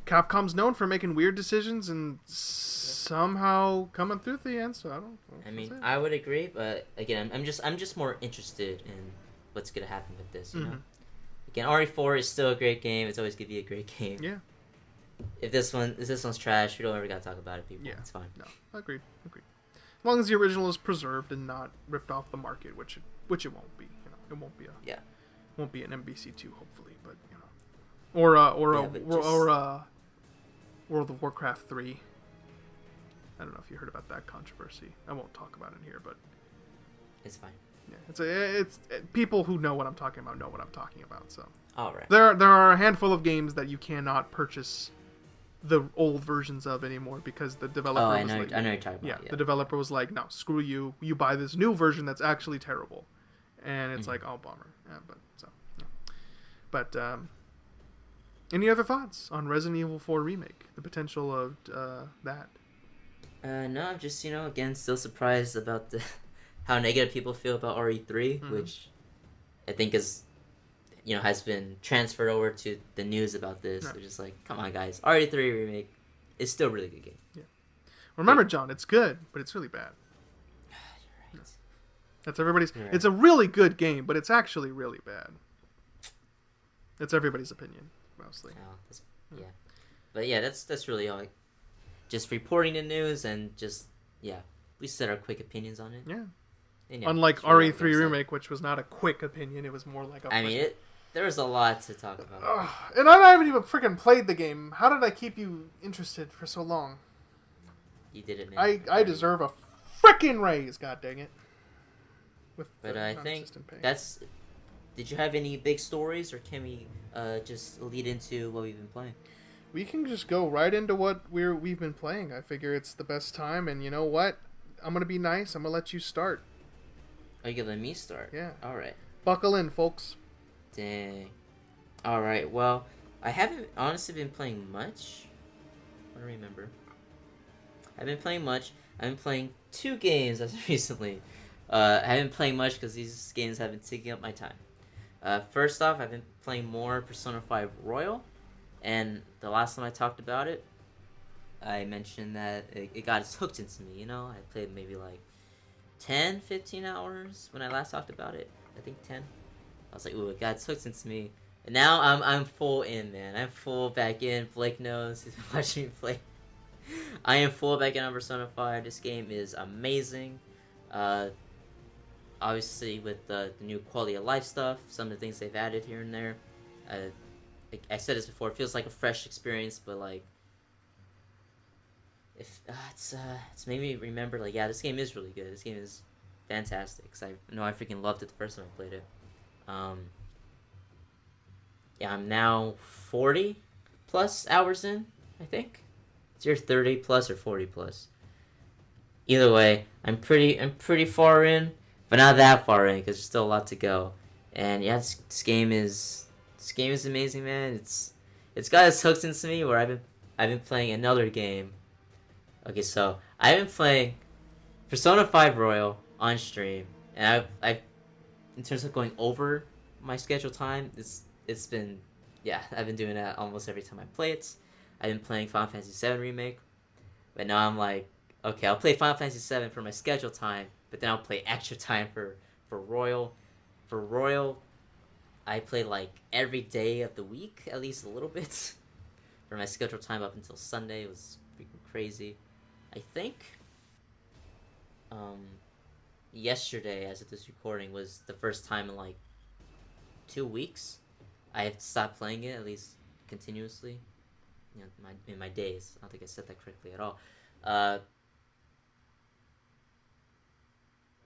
Capcom's known for making weird decisions and somehow coming through at the end, so I don't know. I mean, I would agree, but again, I'm just more interested in what's gonna happen with this, you know? Again, RE4 is still a great game. It's always gonna be a great game. Yeah. If this one's trash, we don't ever gotta talk about it, people. Yeah. It's fine. No, agreed. As long as the original is preserved and not ripped off the market, which it won't be. You know, it won't be won't be an MBC2, hopefully, but you know, or World of Warcraft 3. I don't know if you heard about that controversy. I won't talk about it here, but It's fine. yeah, it's people who know what I'm talking about know what I'm talking about. So All right. there are a handful of games that you cannot purchase the old versions of anymore because the developer I was know. like, I know you're talking yeah, about. Yeah. the developer was like, no, screw you. You buy this new version that's actually terrible, and it's like, oh, bummer. Yeah, but any other thoughts on Resident Evil 4 Remake? The potential of that? No, I'm just again still surprised about the how negative people feel about RE3, which I think is has been transferred over to the news about this. Right. They're just like, come on, guys, RE3 Remake is still a really good game. Yeah. Remember, John, it's good, but it's really bad. You're right. That's everybody's. You're right. It's a really good game, but it's actually really bad. That's everybody's opinion, mostly. Yeah, but yeah, that's really all. Just reporting the news and just we said our quick opinions on it. Yeah. And, Unlike RE3 Remake, which was not a quick opinion, it was more like a. I mean, there was a lot to talk about. And I haven't even freaking played the game. How did I keep you interested for so long? You did it, man. I deserve a freaking raise. God dang it. But I think that's. Did you have any big stories, or can we just lead into what we've been playing? We can just go right into what we've been playing. I figure it's the best time, and you know what? I'm gonna be nice. I'm gonna let you start. Are you gonna let me start? Yeah. All right. Buckle in, folks. Dang. All right. Well, I haven't honestly been playing much. I don't remember. I've been playing much. I've been playing 2 games as of recently. I haven't been playing much because these games have been taking up my time. First off, I've been playing more Persona 5 Royal, and the last time I talked about it, I mentioned that it got hooked into me. I played maybe like 10, 15 hours when I last talked about it. I think 10. I was like, ooh, it got hooked into me. And now I'm full in, man. I'm full back in. Blake knows. He's been watching me play. I am full back in on Persona 5. This game is amazing. Obviously, with the new quality of life stuff, some of the things they've added here and there. I said this before. It feels like a fresh experience, but like, it's made me remember. Like, yeah, this game is really good. This game is fantastic. Cause I know I freaking loved it the first time I played it. Yeah, I'm now 40 plus hours in. I think it's your 30 plus or 40 plus. Either way, I'm pretty far in, but not that far in because there's still a lot to go. And yeah, this game is amazing, man. It's got its hooks into me where I've been playing another game. Okay, so I've been playing Persona 5 Royal on stream, and I've in terms of going over my scheduled time, it's been I've been doing that almost every time I play it. I've been playing Final Fantasy VII Remake, but now I'm like, okay, I'll play Final Fantasy VII for my scheduled time, but then I'll play extra time for Royal. For Royal, I play like every day of the week, at least a little bit. For my scheduled time up until Sunday, it was freaking crazy. I think yesterday, as of this recording, was the first time in like 2 weeks I have stopped playing it, at least continuously. In my days. I don't think I said that correctly at all.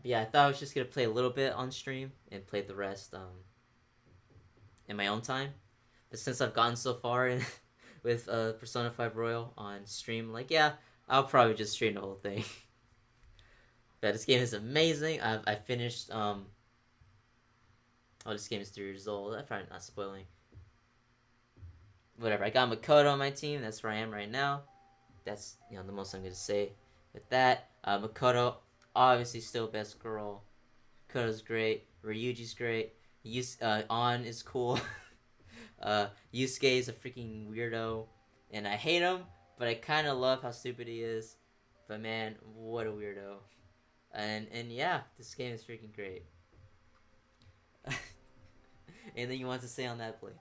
Yeah, I thought I was just gonna play a little bit on stream and play the rest in my own time. But since I've gotten so far in with Persona 5 Royal on stream, like, yeah, I'll probably just stream the whole thing. But this game is amazing. I finished this game is 3 years old. I'm probably not spoiling. Whatever. I got Makoto on my team. That's where I am right now. That's the most I'm gonna say with that. Makoto, obviously still best girl. Makoto's great. Ryuji's great. On is cool. Yusuke is a freaking weirdo, and I hate him, but I kind of love how stupid he is. But man, what a weirdo. And yeah, this game is freaking great. Anything you want to say on that, Blake?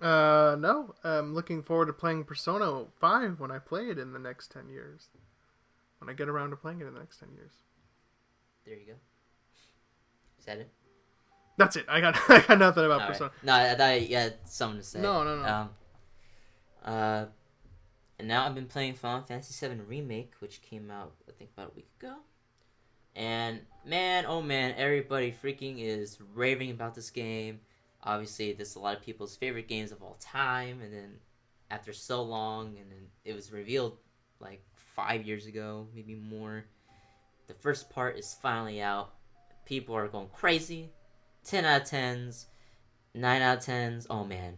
No. I'm looking forward to playing Persona 5 when I play it in the next 10 years. When I get around to playing it in the next 10 years. There you go. Is that it? That's it. I got nothing about All Persona. Right. No, I thought you had something to say. No. And now I've been playing Final Fantasy VII Remake, which came out I think about a week ago. And man, oh man, everybody freaking is raving about this game. Obviously, this is a lot of people's favorite games of all time. And then after so long, and then it was revealed like 5 years ago, maybe more. The first part is finally out. People are going crazy. 10 out of 10s, 9 out of 10s. Oh man.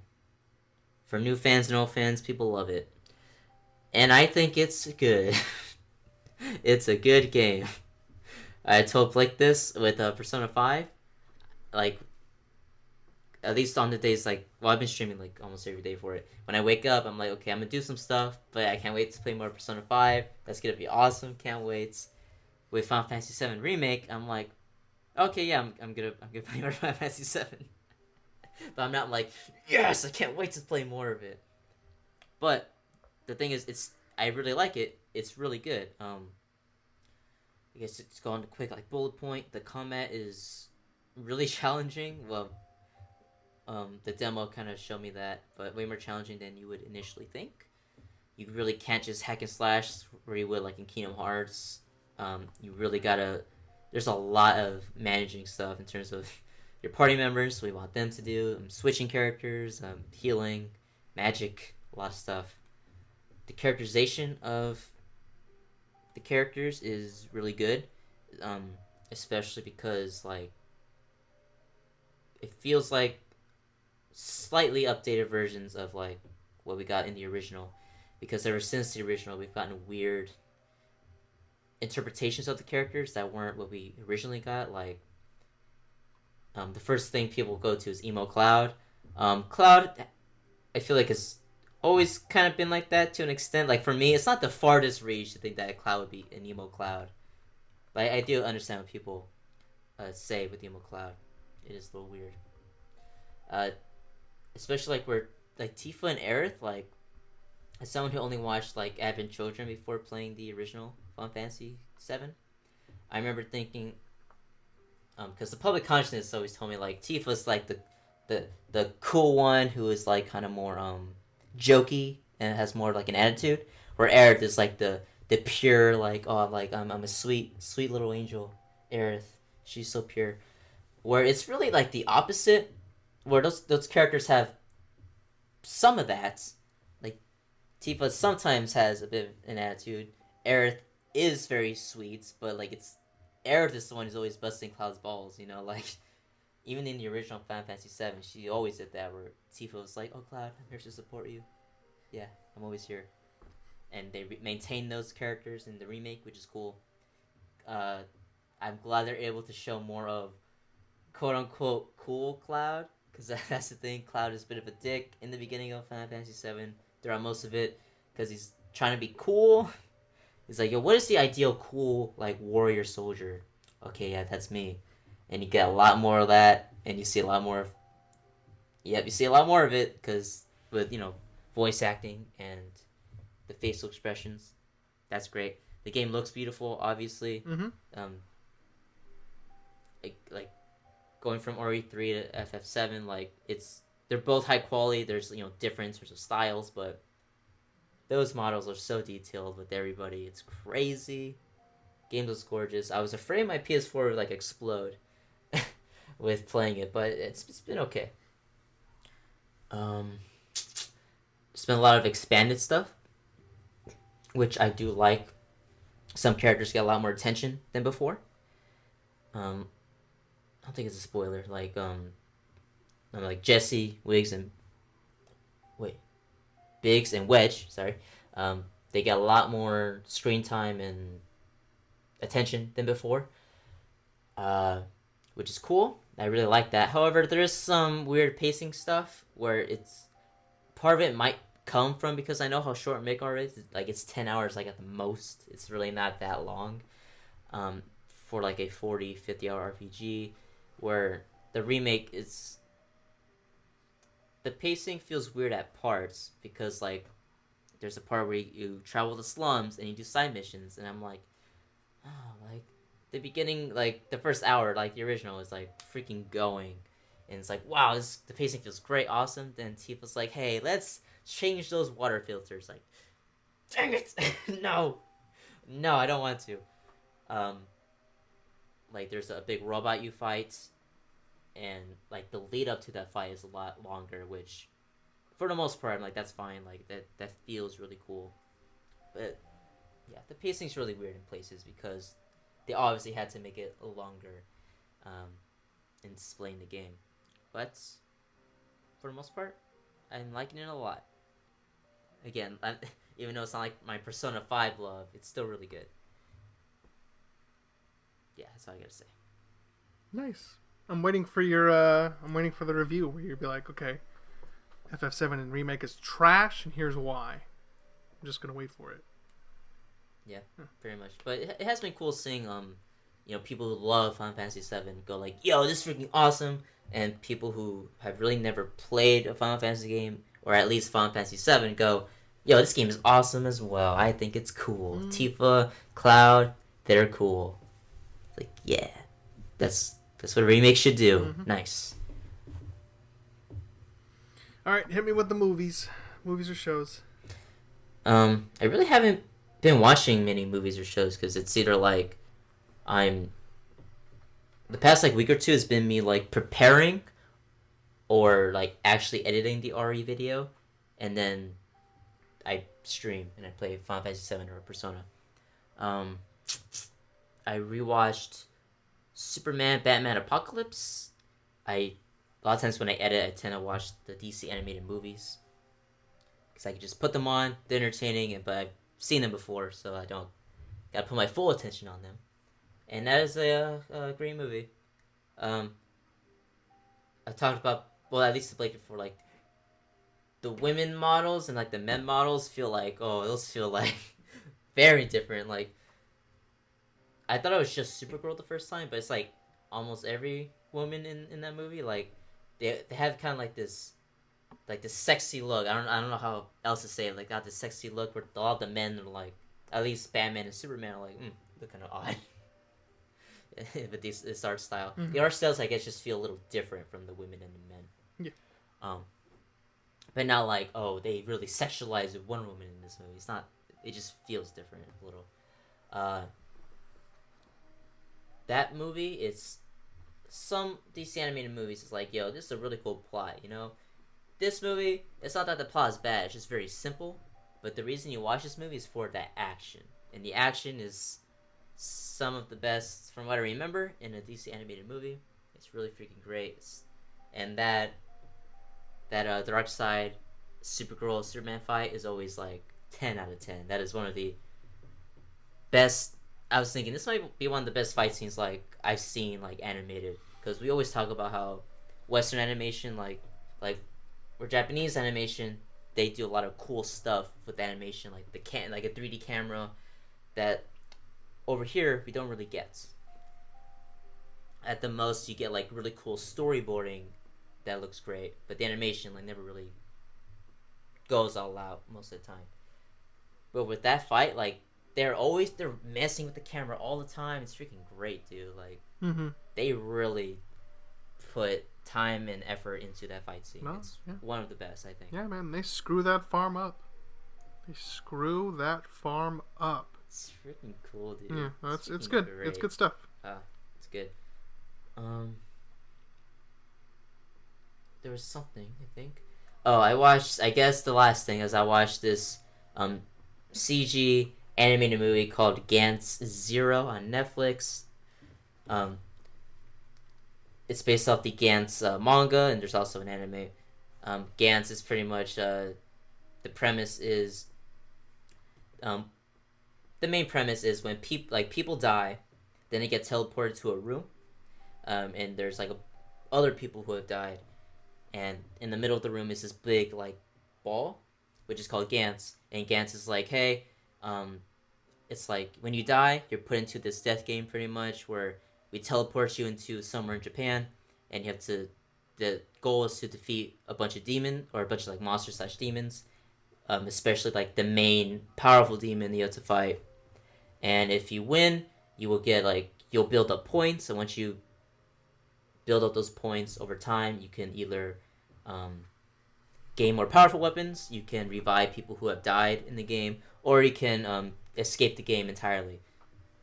For new fans and old fans, people love it. And I think it's good. It's a good game. I told Blake this with Persona 5. Like, at least on the days, like, well, I've been streaming, like, almost every day for it. When I wake up, I'm like, okay, I'm gonna do some stuff, but I can't wait to play more Persona 5. That's gonna be awesome. Can't wait. With Final Fantasy 7 Remake, I'm like, okay, yeah, I'm gonna play more Final Fantasy 7. But I'm not like, yes, I can't wait to play more of it. But the thing is, I really like it. It's really good. I guess it's going to quick like bullet point. The combat is really challenging. Well, the demo kind of showed me that, but way more challenging than you would initially think. You really can't just hack and slash where you would like in Kingdom Hearts. You really gotta. There's a lot of managing stuff in terms of your party members. What you want them to do. Switching characters, healing, magic, a lot of stuff. The characterization of the characters is really good, um, especially because like it feels like slightly updated versions of like what we got in the original, because ever since the original we've gotten weird interpretations of the characters that weren't what we originally got. Like the first thing people go to is emo Cloud. Cloud, I feel like is always kind of been like that to an extent. Like for me, it's not the farthest reach to think that Cloud would be an emo Cloud, but I do understand what people say with emo Cloud. It is a little weird, uh, especially like where like Tifa and Aerith. Like as someone who only watched like Advent Children before playing the original Final Fantasy VII, I remember thinking, because the public consciousness always told me like Tifa's like the cool one who is like kind of more jokey and has more like an attitude, where Aerith is like the pure like, oh, like I'm a sweet little angel. Aerith, she's so pure. Where it's really like the opposite, where those characters have some of that. Like Tifa sometimes has a bit of an attitude. Aerith is very sweet, but like it's Aerith is the one who's always busting Cloud's balls. You know, like even in the original Final Fantasy VII, she always did that. Where Tifa was like, "Oh, Cloud, I'm here to support you. Yeah, I'm always here." And they maintain those characters in the remake, which is cool. Uh, I'm glad they're able to show more of quote unquote cool Cloud, because that's the thing. Cloud is a bit of a dick in the beginning of Final Fantasy VII, throughout most of it, because he's trying to be cool. He's like, yo, what is the ideal cool like warrior soldier? Okay, yeah, that's me. And you get a lot more of that, and you see a lot more of. Yep, you see a lot more of it because with voice acting and the facial expressions, that's great. The game looks beautiful, obviously. Mm-hmm. Like going from RE3 to FF7, like they're both high quality. There's different sorts of styles, but those models are so detailed with everybody. It's crazy. Game looks gorgeous. I was afraid my PS4 would like explode with playing it, but it's been okay. There's been a lot of expanded stuff, which I do like. Some characters get a lot more attention than before. I don't think it's a spoiler. Like Jesse, Biggs and Wedge. Sorry, they get a lot more screen time and attention than before, which is cool. I really like that. However, there is some weird pacing stuff where it's part of it might come from because I know how short Midgar is. Like it's 10 hours, like at the most. It's really not that long, for like a 40-50 hour RPG, where the remake is. The pacing feels weird at parts because like there's a part where you travel the slums and you do side missions, and I'm like, oh, like the beginning, like the first hour, like the original is like freaking going, and it's like, wow, the pacing feels great, awesome. Then Tifa's like, hey, let's change those water filters. Like, Dang it! No, no, I don't want to. Um, like there's a big robot you fight, and like the lead up to that fight is a lot longer, which for the most part, I'm like that's fine. Like that feels really cool, but yeah, the pacing's really weird in places because they obviously had to make it longer, um, and explain the game. But for the most part, I'm liking it a lot. Again, even though it's not like my Persona 5 love, it's still really good. Yeah, that's all I gotta say. Nice. I'm waiting for I'm waiting for the review where you'll be like, okay, FF7 and Remake is trash, and here's why. I'm just gonna wait for it. Yeah, very much. But it has been cool seeing people who love Final Fantasy 7 go like, "Yo, this is freaking awesome," and people who have really never played a Final Fantasy game or at least Final Fantasy 7 go, "Yo, this game is awesome as well. I think it's cool." Tifa, Cloud, they're cool. Like, yeah, that's what a remake should do. Mm-hmm. Nice. All right, hit me with the movies or shows. I really haven't been watching many movies or shows because it's either like I'm the past like week or two has been me like preparing or like actually editing the RE video, and then I stream and I play Final Fantasy 7 or Persona. I rewatched Superman, Batman, Apocalypse. A lot of times when I edit, I tend to watch the DC animated movies because I can just put them on, they're entertaining, but I've seen them before, so I don't gotta put my full attention on them. And that is a great movie. I talked about, well, at least like before, like the women models and like the men models feel like, oh, those feel like very different. Like I thought it was just Supergirl the first time, but it's like almost every woman in that movie. Like they have kind of like this sexy look. I don't know how else to say it. Like got this sexy look where a lot of the men are like, at least Batman and Superman are like, look kind of odd. But this art style, the art styles I guess just feel a little different from the women and the men. Yeah. But not like, oh, they really sexualize one woman in this movie. It's not. It just feels different a little. That movie, it's some DC animated movies. It's like, yo, this is a really cool plot. This movie, it's not that the plot is bad. It's just very simple. But the reason you watch this movie is for that action, and the action is some of the best from what I remember in a DC animated movie. It's really freaking great. And that Dark Side Supergirl Superman fight is always like 10 out of 10. That is one of the best. I was thinking this might be one of the best fight scenes like I've seen like animated, because we always talk about how Western animation like or Japanese animation, they do a lot of cool stuff with animation, like like a 3D camera that over here we don't really get. At the most you get like really cool storyboarding that looks great, but the animation like never really goes all out most of the time. But with that fight, like they're messing with the camera all the time. It's freaking great, dude. Like they really put time and effort into that fight scene. No, it's one of the best, I think. Yeah, man, they screw that farm up. It's freaking cool, dude. Yeah, it's good. Great. It's good stuff. It's good. There was something, I think. Oh, I guess the last thing is I watched this CG animated movie called Gantz Zero on Netflix. It's based off the Gantz manga, and there's also an anime. Gantz is pretty much the premise is the main premise is when people die, then they get teleported to a room, and there's like other people who have died, and in the middle of the room is this big like ball, which is called Gantz, and Gantz is like, hey, it's like when you die, you're put into this death game pretty much where we teleport you into somewhere in Japan, and you have to. The goal is to defeat a bunch of like monsters / demons, especially like the main powerful demon you have to fight. And if you win, you will get you'll build up points, and once you build up those points over time, you can either gain more powerful weapons, you can revive people who have died in the game, or you can escape the game entirely.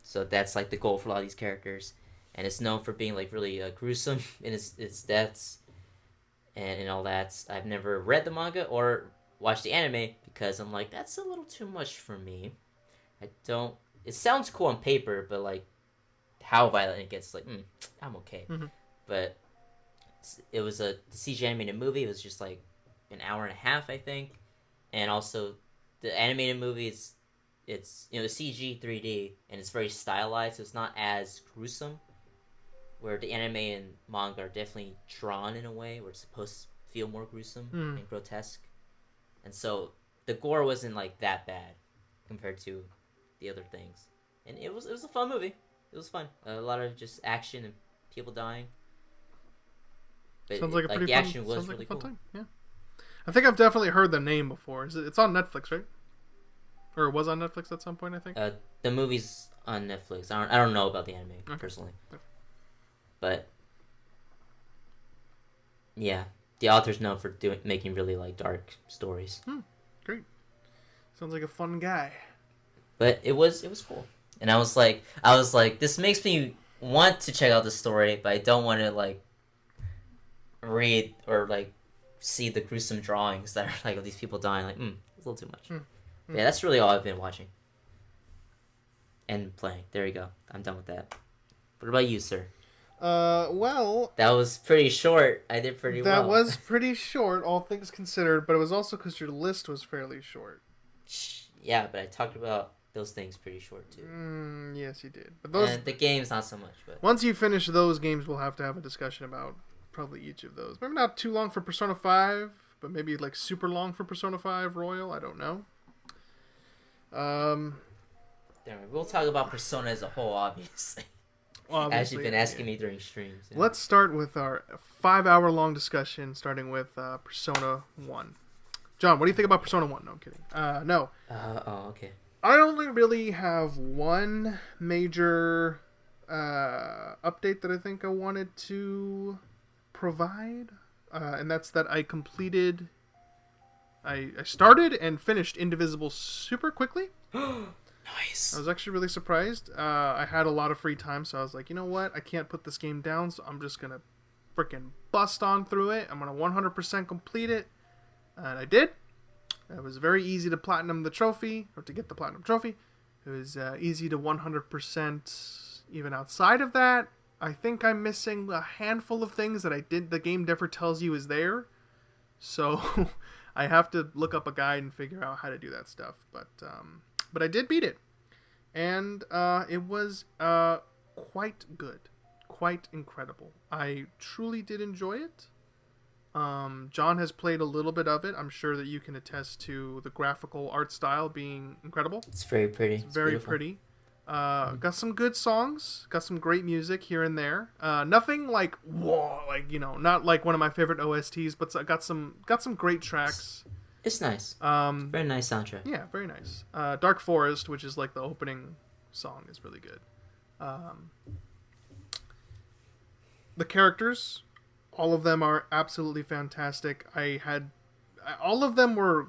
So that's like the goal for a lot of these characters, and it's known for being like really gruesome in its deaths and all that. I've never read the manga or watched the anime because I'm like, that's a little too much for me. I don't. It sounds cool on paper, but like how violent it gets, like I'm okay. Mm-hmm. But it was the CG animated movie. It was just like an hour and a half, I think, and also the animated movie is it's the CG 3D and it's very stylized, so it's not as gruesome. Where the anime and manga are definitely drawn in a way where it's supposed to feel more gruesome and grotesque, and so the gore wasn't like that bad compared to the other things, and it was a fun movie. It was fun. A lot of just action and people dying. But sounds like a pretty the fun, action was sounds like really a fun cool. time. Yeah, I think I've definitely heard the name before. It's on Netflix, right? Or it was on Netflix at some point, I think. The movie's on Netflix. I don't know about the anime personally, but yeah, the author's known for making really like dark stories. Great. Sounds like a fun guy. But it was cool, and I was like, this makes me want to check out the story, but I don't want to like read or like see the gruesome drawings that are like of these people dying. Like, it's a little too much. Yeah, that's really all I've been watching and playing. There you go. I'm done with that. What about you, sir? Well, that was pretty short. I did pretty well. That was pretty short, all things considered, but it was also because your list was fairly short. Yeah, but I talked about those things pretty short too. Yes, you did. But those and the games not so much. But once you finish those games, we'll have to have a discussion about probably each of those. Maybe not too long for Persona 5, but maybe like super long for Persona 5 Royal. I don't know. We'll talk about Persona as a whole, obviously. As you've been asking me during streams. Yeah. Let's start with our 5-hour-long discussion, starting with Persona 1. John, what do you think about Persona 1? No, I'm kidding. No. Okay. I only really have one major update that I think I wanted to provide, and that's that I completed... I started and finished Indivisible super quickly. Nice. I was actually really surprised. I had a lot of free time, so I was like, you know what? I can't put this game down, so I'm just going to freaking bust on through it. I'm going to 100% complete it. And I did. It was very easy to platinum the trophy, or to get the platinum trophy. It was easy to 100% even outside of that. I think I'm missing a handful of things that the game never tells you is there. So I have to look up a guide and figure out how to do that stuff. But I did beat it. And it was quite good. Quite incredible. I truly did enjoy it. John has played a little bit of it. I'm sure that you can attest to the graphical art style being incredible. It's very pretty. It's very pretty. Got some good songs. Got some great music here and there. Nothing like whoa, like not like one of my favorite OSTs, but got some great tracks. It's nice. Very nice soundtrack. Yeah, very nice. Dark Forest, which is like the opening song, is really good. The characters, all of them are absolutely fantastic. All of them were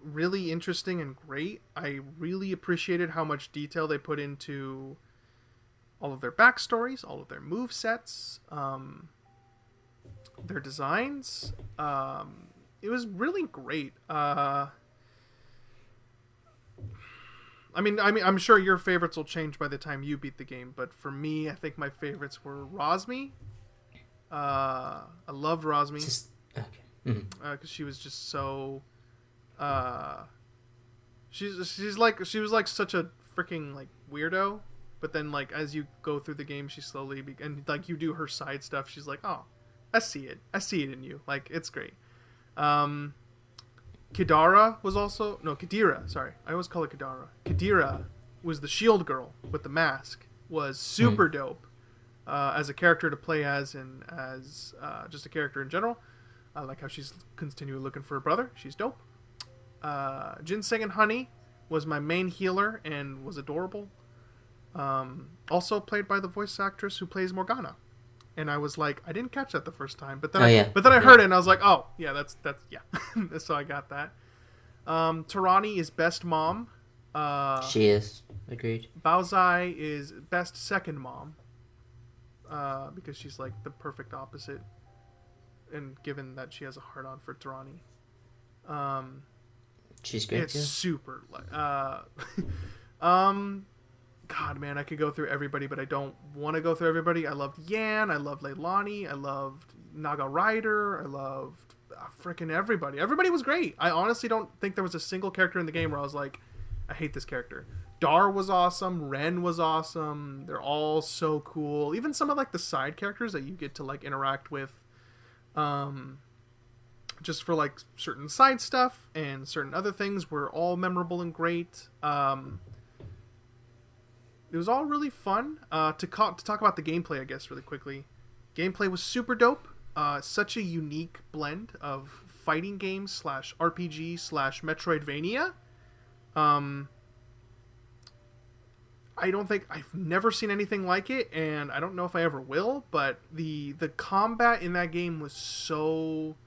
really interesting and great. I really appreciated how much detail they put into all of their backstories, all of their movesets, their designs. It was really great. I'm sure your favorites will change by the time you beat the game, but for me, I think my favorites were Rosmi. I loved Rosmi. Okay. Because she was just so. She was like such a freaking like weirdo, but then like as you go through the game, she slowly and like you do her side stuff. She's like, oh, I see it in you. Like it's great. Kadira was also Kadira. Sorry, I always call it Kadira. Kadira was the shield girl with the mask. Was super dope. As a character to play as and as just a character in general. I like how she's continually looking for her brother. She's dope. Ginseng and Honey was my main healer and was adorable. Also played by the voice actress who plays Morgana. And I was like, I didn't catch that the first time, but then I heard it and I was like, oh yeah, that's yeah. So I got that. Tarani is best mom. She is. Agreed. Baozai is best second mom, because she's like the perfect opposite, and given that she has a hard on for Tarani. She's great It's too. super like um God, man, I could go through everybody, but I don't want to go through everybody. I loved Yan, I loved Leilani, I loved Naga Rider, I loved freaking everybody. Everybody was great. I honestly don't think there was a single character in the game where I was like, I hate this character. Dar was awesome, Ren was awesome. They're all so cool. Even some of like the side characters that you get to like interact with, um, just for like certain side stuff and certain other things were all memorable and great. It was all really fun. To talk about the gameplay, I guess, really quickly. Gameplay was super dope. Such a unique blend of fighting game slash RPG slash Metroidvania. I don't think I've never seen anything like it, and I don't know if I ever will. But the combat in that game was so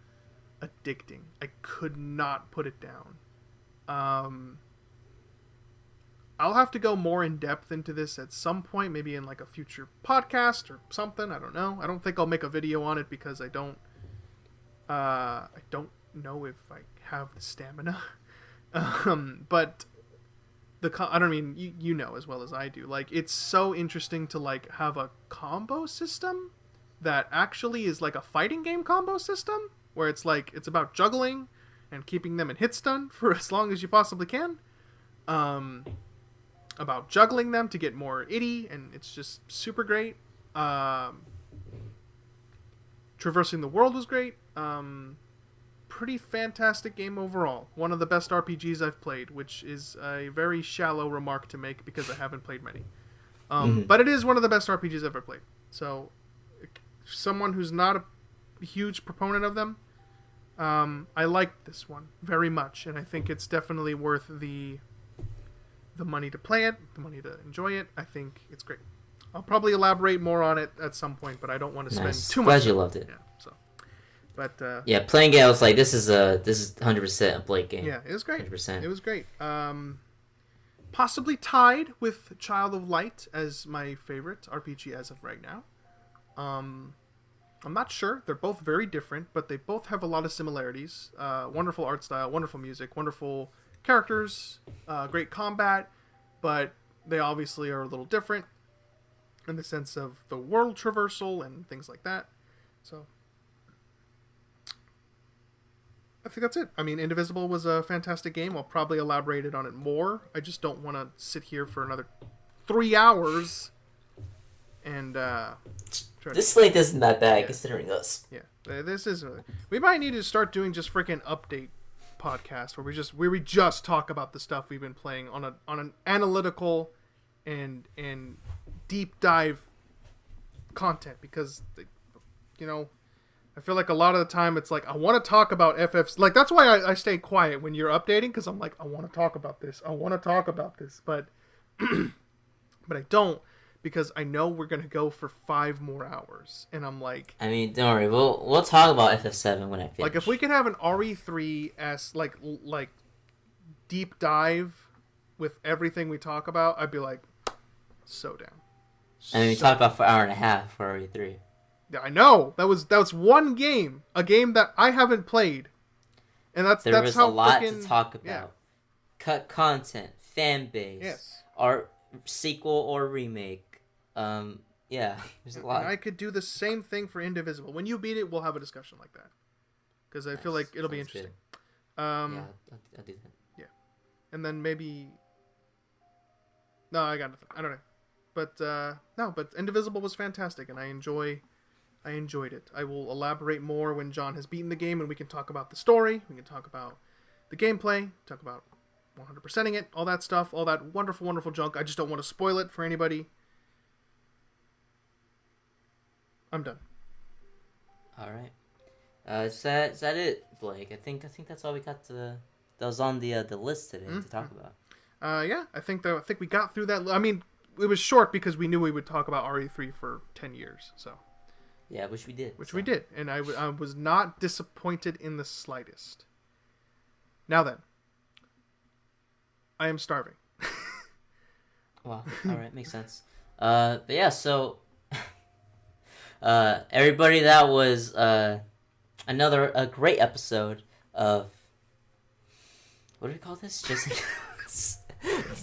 addicting. I could not put it down. I'll have to go more in depth into this at some point, maybe in like a future podcast or something. I don't know. I don't think I'll make a video on it because I don't know if I have the stamina. But I don't mean you know as well as I do. Like, it's so interesting to like have a combo system that actually is like a fighting game combo system where it's like it's about juggling and keeping them in hit stun for as long as you possibly can. About juggling them to get more itty, and it's just super great. Traversing the world was great. Pretty fantastic game overall. One of the best RPGs I've played, which is a very shallow remark to make because I haven't played many. But it is one of the best RPGs I've ever played. So, someone who's not a huge proponent of them, I liked this one very much, and I think it's definitely worth the money to play it, the money to enjoy it. I think it's great. I'll probably elaborate more on it at some point, but I don't want to spend too much Glad time. you loved it. Yeah, so. But yeah, playing it, I was like, this is 100% a Blake game. Yeah, it was great. 100%. It was great. Possibly tied with Child of Light as my favorite RPG as of right now. I'm not sure. They're both very different, but they both have a lot of similarities. Wonderful art style, wonderful music, wonderful characters, great combat, but they obviously are a little different in the sense of the world traversal and things like that. So I think that's it. I mean, Indivisible was a fantastic game. I'll probably elaborate on it more. I just don't want to sit here for another 3 hours and this length isn't that bad considering us. Yeah, this is. We might need to start doing just freaking update podcast where we just talk about the stuff we've been playing on an analytical and deep dive content, because I feel like a lot of the time it's like I want to talk about FFs. Like, that's why I stay quiet when you're updating, because I'm like, I want to talk about this, but but I don't, because I know we're gonna go for 5 more hours, and I'm like, I mean, don't worry, we'll talk about FF7 when I finish. Like, if we can have an RE3 like deep dive with everything we talk about, I'd be like, so down. I mean, we talked about for an hour and a half for RE3. Yeah, I know. That was one game, a game that I haven't played, and that's was how a lot frickin', to talk about. Yeah. Cut content, fan base, Yes, art, sequel or remake. Yeah, there's a lot. And I could do the same thing for Indivisible. When you beat it, we'll have a discussion like that, because I feel like it'll be interesting. Yeah, I'll do that. Yeah, and then maybe. No, I got nothing. I don't know, but no, but Indivisible was fantastic, and I enjoyed it. I will elaborate more when John has beaten the game, and we can talk about the story. We can talk about the gameplay. Talk about 100%ing it, all that stuff, all that wonderful, wonderful junk. I just don't want to spoil it for anybody. I'm done. All right. Is that it, Blake? I think that's all we got that was on the list today to talk about. Yeah, I think we got through that. I mean, it was short because we knew we would talk about RE3 for 10 years. So. Yeah, which we did. We did, and I was not disappointed in the slightest. Now then, I am starving. Wow. All right, makes sense. But yeah, so everybody, that was another a great episode of what do we call this? Just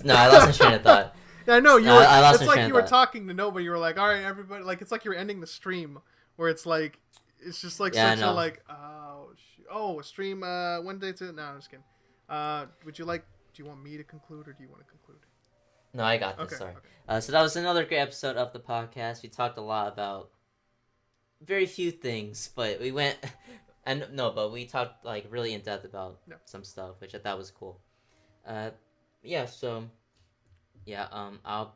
no, I lost my train of thought. Yeah, I know you No, were. I lost It's my like train you of were thought. talking to nobody. You were like, "All right, everybody." Like it's like you're ending the stream, where it's like, it's just like Yeah, I such a know. like, a stream. One day to. No, I'm just kidding. Would you like? Do you want me to conclude, or do you want to conclude? No, I got this. Okay. Sorry. Okay. So that was another great episode of the podcast. We talked a lot about very few things, but we went and no, but we talked like really in depth about Yeah. some stuff, which I thought was cool. Yeah. So yeah, I'll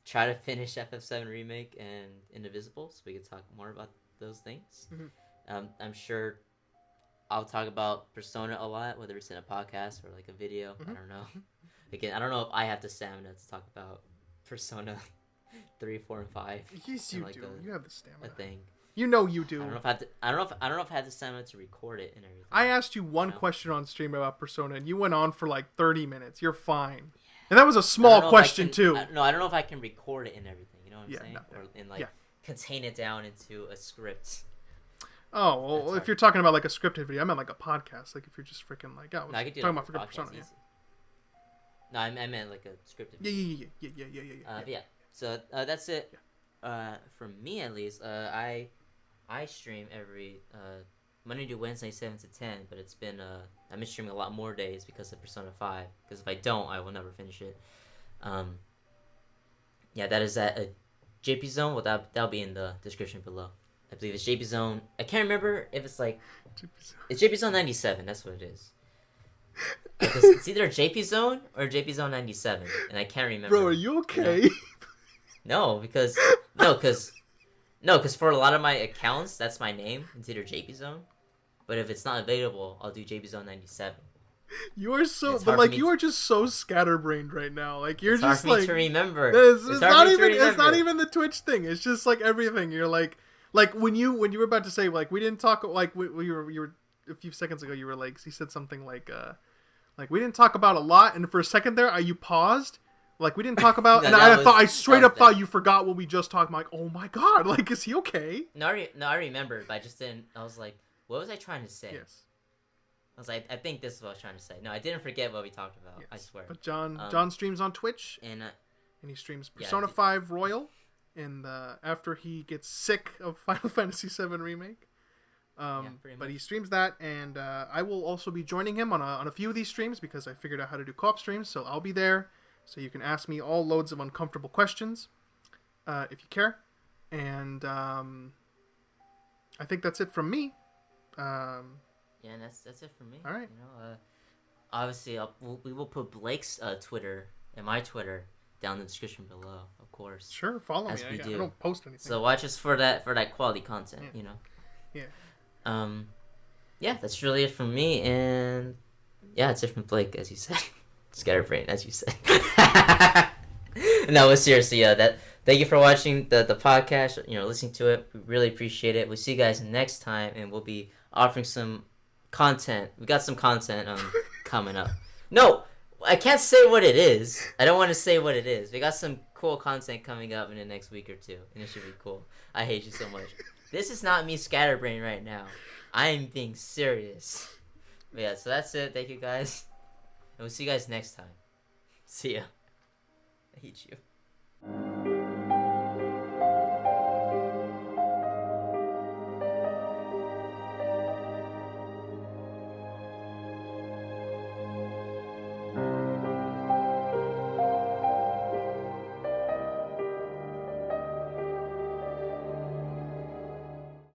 try to finish FF7 Remake and Indivisible, so we can talk more about those things. Mm-hmm. I'm sure I'll talk about Persona a lot, whether it's in a podcast or like a video. Mm-hmm. I don't know. Again, I don't know if I have the stamina to talk about Persona 3, 4, and 5. Yes, you like do. You have the stamina. A thing. You know you do. I don't know if I had to, I don't know if I had the stamina to record it and everything. I asked you one question on stream about Persona, and you went on for like 30 minutes. You're fine. And that was a small question too. I don't know if I can record it and everything. You know what I'm saying? No, or and like contain it down into a script. Oh, well, if you're talking about like a scripted video, I meant like a podcast. Like if you're just freaking like, No, I could do talking that about freaking for Persona. podcast easy. No, I meant like a scripted Yeah. video. Yeah. So that's it. For me at least. I stream every Monday to Wednesday 7 to 10, but it's been I've been streaming a lot more days because of Persona 5. Because if I don't, I will never finish it. Yeah, that is at JP Zone. Well, that'll be in the description below. I believe it's JP Zone. I can't remember if it's like it's JP Zone 97. That's what it is. Because it's either JP Zone or JP Zone 97, and I can't remember. Bro, are you okay? You know? No, because for a lot of my accounts, that's my name. It's either JP Zone, but if it's not available, I'll do JP Zone 97. You are so, It's but hard like for me you are just so scatterbrained right now. Like you're It's hard just for me like to remember. It's hard not for me to even. It's not remember. even the Twitch thing. It's just like everything. You're like when you were about to say like we didn't talk like we were a few seconds ago. You were like you said something like we didn't talk about a lot, and for a second there you paused. Like we didn't talk about, No, and I straight up thought you forgot what we just talked. I'm like, oh my god, like is he okay? No, I remembered, but I just didn't. I was like, what was I trying to say? Yes. I was like, I think this is what I was trying to say. No, I didn't forget what we talked about. Yes. I swear. But John streams on Twitch, And he streams Persona 5 Royal, and after he gets sick of Final Fantasy 7 Remake. But he streams that, and I will also be joining him on a few of these streams because I figured out how to do co-op streams, so I'll be there. So you can ask me all loads of uncomfortable questions, if you care. And I think that's it from me. yeah, and that's it for me. All right. You know, obviously, we will put Blake's Twitter and my Twitter down in the description below, of course. Sure, follow As me. we I do. don't post anything. So watch us for that quality content. Yeah. You know. Yeah. Yeah, that's really it from me, and yeah, it's it from Blake, as you said. Scatterbrain, as you said. No, but seriously, thank you for watching the podcast, listening to it. We really appreciate it. We'll see you guys next time, and we'll be offering some content. We got some content coming up. No, I can't say what it is. I don't want to say what it is. We got some cool content coming up in the next week or two, and it should be cool. I hate you so much. This is not me scatterbrain right now. I am being serious. But yeah, so that's it. Thank you guys. And we'll see you guys next time. See ya. I hate you.